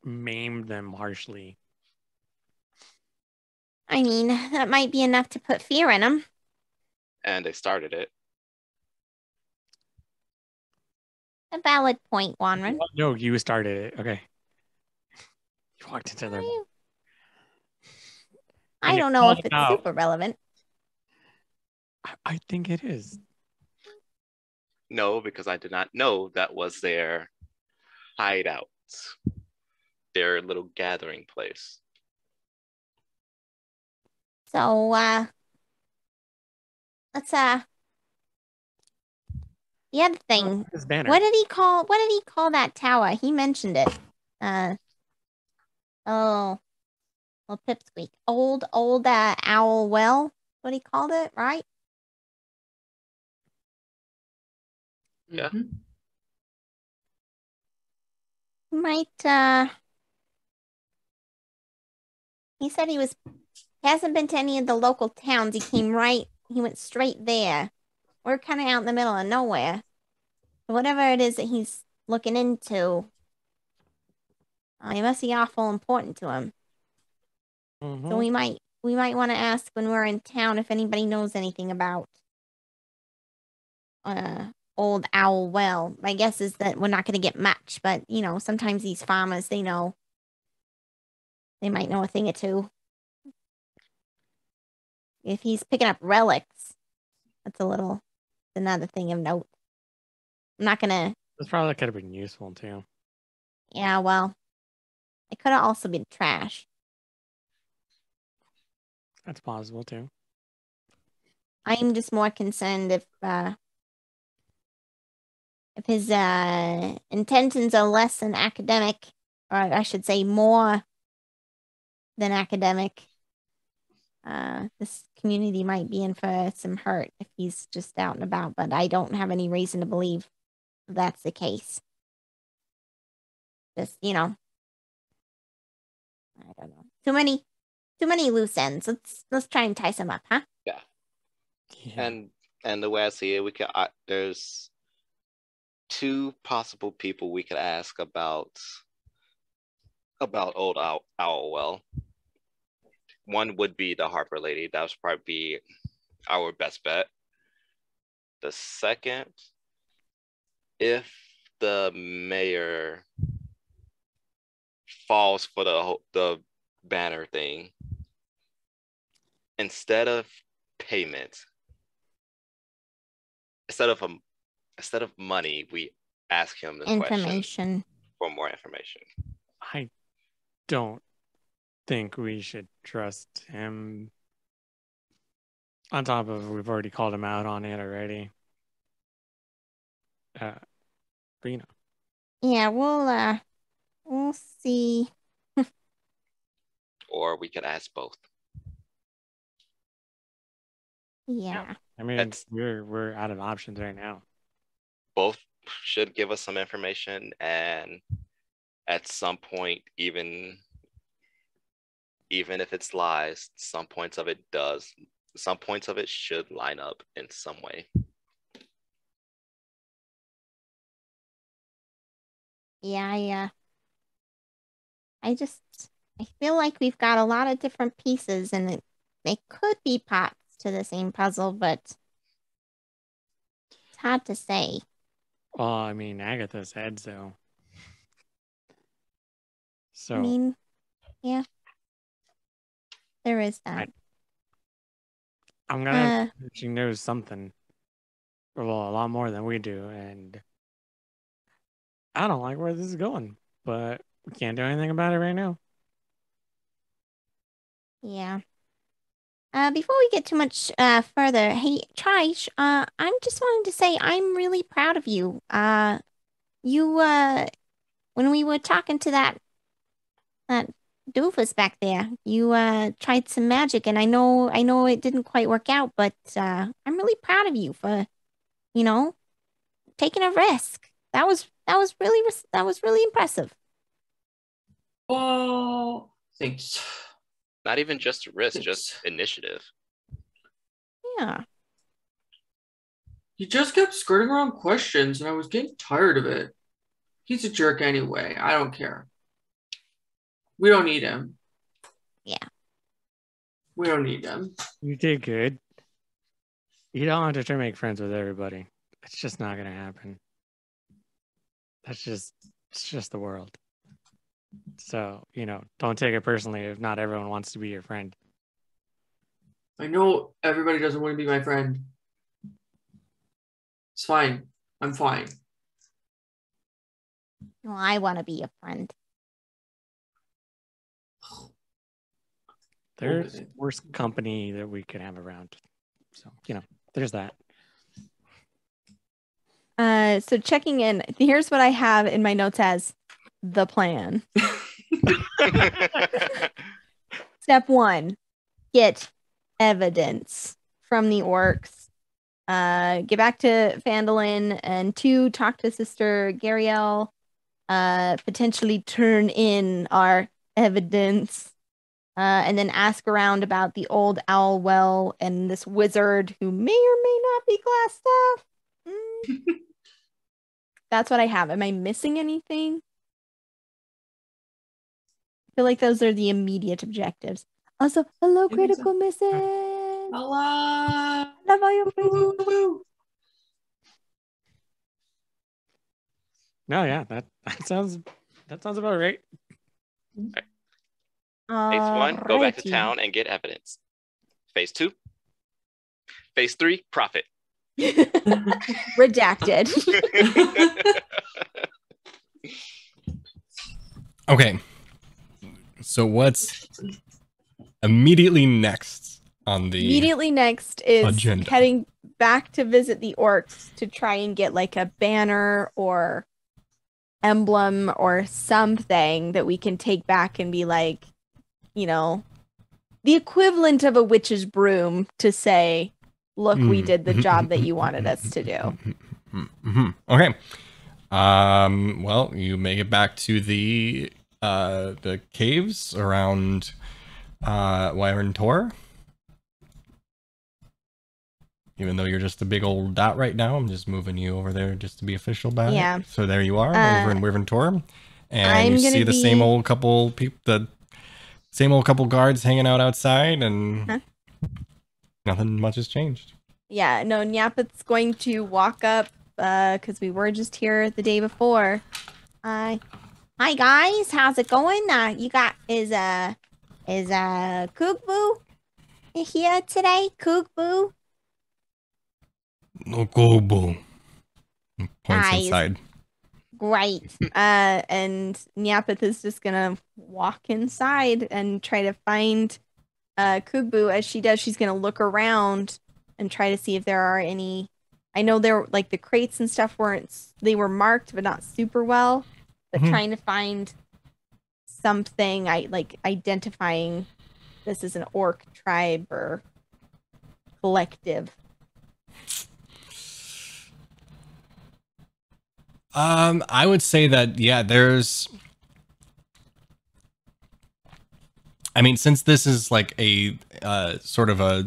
maim them harshly. I mean, that might be enough to put fear in them. And they started it. A valid point, Wanren. No, you started it. Okay. You walked into their... I don't know if it's super relevant. I think it is. No, because I did not know that was their hideout, their little gathering place. So, let's the other thing. What did he call that tower? He mentioned it. Well, Pipsqueak. Old Owl Well. What he called it, right? Yeah. Might he said he hasn't been to any of the local towns. He went straight there. We're kind of out in the middle of nowhere. Whatever it is that he's looking into, it must be awful important to him. So we might want to ask when we're in town if anybody knows anything about Old Owl Well. My guess is that we're not going to get much, but sometimes these farmers, they might know a thing or two. If he's picking up relics, that's another thing of note. I'm not gonna. This probably could have been useful too. Yeah, well, it could have also been trash. That's possible too. I'm just more concerned if his intentions are less than academic, or I should say more than academic. This community might be in for some hurt if he's just out and about, but I don't have any reason to believe that's the case. Just, I don't know. Too many loose ends. Let's try and tie some up, huh? Yeah. Yeah. And the way I see it, we could there's two possible people we could ask about Old Owl Well. One would be the Harper lady. That would probably be our best bet. The second, if the mayor falls for the banner thing, instead of payment, instead of money, we ask him the question for more information. I don't think we should trust him. On top of, we've already called him out on it already. But Yeah, we'll see. Or we could ask both. Yeah. I mean, we're out of options right now. Both should give us some information, and at some point, even if it's lies, some points of it should line up in some way. Yeah, I feel like we've got a lot of different pieces, and they could be parts to the same puzzle, but it's hard to say. Well, I mean, Agatha said so. So, I mean, yeah, there is that. I'm gonna. She knows something. Well, a lot more than we do, and I don't like where this is going, but we can't do anything about it right now. Yeah. Before we get too much further, hey, Trish, I'm just wanting to say I'm really proud of you. You when we were talking to that doofus back there, you tried some magic, and I know it didn't quite work out, but I'm really proud of you for, taking a risk. That was really impressive. Oh, thanks. Not even just risk, just initiative. Yeah. He just kept skirting around questions, and I was getting tired of it. He's a jerk anyway. I don't care. We don't need him. Yeah. We don't need him. You did good. You don't have to try to make friends with everybody. It's just not gonna happen. It's just the world. So, don't take it personally if not everyone wants to be your friend. I know everybody doesn't want to be my friend. It's fine. I'm fine. Well, I want to be a friend. There's worse company that we could have around. So, there's that. So checking in, here's what I have in my notes as the plan. Step 1, get evidence from the orcs. Get back to Phandalin, and 2, talk to Sister Gariel. potentially turn in our evidence, and then ask around about the old owl well and this wizard who may or may not be glass staff. That's what I have. Am I missing anything? I feel like those are the immediate objectives. Also, hello, I think so. critical misses. Hello. Love all your Woo, faces. woo. No, yeah, that sounds about right. Phase 1, go back to Alrighty. town and get evidence. Phase 2. Phase 3, profit. Redacted. Okay. So what's immediately next on the Immediately next is agenda? heading back to visit the orcs to try and get like a banner or emblem or something that we can take back and be like, you know, the equivalent of a witch's broom to say, look, we did the job that you wanted us to do. Okay. Well, you make it back to the caves around Wyvern Tor. Even though you're just a big old dot right now, I'm just moving you over there just to be official about Yeah. it. So there you are, over in Wyvern Tor, and I'm you gonna see the same be- old couple people, the same old couple guards hanging out outside, and Huh? nothing much has changed. Yeah, no, Nyapeth's going to walk up because we were just here the day before. Hi guys, how's it going? You got is Kugbu here today? Kugbu? No go boom. Points Guys. inside. Great. And Nyapeth is just gonna walk inside and try to find Kugbu. As she does, she's gonna look around and try to see if there are any. I know there like the crates and stuff they were marked but not super well. But Mhm. trying to find something identifying this is an orc tribe or collective. I would say that, yeah, I mean, since this is like a sort of a,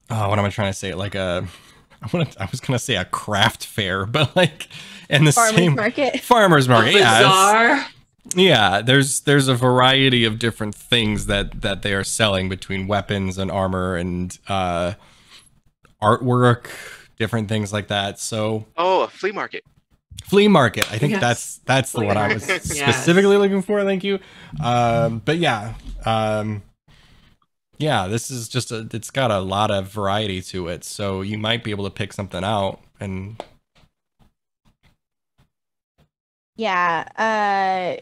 what am I trying to say? Like I was gonna say a craft fair, but like in the Farmers same market. farmers market. Yeah, Bazaar. yeah. There's a variety of different things that they are selling between weapons and armor and artwork, different things like that. So Oh, a flea market. flea market. I think Yes. that's the Flea one I was market. Yes. specifically looking for. Thank you. But yeah, yeah. This is just it's got a lot of variety to it, so you might be able to pick something out. And Yeah,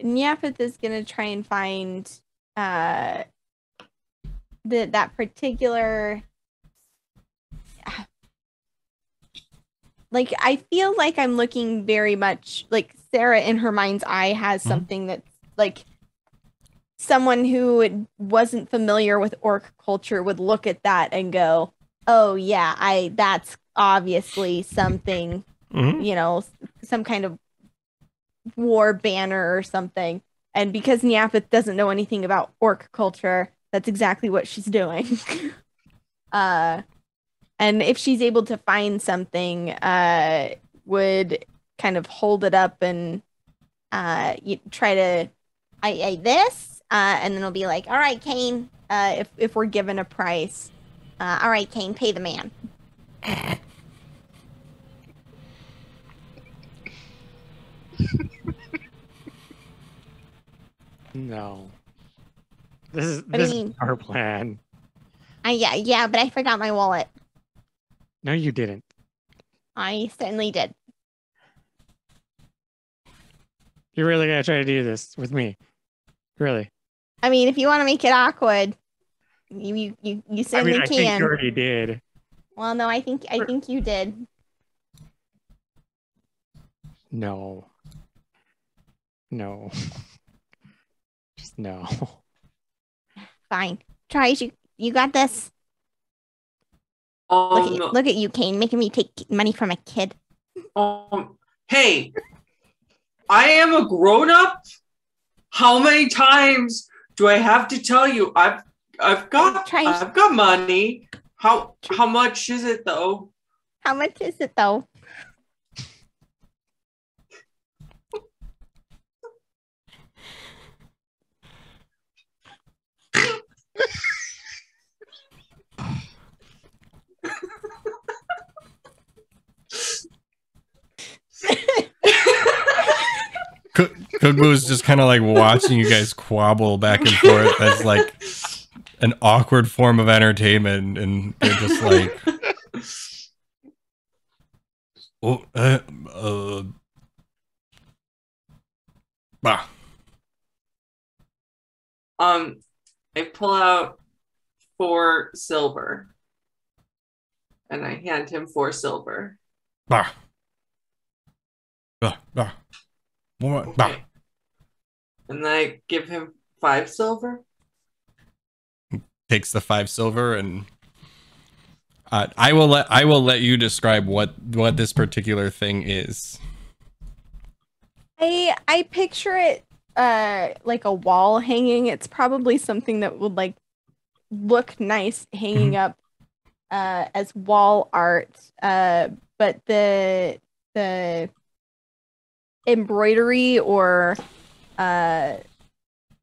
Nyapeth is gonna try and find that particular. Like, I feel like I'm looking very much like Sarah in her mind's eye has something that's like someone who wasn't familiar with orc culture would look at that and go, "Oh yeah, that's obviously something." Mhm. You know, some kind of war banner or something. And because Nyapeth doesn't know anything about orc culture, that's exactly what she's doing. And if she's able to find something, would kind of hold it up and you try to, this, and then it'll be like, all right, Kane, if we're given a price, all right, Kane, pay the man. No. This is What do you mean? our plan. Yeah, but I forgot my wallet. No, you didn't. I certainly did. You're really gonna try to do this with me? Really? I mean, if you want to make it awkward, you I certainly mean, I think can. you already did. Well, no, I think you did. No. No. Just no. Fine. Try, you got this. Look at you, Kane, making me take money from a kid. Hey, I am a grown-up. How many times do I have to tell you I've got money? How much is it though? How much is it though? Kugbu's just kind of like watching you guys quabble back and forth as like an awkward form of entertainment, and they're just like, bah. I pull out 4 silver, and I hand him 4 silver. Bah. Bah. Bah. More. Okay. Bah. And then I give him 5 silver. Takes the 5 silver, and I will let you describe what this particular thing is. I picture it like a wall hanging. It's probably something that would like look nice hanging up as wall art. But the embroidery or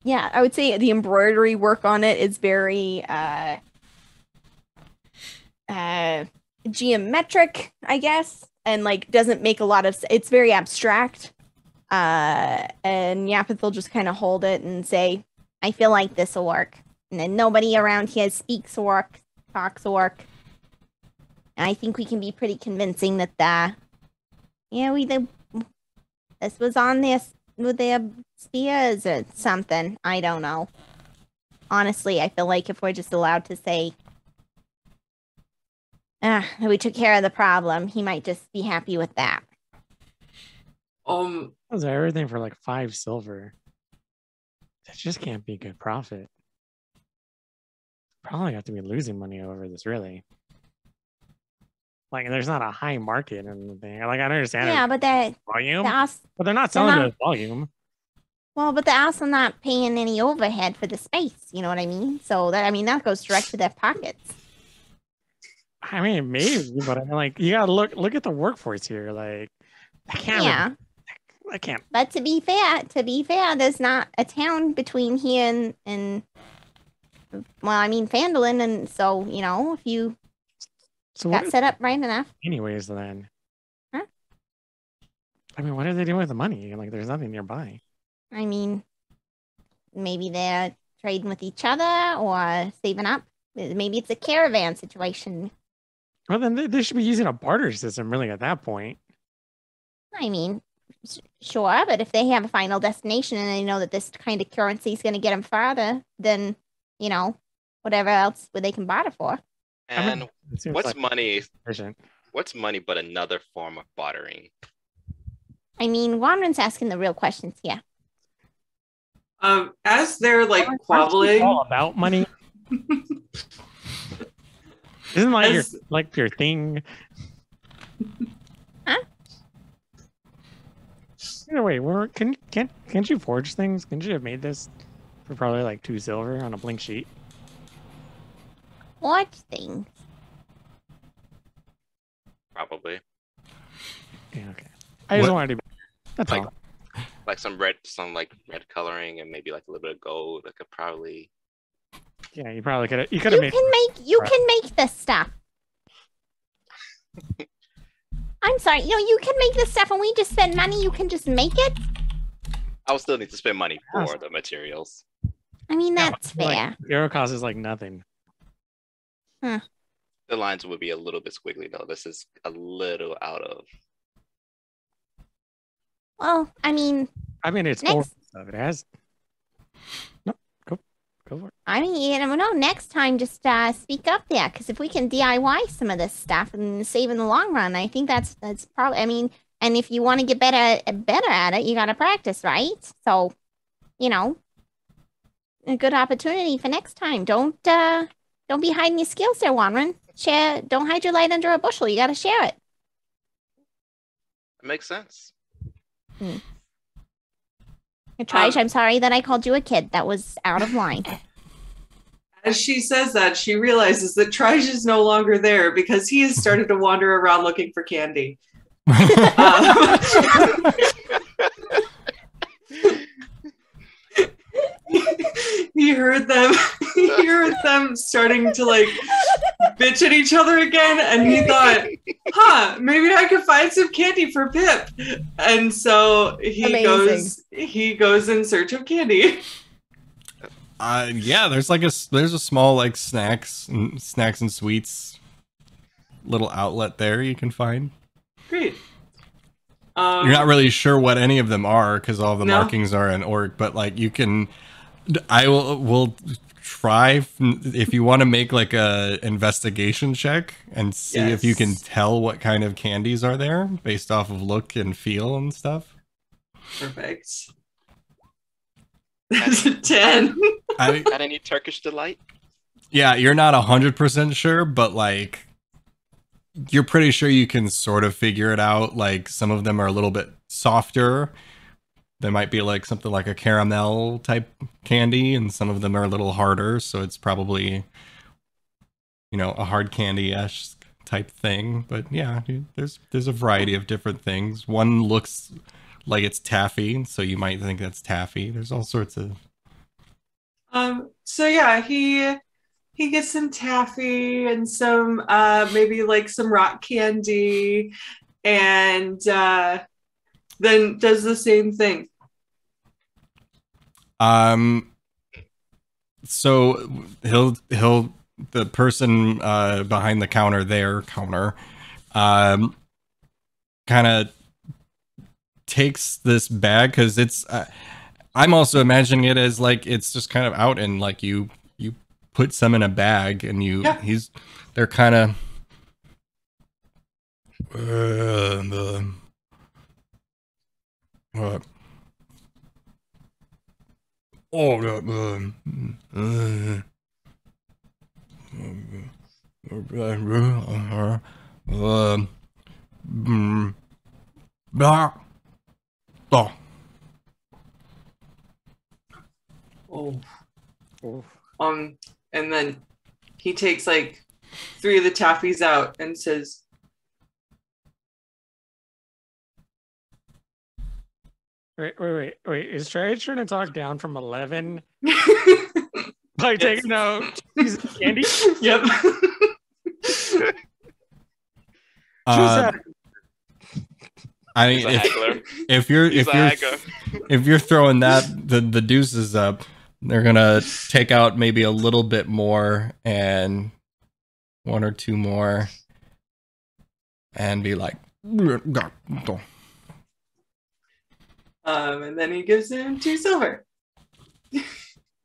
yeah, I would say the embroidery work on it is very geometric, I guess, and like doesn't make a lot of it's very abstract. And Yapith will just kind of hold it and say, I feel like this will work. And then nobody around here speaks orc, talks orc. And I think we can be pretty convincing that this was on with their spears or something. I don't know. Honestly, I feel like if we're just allowed to say we took care of the problem, he might just be happy with that. That's everything for like 5 silver. That just can't be good profit. Probably have to be losing money over this, really. Like, there's not a high market in the thing. Like, I understand. Yeah, but volume, but they're not selling it as volume. Well, but they're also not paying any overhead for the space. You know what I mean? So that goes direct to their pockets. I mean, maybe, but I mean, like, you gotta look at the workforce here. Like, I can't. Yeah. I can't. But to be fair, there's not a town between here and Phandalin, and so if you got set up right enough. Anyways, then. Huh? I mean, what are they doing with the money? Like, there's nothing nearby. I mean, maybe they're trading with each other or saving up. Maybe it's a caravan situation. Well, then they should be using a barter system, really, at that point. I mean, sure, but if they have a final destination and they know that this kind of currency is going to get them farther, then, whatever else they can barter for. And what's like money? Efficient. What's money but another form of bartering? I mean, Wanren's asking the real questions here. As they're like quabbling, all about money. Isn't like your thing? Huh? Either way, can't you forge things? Can't you have made this for probably like 2 silver on a blank sheet? Forge things. Probably. Yeah, okay. I just wanted to. That's like, all. Like some red coloring and maybe like a little bit of gold. I could probably. Yeah, you probably could have. You could have made. You can make this stuff. I'm sorry. You can make this stuff, and we just spend money. You can just make it. I'll still need to spend money for the materials. I mean, that's fair. Zero cost is like nothing. Huh. The lines would be a little bit squiggly though. This is a little out of. Well, I mean, it's old stuff. It has. No, go for it. I mean, next time just speak up there, because if we can DIY some of this stuff and save in the long run, I think that's probably. I mean, and if you want to get better at it, you got to practice, right? So, a good opportunity for next time. Don't be hiding your skills there, Wanren. Share. Don't hide your light under a bushel. You got to share it. It makes sense. Trish, I'm sorry that I called you a kid. That was out of line. As she says that, she realizes that Trige is no longer there because he has started to wander around looking for candy. He heard them starting to like bitch at each other again, and he thought, maybe I could find some candy for Pip. And so he goes in search of candy. Yeah, there's a small like snacks and sweets little outlet there you can find. Great. You're not really sure what any of them are because all the markings are in orc, but like you can. We'll try if you want to make like a investigation check and see if you can tell what kind of candies are there based off of look and feel and stuff. Perfect. That's a 10. Got any Turkish delight? Yeah, you're not 100% sure, but like you're pretty sure you can sort of figure it out. Like some of them are a little bit softer. They might be like something like a caramel type candy, and some of them are a little harder. So it's probably, a hard candy-esque type thing. But yeah, there's a variety of different things. One looks like it's taffy, so you might think that's taffy. There's all sorts of. So yeah, he gets some taffy and some maybe like some rock candy, and then does the same thing. So he'll the person behind the counter kind of takes this bag because it's I'm also imagining it as like it's just kind of out and like you put some in a bag and they're kind of and then he takes like 3 of the taffies out and says, Wait. Is Trey trying to talk down from 11 by taking out candy? Yep. I mean, if you're throwing the deuces up, they're gonna take out maybe a little bit more and 1 or 2 more, and be like, and then he gives him 2 silver.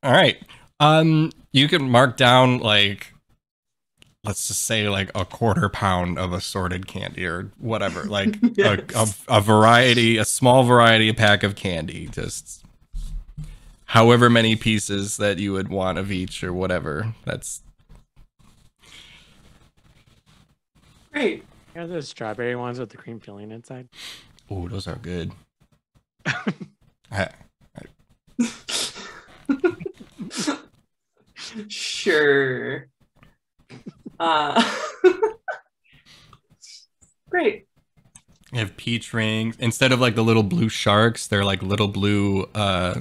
All right. You can mark down like, let's just say like a 1/4 pound of assorted candy or whatever, like a small variety pack of candy, just however many pieces that you would want of each or whatever. That's great. You know those strawberry ones with the cream filling inside? Oh, those are good. Sure. Great. You have peach rings instead of like the little blue sharks. They're like little blue, like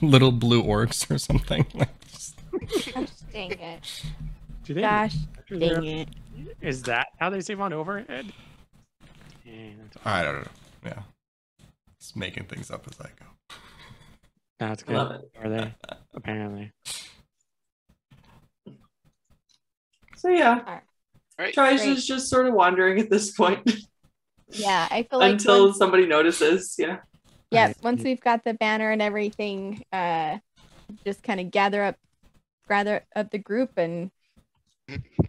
little blue orcs or something. Gosh dang it! Gosh dang it! Is that how they save on overhead? I don't know. Yeah, just making things up as I go. That's good. Love it. Are they? Apparently. So yeah, Trish is just sort of wandering at this point. Yeah, I feel like until somebody notices. Yeah. Yeah, once we've got the banner and everything, just kind of gather up the group and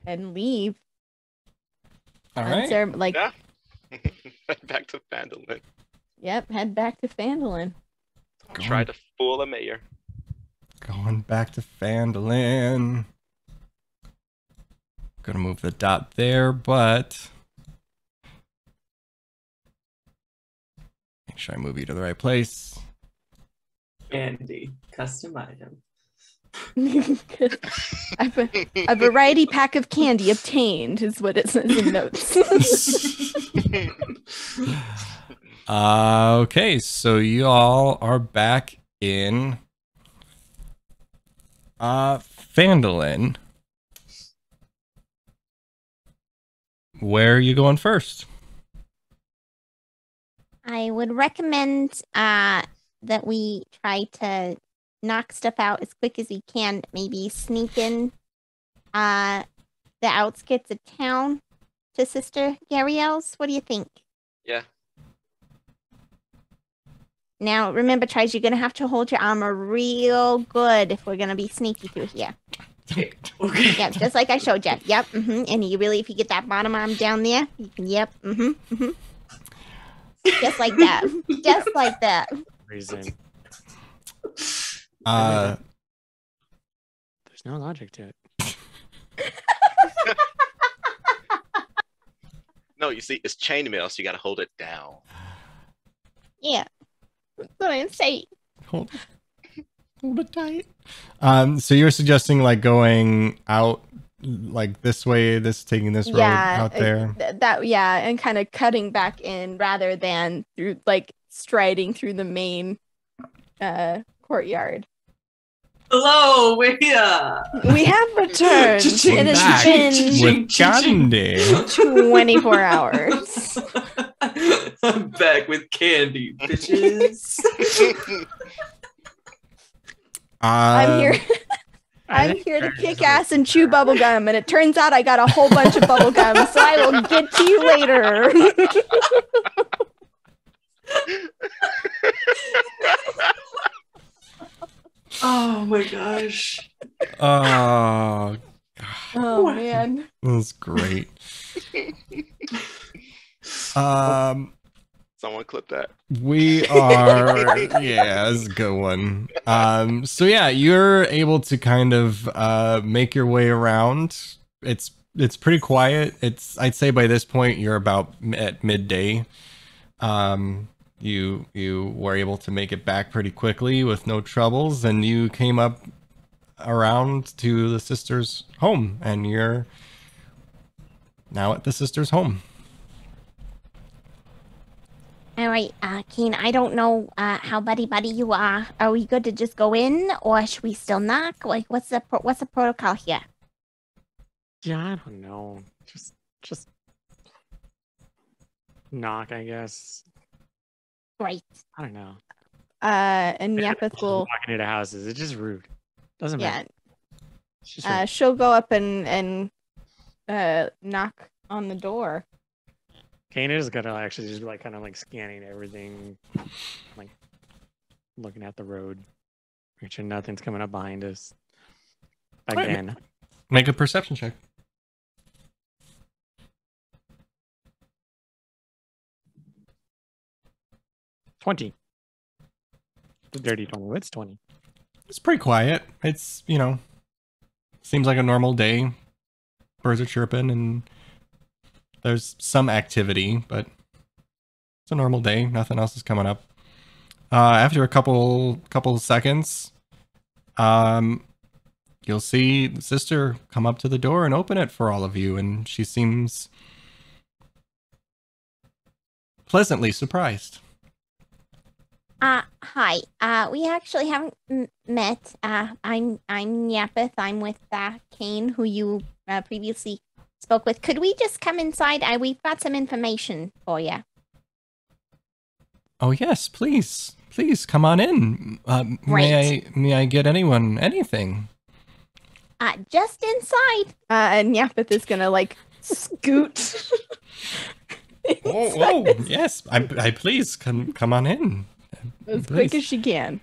leave. All right. Head back to Phandalin. Yep, head back to Phandalin. Try to fool the mayor. Going back to Make sure I move you to the right place. Candy, custom item. A variety pack of candy obtained is what it says in notes. Okay, so you all are back in Phandalin. Where are you going first? I would recommend that we try to knock stuff out as quick as we can. Maybe sneak in the outskirts of town to Sister Gariel's. What do you think? Yeah. Now, remember, Tries, you're going to have to hold your armor real good if we're going to be sneaky through here. Okay. Yep, just like I showed you. Yep, And you really, if you get that bottom arm down there, yep, Just like that. Just like that. Reason. Uh, There's no logic to it. No, you see, it's chainmail, so you gotta hold it down. Yeah. That's what I'm saying. hold it tight. So you're suggesting like going out like this way, taking this road out there. And kind of cutting back in rather than through like striding through the main courtyard. Hello, We have returned. It has been With Candy. 24 hours. I'm back with Candy, bitches. I'm here. I'm here to kick ass and chew bubblegum, and it turns out I got a whole bunch of bubblegum, so I will get to you later. Oh my gosh. Oh, Oh man. that's great. Someone clip that. We are, yeah, that's a good one. So yeah, you're able to kind of make your way around. It's pretty quiet. I'd say by this point you're about at midday. You were able to make it back pretty quickly with no troubles, and you came up around to the sister's home, and you're now at the sister's home. All right, Keen, I don't know how buddy you are. Are we good to just go in, or should we still knock? Like, what's the protocol here? Yeah, I don't know. Just knock, I guess. Great. I don't know. And Yapeth will, Walking into houses, it's just rude. Doesn't yeah, matter. It's just rude. she'll go up and knock on the door. Kane is gonna actually just like kind of like scanning everything, like looking at the road, making sure nothing's coming up behind us. Again, Make a perception check. 20. The dirty 20. It's 20. It's pretty quiet. It's, seems like a normal day. Birds are chirping and there's some activity, but it's a normal day. Nothing else is coming up. After a couple seconds, you'll see the sister come up to the door and open it for all of you, and she seems pleasantly surprised. Hi. We actually haven't met. I'm Yapeth. I'm with Kane, who you previously spoke with. Could we just come inside? We've got some information for you. Oh yes, please come on in. May I get anything? Just inside. And Yapeth is gonna like scoot. Oh yes, I please come on in. As quick as she can.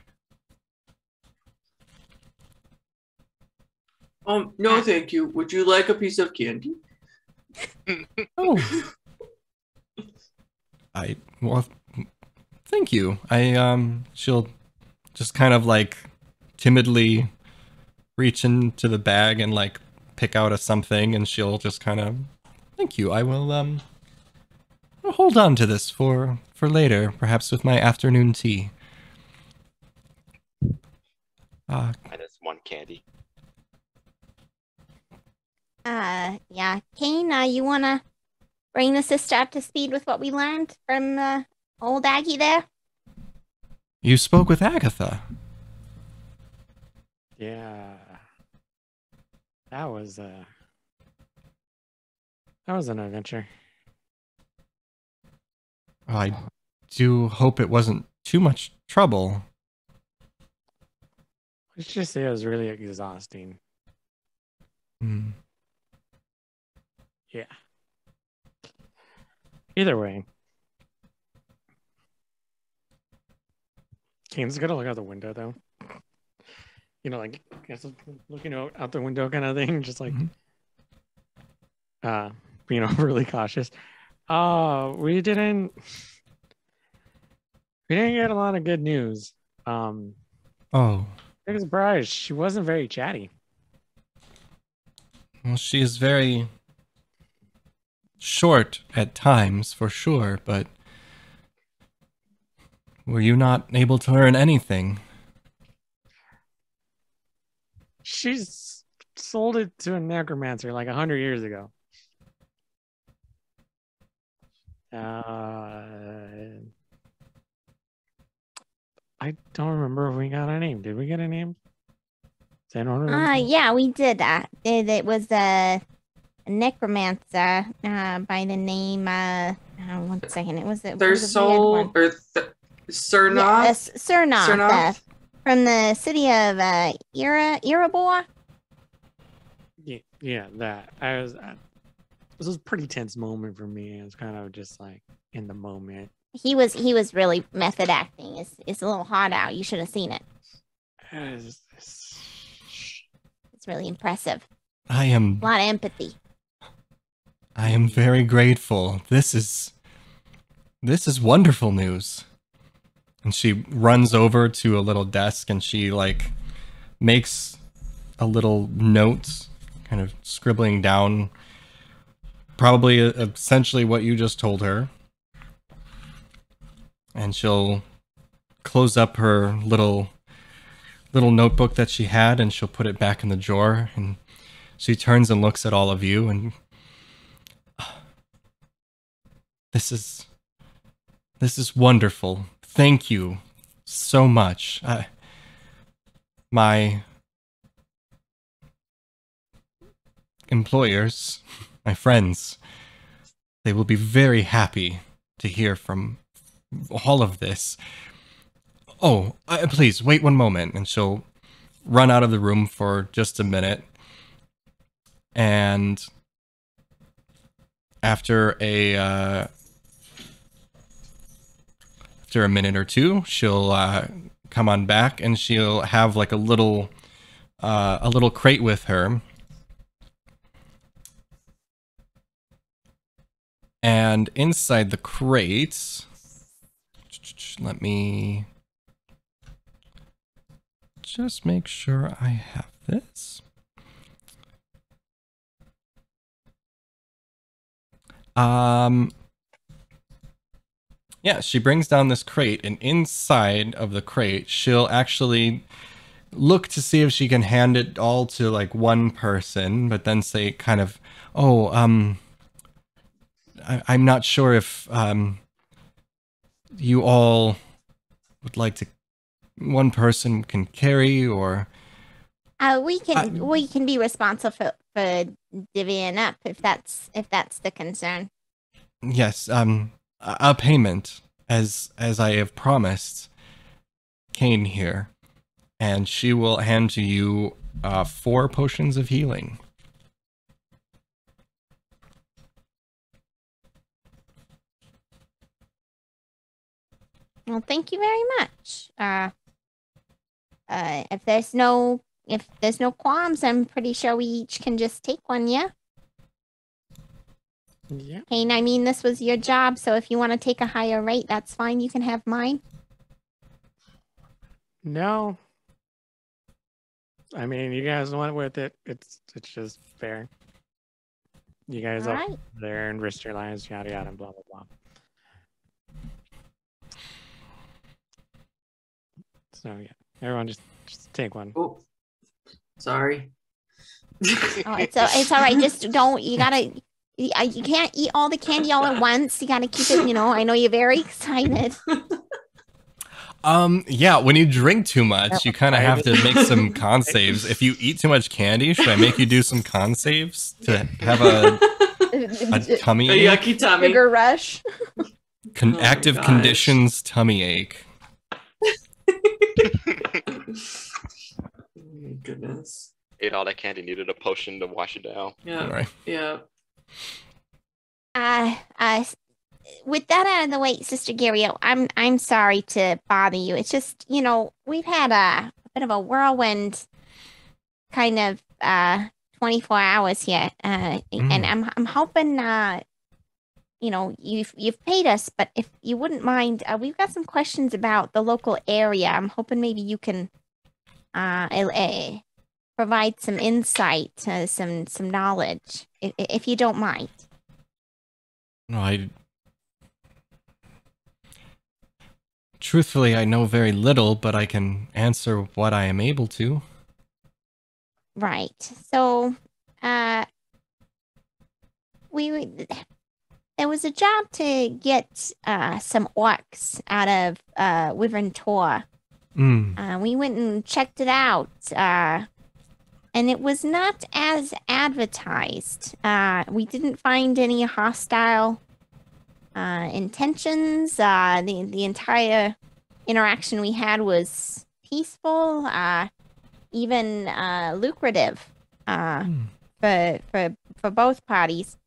No, thank you. Would you like a piece of candy? Oh. Well, thank you. She'll just kind of like timidly reach into the bag and like pick out something, and she'll just kind of, thank you. I will I'll hold on to this for later, perhaps with my afternoon tea. Minus one candy. Yeah. Kane, you wanna bring the sister up to speed with what we learned from old Aggie there? You spoke with Agatha. Yeah. That was an adventure. I do hope it wasn't too much trouble. Let's just say it was really exhausting. Hmm. Yeah. Either way. Kane's gonna look out the window though. You know, like looking out the window kind of thing, just like being overly cautious. We didn't get a lot of good news. Oh. Big surprise. She wasn't very chatty. Well, she is very short at times, for sure, but were you not able to learn anything? She's sold it to a necromancer like 100 years ago. I don't remember if we got a name. Did we get a name? Does anyone remember? Yeah, we did. It was a necromancer by the name. 1 second. It was a Thursol or Cernoth? Yes, Cernoth. From the city of Erebor. Yeah, that. This was a pretty tense moment for me. It was kind of just like in the moment. He was really method acting. It's a little hard out. You should have seen it. It's really impressive. I am A lot of empathy. I am very grateful. This is wonderful news. And she runs over to a little desk and she like makes a little note, kind of scribbling down probably essentially what you just told her. And she'll close up her little notebook that she had and she'll put it back in the drawer, and she turns and looks at all of you and this is wonderful. Thank you so much. My employers, my friends, they will be very happy to hear from all of this. Oh, please wait one moment. And she'll run out of the room for just a minute. And after a minute or two, she'll come on back and she'll have like a little crate with her. And inside the crate, let me just make sure I have this. Yeah, she brings down this crate, and inside of the crate, she'll actually look to see if she can hand it all to like one person, but then say kind of, oh, I'm not sure if you all would like to, one person can carry, or We can be responsible for divvying up if that's the concern. yes, a payment as I have promised Kane here, and she will hand to you 4 potions of healing. Well, thank you very much. If there's no qualms, I'm pretty sure we each can just take one, yeah? Yeah. Kane, I mean, this was your job, so if you want to take a higher rate, that's fine. You can have mine. No. I mean, you guys went with it. It's just fair. You guys All up right. there and risk your lives, yada yada, blah blah blah. So yeah, everyone just take one. Oh, sorry. Oh, it's all right. Just don't. You gotta. You can't eat all the candy all at once. You gotta keep it. I know you're very excited. Yeah, when you drink too much, you kind of have to make some con saves. If you eat too much candy, should I make you do some con saves to have a tummy A ache? yucky tummy. Sugar rush. Oh my Active gosh. conditions tummy ache. Oh my goodness. Ate all that candy, needed a potion to wash it down. Yeah. Right. Yeah. With that out of the way, Sister Gario, I'm sorry to bother you. It's just, we've had a bit of a whirlwind kind of 24 hours here. And I'm hoping you've paid us, but if you wouldn't mind, we've got some questions about the local area. I'm hoping maybe you can provide some insight, some knowledge, if you don't mind. No, truthfully, I know very little, but I can answer what I am able to. Right. So, there was a job to get some orcs out of Wyvern Tor. We went and checked it out, and it was not as advertised. We didn't find any hostile intentions. The entire interaction we had was peaceful, even lucrative for both parties.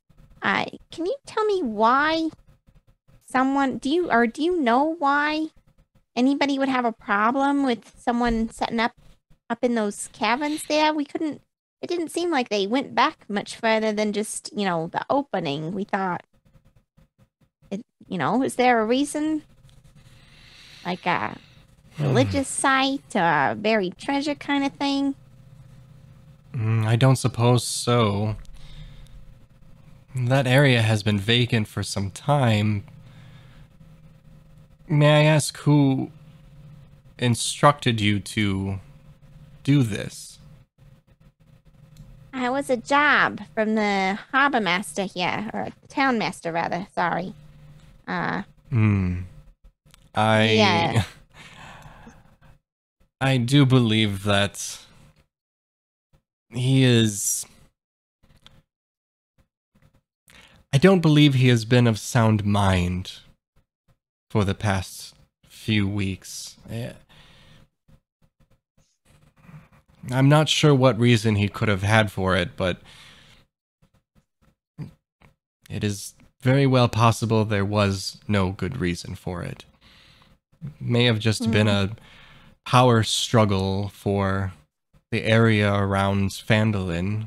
Can you tell me why do you know why anybody would have a problem with someone setting up in those caverns there? It didn't seem like they went back much further than just, the opening. We thought, is there a reason? Like a religious site, a buried treasure kind of thing? I don't suppose so. That area has been vacant for some time. May I ask who instructed you to do this? It was a job from the harbor master here, or town master rather, sorry. Yeah. I do believe that he is... I don't believe he has been of sound mind for the past few weeks. I'm not sure what reason he could have had for it, but it is very well possible there was no good reason for it. It may have just been a power struggle for the area around Phandalin.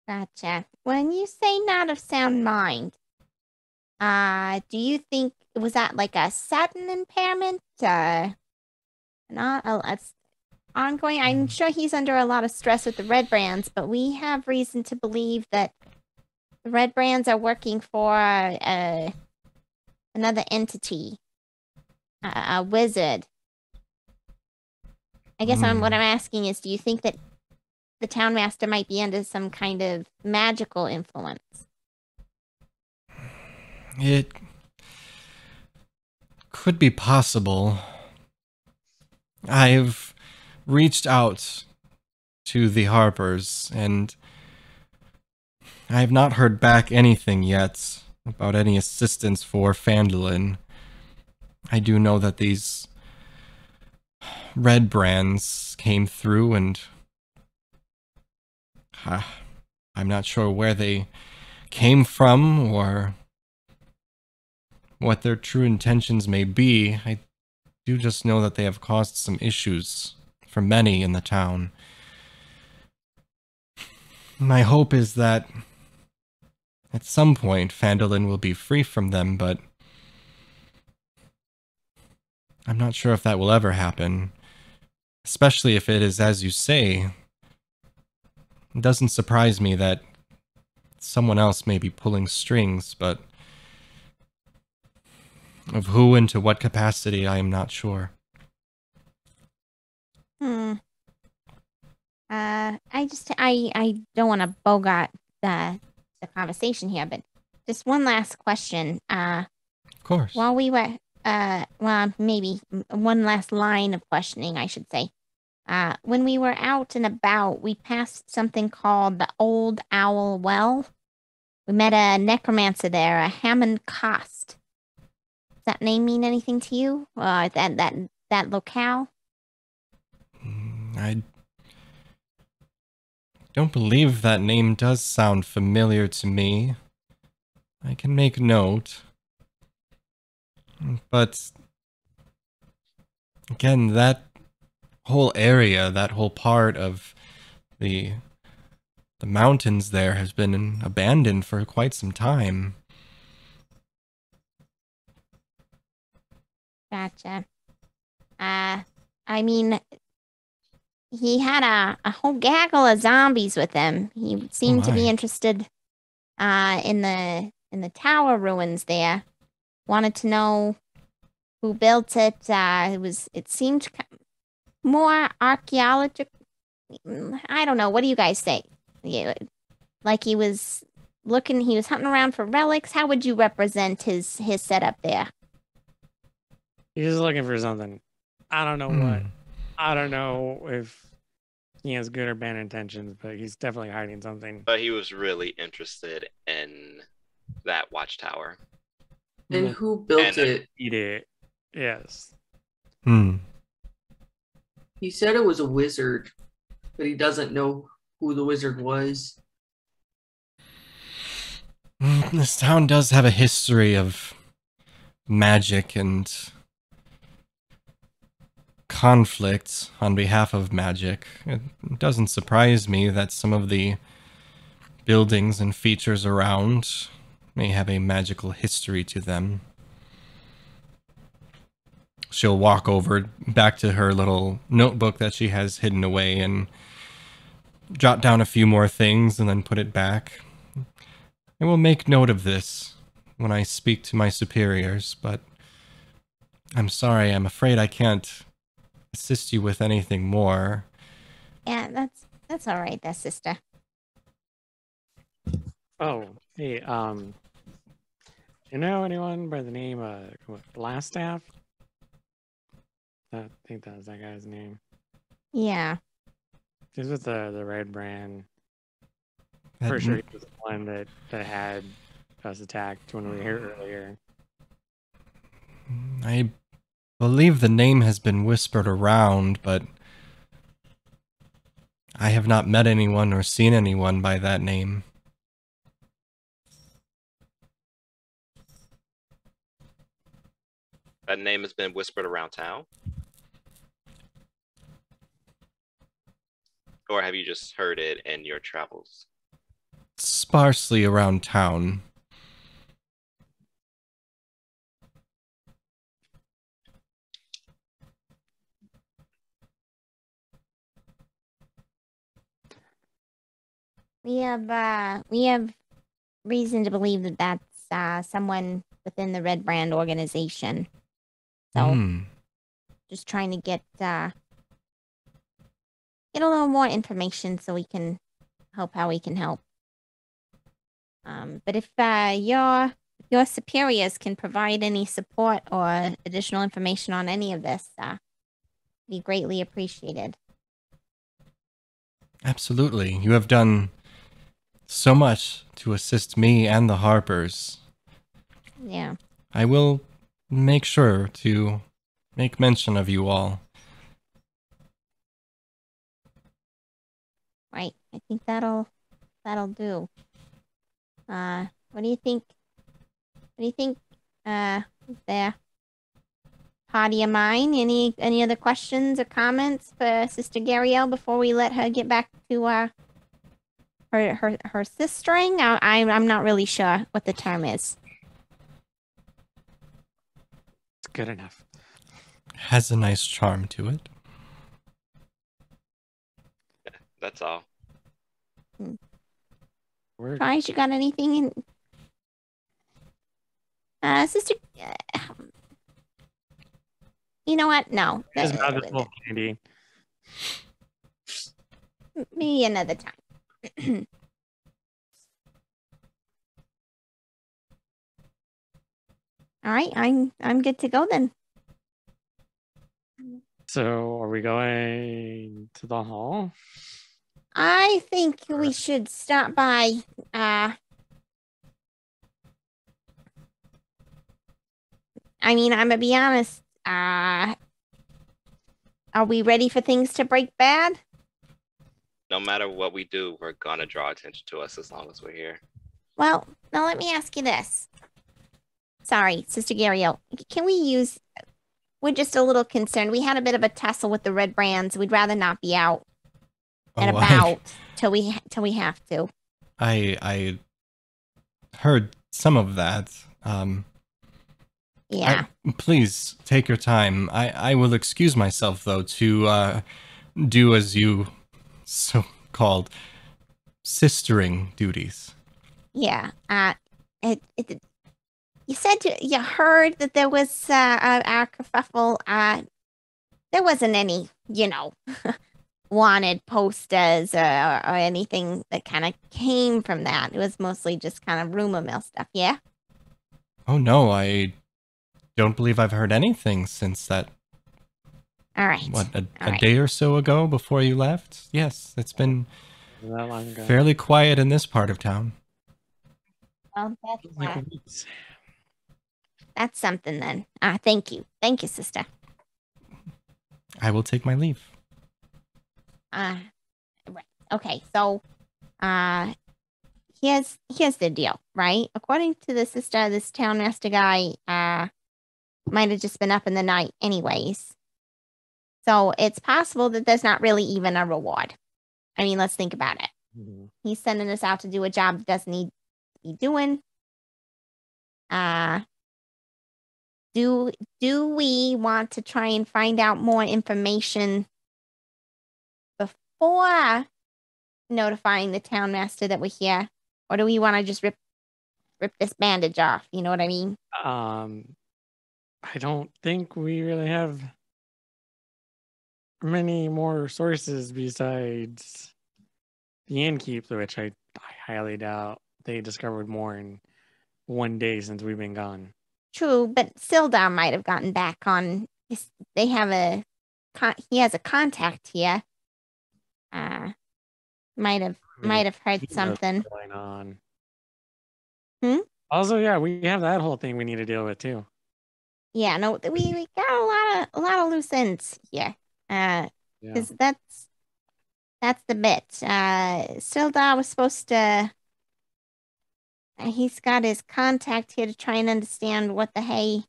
Gotcha. When you say not of sound mind, do you think, was that like a sudden impairment? It's ongoing. I'm sure he's under a lot of stress with the Red Brands, but we have reason to believe that the Red Brands are working for another entity, a wizard. I guess what I'm asking is, do you think that the town master might be under some kind of magical influence? It could be possible. I've reached out to the Harpers, and I have not heard back anything yet about any assistance for Phandalin. I do know that these Red Brands came through, and I'm not sure where they came from or what their true intentions may be. I do just know that they have caused some issues for many in the town. My hope is that at some point Phandalin will be free from them, but I'm not sure if that will ever happen. Especially if it is as you say. It doesn't surprise me that someone else may be pulling strings, but Of who and to what capacity, I am not sure. I don't want to bogart the conversation here, but just one last question. Of course. While we were, well, maybe one last line of questioning, I should say. When we were out and about, we passed something called the Old Owl Well. We met a necromancer there, a Hammond Cost. Does that name mean anything to you? That locale? I don't believe that name does sound familiar to me. I can make note. But again, that whole area, that whole part of the mountains there has been abandoned for quite some time. Gotcha. I mean, he had a whole gaggle of zombies with him. He seemed to be interested in the tower ruins there. Wanted to know who built it. It seemed more archaeological. I don't know. What do you guys say? Yeah, like he was hunting around for relics. How would you represent his setup there? He's looking for something. I don't know what. I don't know if he has good or bad intentions, but he's definitely hiding something. But he was really interested in that watchtower. And who built it? He did. Yes. He said it was a wizard, but he doesn't know who the wizard was. This town does have a history of magic and conflict on behalf of magic. It doesn't surprise me that some of the buildings and features around may have a magical history to them. She'll walk over back to her little notebook that she has hidden away and jot down a few more things and then put it back. I will make note of this when I speak to my superiors, but I'm sorry, I'm afraid I can't assist you with anything more. Yeah, that's all right, there, sister. Oh, hey, you know anyone by the name of Blaststaff? I think that was that guy's name. Yeah. He's with the red brand. Pretty sure he was the one that had us attacked when we were here earlier. I believe the name has been whispered around, but I have not met anyone or seen anyone by that name. That name has been whispered around town? Or have you just heard it in your travels? Sparsely around town. We have reason to believe that that's someone within the Red Brand organization. So just trying to get a little more information so we can help how we can help. But if your superiors can provide any support or additional information on any of this, be greatly appreciated. Absolutely. You have done so much to assist me and the Harpers. Yeah. I will make sure to make mention of you all. Right. I think that'll do. What do you think? What do you think? There. Party of mine. Any other questions or comments for Sister Gariel before we let her get back to her sistering? I'm not really sure what the term is. It's good enough. Has a nice charm to it. Yeah, that's all. Trish, you got anything in? Sister, You know what? No. Just not this whole candy. Maybe another time. All right, I'm good to go then. So, are we going to the hall? I think we should stop by. I mean, I'm gonna be honest. Are we ready for things to break bad? No matter what we do, we're gonna draw attention to us as long as we're here. Well, now let me ask you this. Sorry, Sister Gario. Can we use... We're just a little concerned. We had a bit of a tussle with the Red Brands. We'd rather not be out and about till we have to. I heard some of that. Yeah. Please take your time. I will excuse myself though to do as you so-called sistering duties. Yeah. You said you heard that there was a kerfuffle. There wasn't any, wanted posters or anything that kind of came from that. It was mostly just kind of rumor mill stuff, yeah? Oh no, I don't believe I've heard anything since that. All right. What, a day or so ago before you left? Yes, it's been That long ago. fairly quiet in this part of town. Well, Like a week. that's something then. Thank you. Thank you, sister. I will take my leave. Right. Okay, so here's the deal, right? According to the sister, this town master guy might have just been up in the night anyways. So it's possible that there's not really even a reward. I mean, let's think about it. Mhm. He's sending us out to do a job that doesn't need to be doing. Do we want to try and find out more information before notifying the town master that we're here? Or do we want to just rip this bandage off? You know what I mean? I don't think we really have many more sources besides the innkeep, which I highly doubt they discovered more in one day since we've been gone. True, but Sildar might have gotten back on. They have he has a contact here. Might have heard He knows something. what's going on. Hmm? Also, yeah, we have that whole thing we need to deal with too. Yeah, no, we got a lot of loose ends here. Yeah. Because that's the bit. Sildar was supposed to. He's got his contact here to try and understand what the hey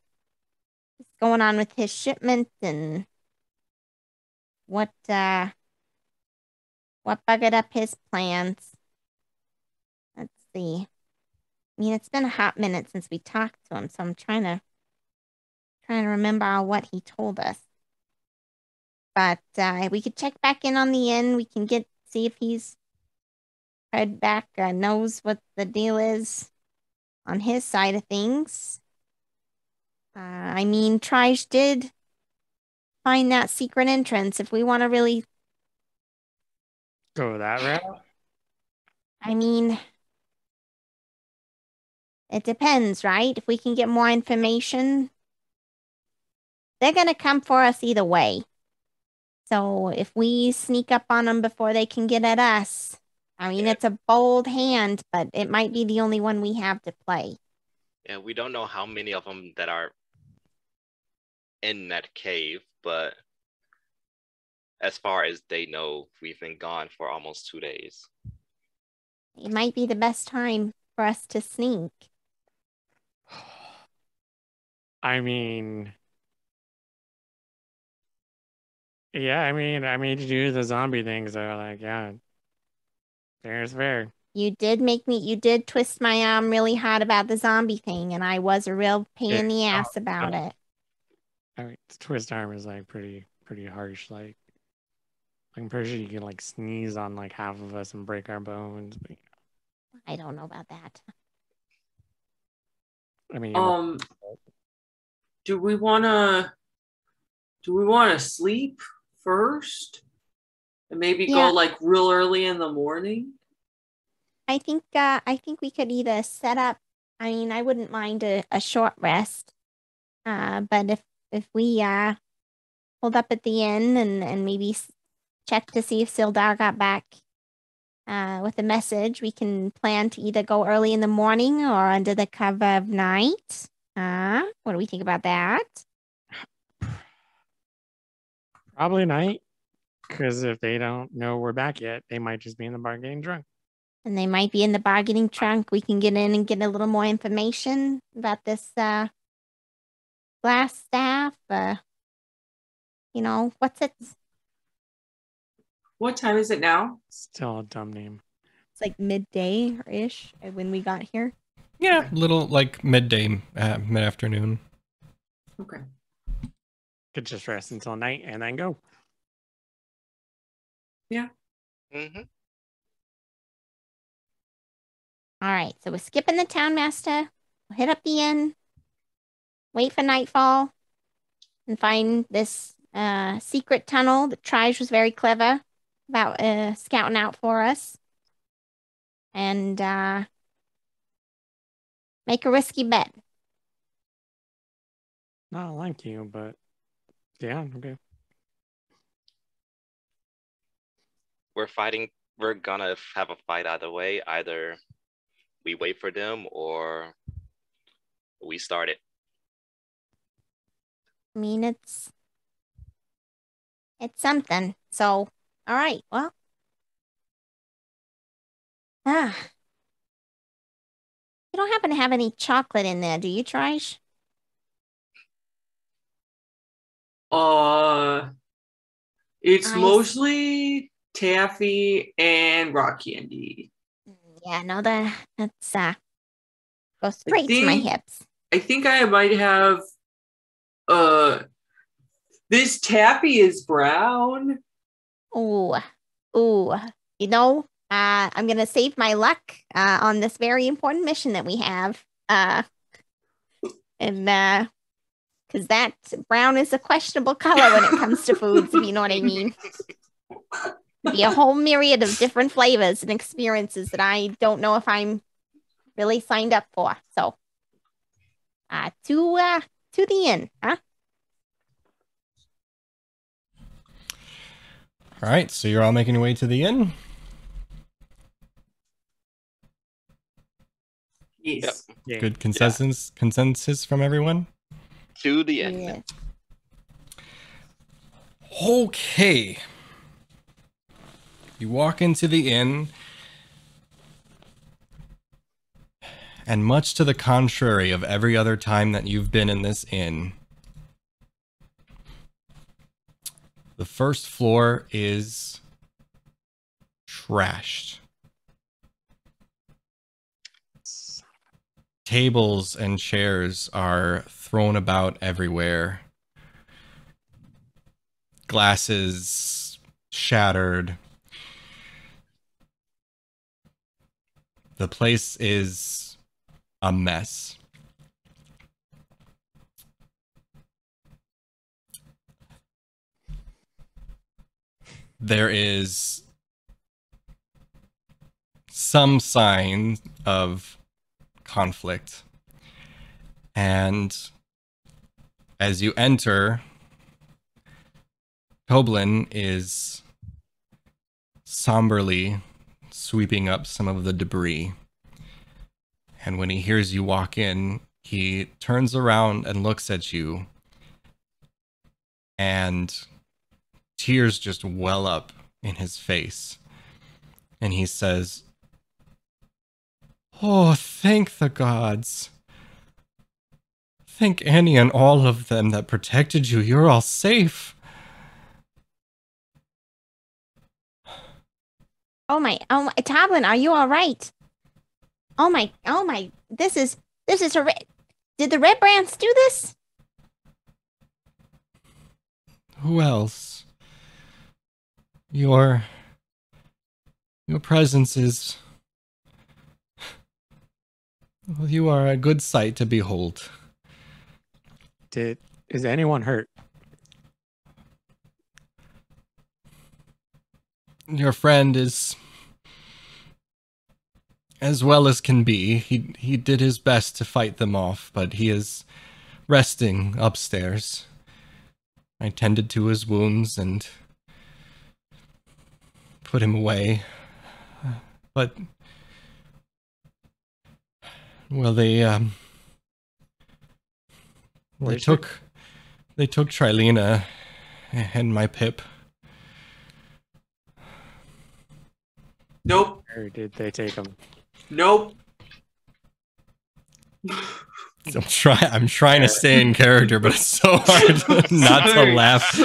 is going on with his shipment and what buggered up his plans. Let's see. I mean, it's been a hot minute since we talked to him, so I'm trying to remember what he told us. But we could check back in on the inn. We can see if he's heard back, knows what the deal is on his side of things. I mean, Trige did find that secret entrance. If we want to really, Go that route? I mean, it depends, right? If we can get more information, they're going to come for us either way. So if we sneak up on them before they can get at us, I mean, it's a bold hand, but it might be the only one we have to play. Yeah, we don't know how many of them that are in that cave, but as far as they know, we've been gone for almost 2 days. It might be the best time for us to sneak. I mean, yeah, I made you do the zombie things. So like, yeah, fair is fair. You did twist my arm really hard about the zombie thing, and I was a real pain in the ass about it. I mean, twist arm is like pretty harsh. Like, I'm pretty sure you can like sneeze on like half of us and break our bones. But, I don't know about that. I mean, Do we want to do we want to sleep first? And maybe Yeah. go like real early in the morning? I think we could either set up. I mean, I wouldn't mind a short rest. But if we hold up at the inn and maybe check to see if Sildar got back with a message, we can plan to either go early in the morning or under the cover of night. What do we think about that? Probably night. Because if they don't know we're back yet, they might just be in the bar getting drunk. And they might be in the bargaining trunk. We can get in and get a little more information about this glass staff. What's it? What time is it now? Still a dumb name. It's like midday-ish when we got here. Yeah, little like midday, mid-afternoon. Okay. Could just rest until night and then go. Yeah. Mm-hmm. All right, so we're skipping the town master. We'll hit up the inn, wait for nightfall, and find this secret tunnel that Trige was very clever about scouting out for us. And make a risky bet. Not like you, but yeah, okay. We're gonna have a fight either way. Either we wait for them or we start it. I mean, it's something. So, all right, well. You don't happen to have any chocolate in there, do you, Trige? It's I mostly taffy and rock candy. Yeah, no, that's goes straight to my hips. I think I might have this taffy is brown. Ooh. I'm gonna save my luck on this very important mission that we have. And because that brown is a questionable color when it comes to foods, if you know what I mean. Be a whole myriad of different flavors and experiences that I don't know if I'm really signed up for. So, to the inn, huh? All right, so you're all making your way to the inn. Yes. Yep. Yeah. Good consensus from everyone. To the end. Yeah. Okay. You walk into the inn, and much to the contrary of every other time that you've been in this inn, the first floor is trashed. Tables and chairs are thrown about everywhere. Glasses shattered. The place is a mess. There is some sign of conflict. And as you enter, Toblin is somberly sweeping up some of the debris. And when he hears you walk in, he turns around and looks at you, and tears just well up in his face. And he says, "Oh, thank the gods. Thank Annie and all of them that protected you. You're all safe." Oh my, Toblin, are you all right? Oh my, this is horrific. Did the Red Brands do this? Who else? Your presence is... Well, you are a good sight to behold. Is anyone hurt? your friend is as well as can be. He did his best to fight them off, but he is resting upstairs. I tended to his wounds and put him away. But well, they took Trilena and my Pip. Nope. Or did they take him? Nope. I'm trying to stay in character, but it's so hard not to laugh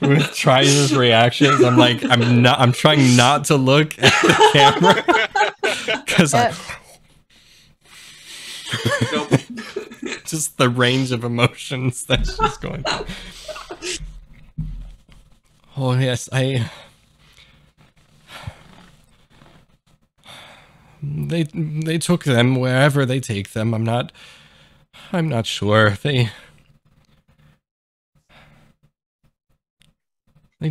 with Tri's reactions. I'm trying not to look at the camera because Nope. just the range of emotions that's just going through. Oh yes, They took them wherever they take them. I'm not sure. They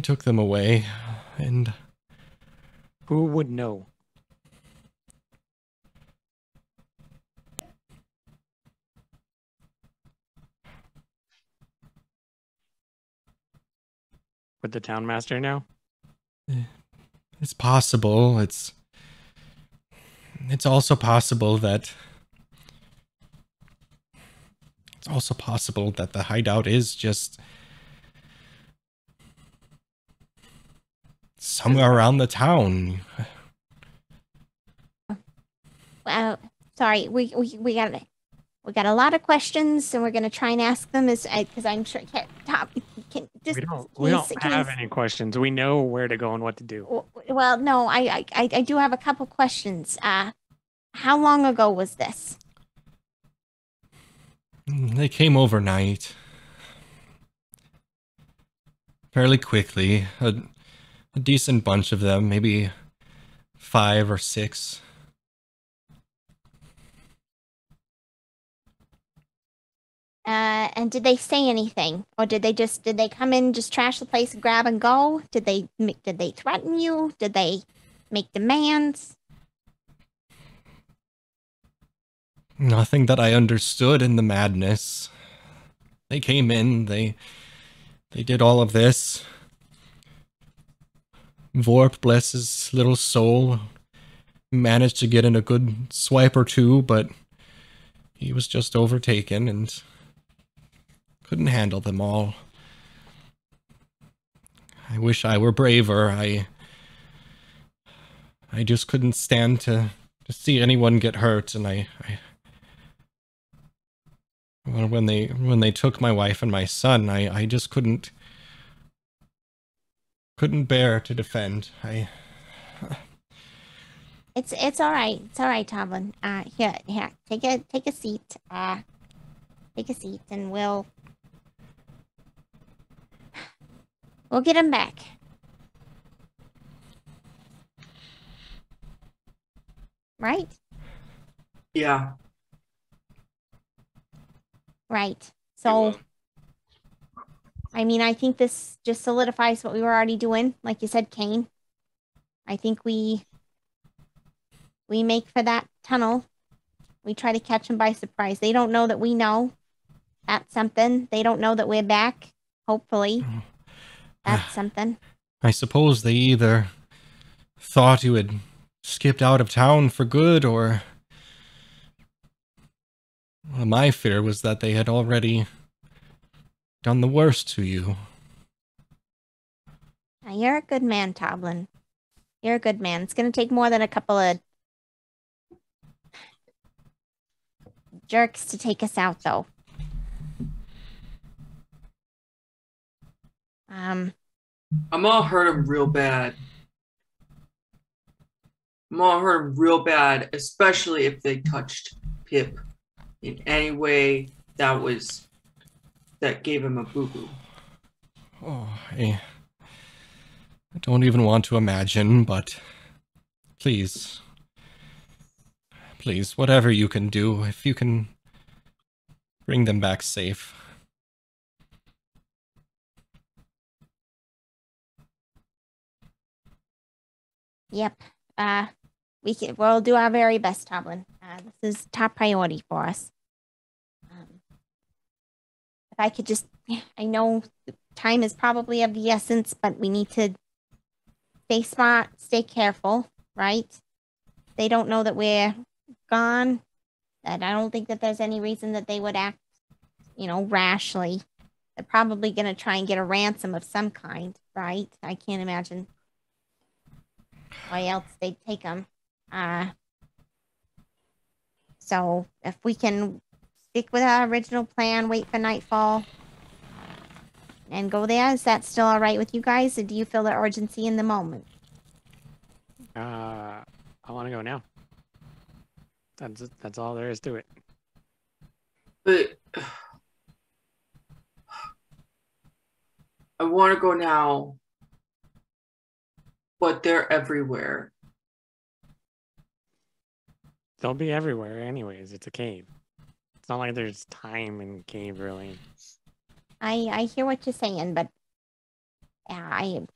took them away, and Who would know? Would the town master know? it's possible. It's also possible that the hideout is just somewhere around the town. Well, sorry, we got a lot of questions, and we're gonna try and ask them because I'm sure. We don't have any questions. We know where to go and what to do. Well, no, I do have a couple questions. How long ago was this? They came overnight. Fairly quickly. A decent bunch of them, maybe 5 or 6. And did they say anything, or did they come in, just trash the place, grab and go? Did they threaten you? Did they make demands? Nothing that I understood in the madness. They came in, they did all of this. Vorp, bless his little soul, managed to get in a good swipe or two, but he was just overtaken and couldn't handle them all. I wish I were braver. I just couldn't stand to see anyone get hurt, and when they took my wife and my son, I just couldn't bear to defend. It's all right. It's all right, Tomlin. Here, take a seat. Take a seat, and we'll get him back. Right? Yeah. Right. So, I mean, I think this just solidifies what we were already doing. Like you said, Kane. I think we make for that tunnel. We try to catch them by surprise. They don't know that we know. That's something. They don't know that we're back. Hopefully. That's something. I suppose they either thought you had skipped out of town for good, or... Well, my fear was that they had already done the worst to you. Now, you're a good man, Toblin. You're a good man. It's going to take more than a couple of jerks to take us out, though. I'm gonna hurt him real bad. I'm gonna hurt him real bad, especially if they touched Pip in any way that gave him a boo-boo. Oh, I don't even want to imagine, but please, whatever you can do, if you can bring them back safe. Yep. We'll do our very best, Toblin. This is top priority for us. If I could just, I know time is probably of the essence, but we need to stay smart, stay careful, right? They don't know that we're gone. And I don't think that there's any reason that they would act, rashly. They're probably going to try and get a ransom of some kind, right? I can't imagine why else they'd take them. So if we can stick with our original plan, wait for nightfall, and go there, is that still all right with you guys? Or do you feel the urgency in the moment? I want to go now. That's all there is to it. But I want to go now, but they're everywhere. They'll be everywhere anyways. It's a cave. It's not like there's time in cave, really. I hear what you're saying, but And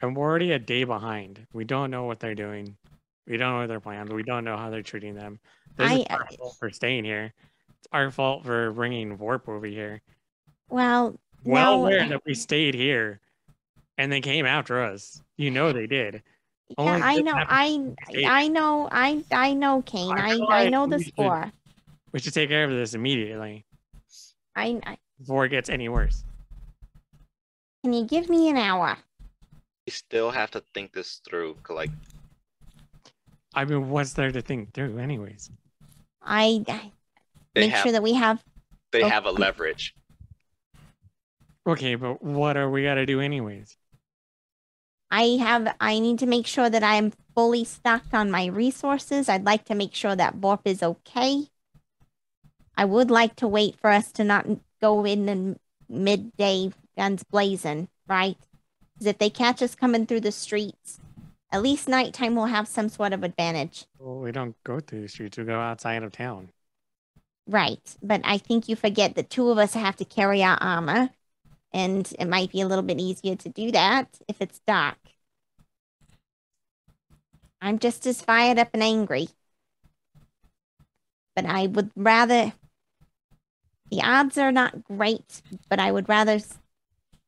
we're already a day behind. We don't know what they're doing. We don't know their plans. We don't know how they're treating them. This is our fault for staying here. It's our fault for bringing Vorp over here. Well, aware that we stayed here, and they came after us. You know they did. Yeah, I know, Kane. I know the score. We should take care of this immediately. Before it gets any worse. Can you give me an hour? We still have to think this through. I mean, what's there to think through, anyways? Make sure that we have. They have a leverage. Okay, but what are we gotta do, anyways? I need to make sure that I am fully stocked on my resources. I'd like to make sure that Vorp is okay. I would like to wait for us to not go in the midday guns blazing, right? Because if they catch us coming through the streets, at least nighttime will have some sort of advantage. Well, we don't go through the streets. We go outside of town. Right, but I think you forget that two of us have to carry our armor, and it might be a little bit easier to do that if it's dark. I'm just as fired up and angry. But I would rather... The odds are not great, but I would rather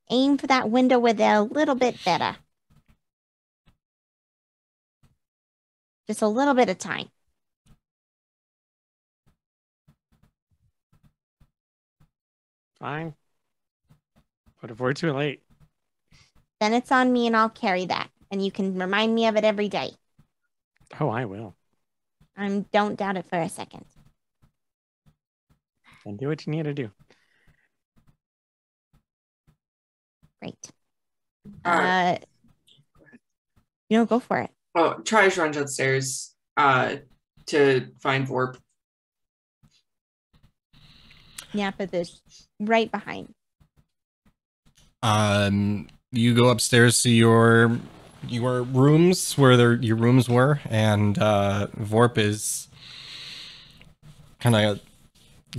aim for that window where they're a little bit better. Just a little bit of time. Fine. But if we're too late... Then it's on me and I'll carry that. And you can remind me of it every day. Oh, I will. Don't doubt it for a second. And do what you need to do. Great. Right. Go for it. Oh, Trish runs upstairs to find Vorp. Yeah, but there's right behind. You go upstairs to your rooms where your rooms were, and Vorp is kind of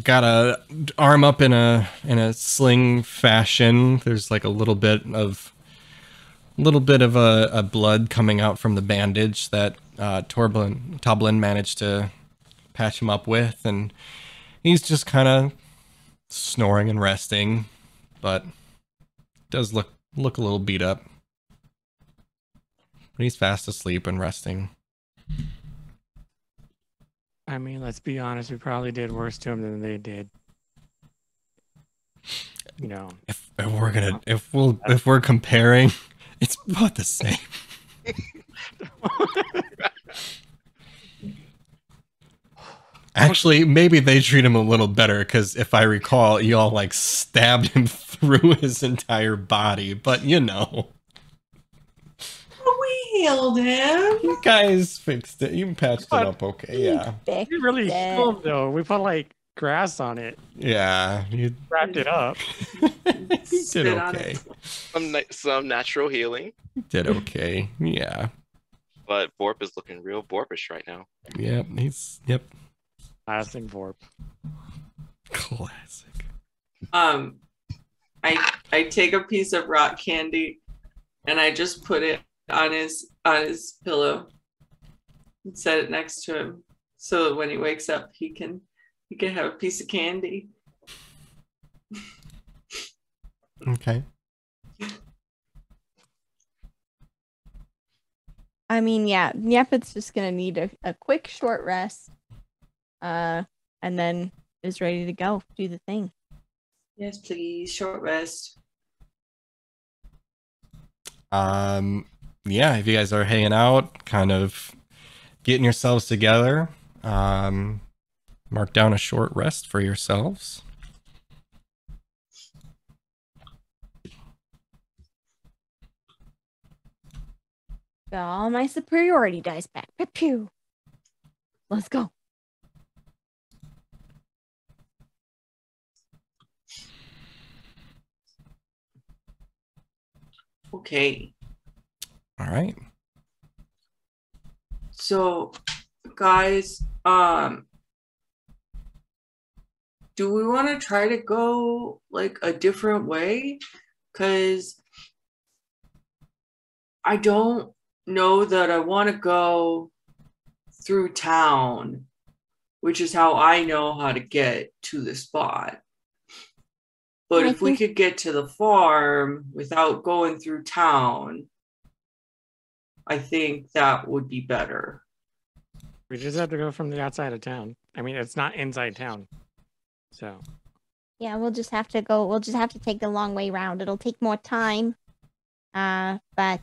got a arm up in a sling fashion. There's like a little bit of a blood coming out from the bandage that Toblin managed to patch him up with, and he's just kind of snoring and resting, but does look a little beat up. But he's fast asleep and resting. I mean, let's be honest, we probably did worse to him than they did. If we're comparing, it's about the same. Actually, maybe they treat him a little better, because if I recall, y'all like stabbed him through his entire body, but We healed him. You guys fixed it. You patched it up okay, yeah. We really healed, though. We put like grass on it. Yeah, you wrapped it up. You did okay. Some natural healing. You did okay, yeah. But Vorp is looking real Vorpish right now. Yep, Classic Vorp. Classic. I take a piece of rock candy and I just put it on his on his pillow and set it next to him so that when he wakes up he can have a piece of candy. Okay. I mean, yeah, Nyapeth's just gonna need a quick short rest. And then is ready to go, do the thing. Yes, please, short rest. Yeah, if you guys are hanging out, kind of getting yourselves together, mark down a short rest for yourselves. Got all my superiority dice back. Pew pew. Let's go. Okay. All right. So, guys, do we want to try to go like a different way? Because I don't know that I want to go through town, which is how I know how to get to the spot. But if we could get to the farm without going through town, I think that would be better. We just have to go from the outside of town. I mean, it's not inside town. So. Yeah, we'll just have to go. We'll just have to take the long way round. It'll take more time. But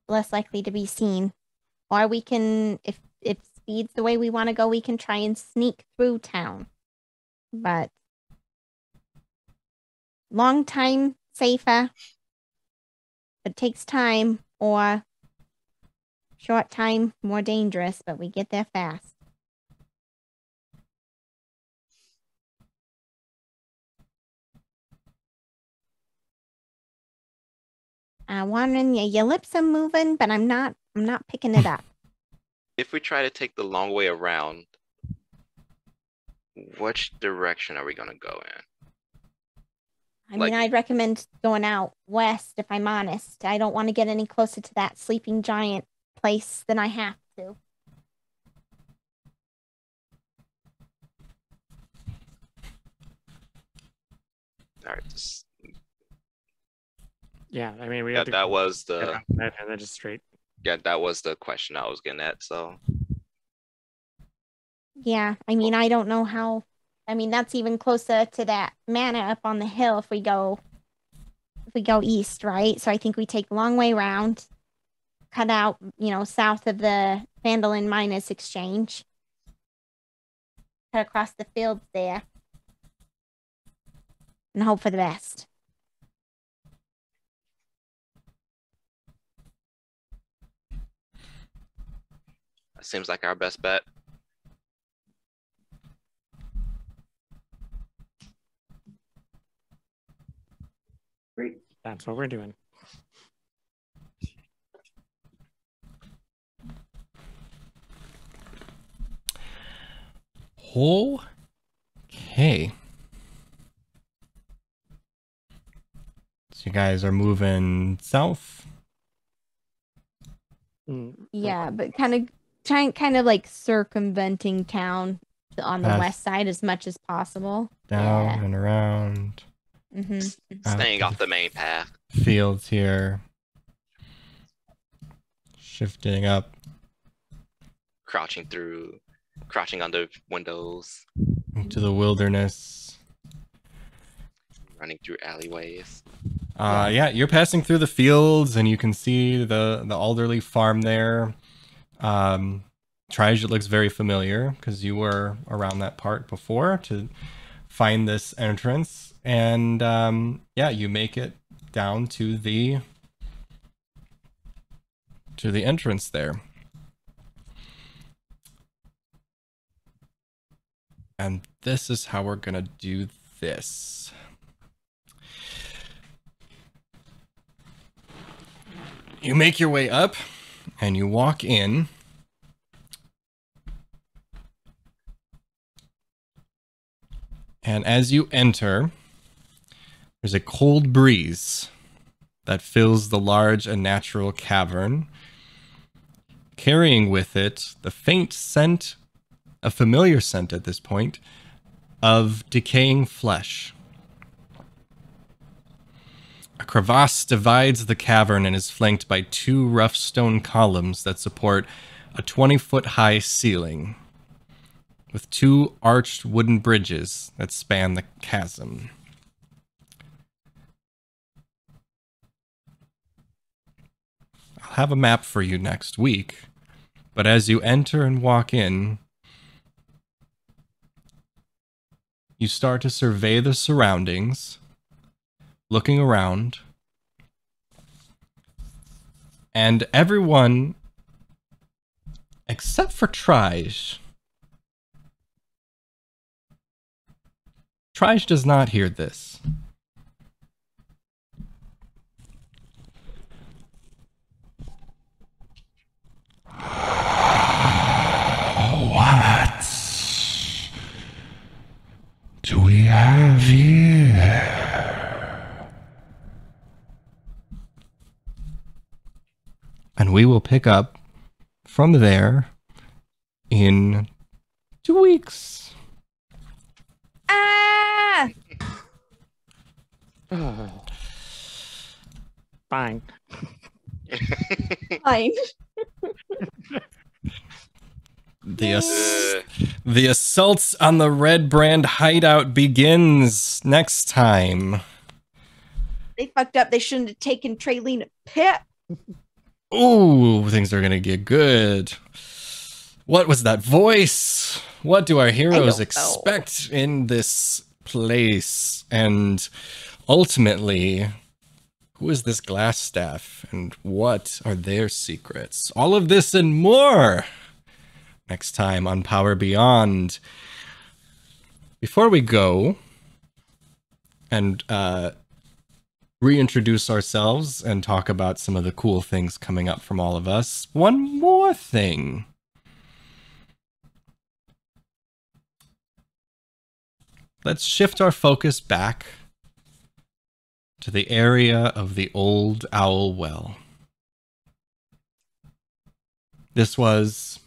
less likely to be seen. Or we can, if speed's the way we want to go, we can try and sneak through town. But long time, safer. It takes time, or short time, more dangerous, but we get there fast. Warren, your lips are moving, but I'm not picking it up. If we try to take the long way around, which direction are we gonna go in? I mean, I'd recommend going out west, if I'm honest. I don't want to get any closer to that sleeping giant place than I have to. All right. Yeah, I mean, we have to that was the and then just straight. Yeah, that was the question I was getting at. So. Yeah, I mean, I don't know how. I mean, that's even closer to that manor up on the hill if we go east, right? So I think we take a long way round, cut out, south of the Phandalin Miners Exchange, cut across the fields there, and hope for the best. That seems like our best bet. Great. That's what we're doing. Okay. So you guys are moving south. Yeah, but kind of like circumventing town on the west side as much as possible. Down and around. Staying off the main path. Fields here. Shifting up. Crouching under windows. Into the wilderness. Running through alleyways. Yeah, you're passing through the fields and you can see the Alderley farm there. Trige, it looks very familiar because you were around that part before to find this entrance. And yeah, you make it down to the entrance there. And this is how we're gonna do this. You make your way up and you walk in. And as you enter, there's a cold breeze that fills the large and natural cavern, carrying with it the faint scent, a familiar scent at this point, of decaying flesh. A crevasse divides the cavern and is flanked by 2 rough stone columns that support a 20-foot-high ceiling, with 2 arched wooden bridges that span the chasm. I'll have a map for you next week, but as you enter and walk in, you start to survey the surroundings, looking around, and everyone, except for Trige, does not hear this. What do we have here? And we will pick up from there in 2 weeks. Ah! Fine. Fine. The assault on the Red Brand hideout begins next time. They fucked up. They shouldn't have taken Traylene Pip. Ooh, things are gonna get good. What was that voice? What do our heroes expect in this place? And ultimately, who is this Glassstaff? And what are their secrets? All of this and more next time on Power Beyond. Before we go and reintroduce ourselves and talk about some of the cool things coming up from all of us, one more thing. Let's shift our focus back to the area of the Old Owl Well. This was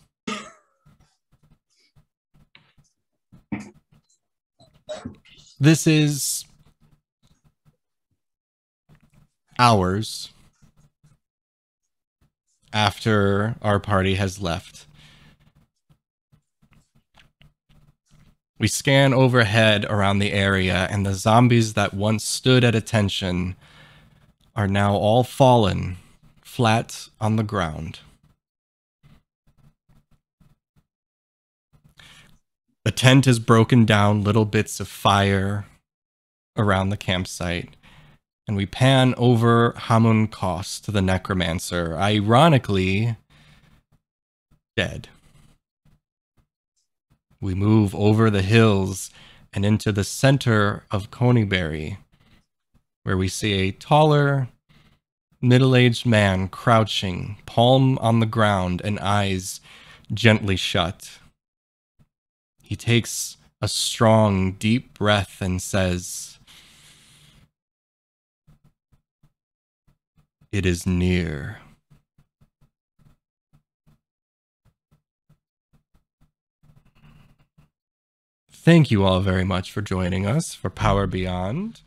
is hours after our party has left. We scan overhead around the area, and the zombies that once stood at attention are now all fallen, flat on the ground. The tent is broken down, little bits of fire around the campsite, and we pan over Hamun Kost, the necromancer, ironically dead. We move over the hills and into the center of Coneyberry, where we see a taller, middle-aged man crouching, palm on the ground and eyes gently shut. He takes a strong, deep breath and says, "It is near." Thank you all very much for joining us for Power Beyond.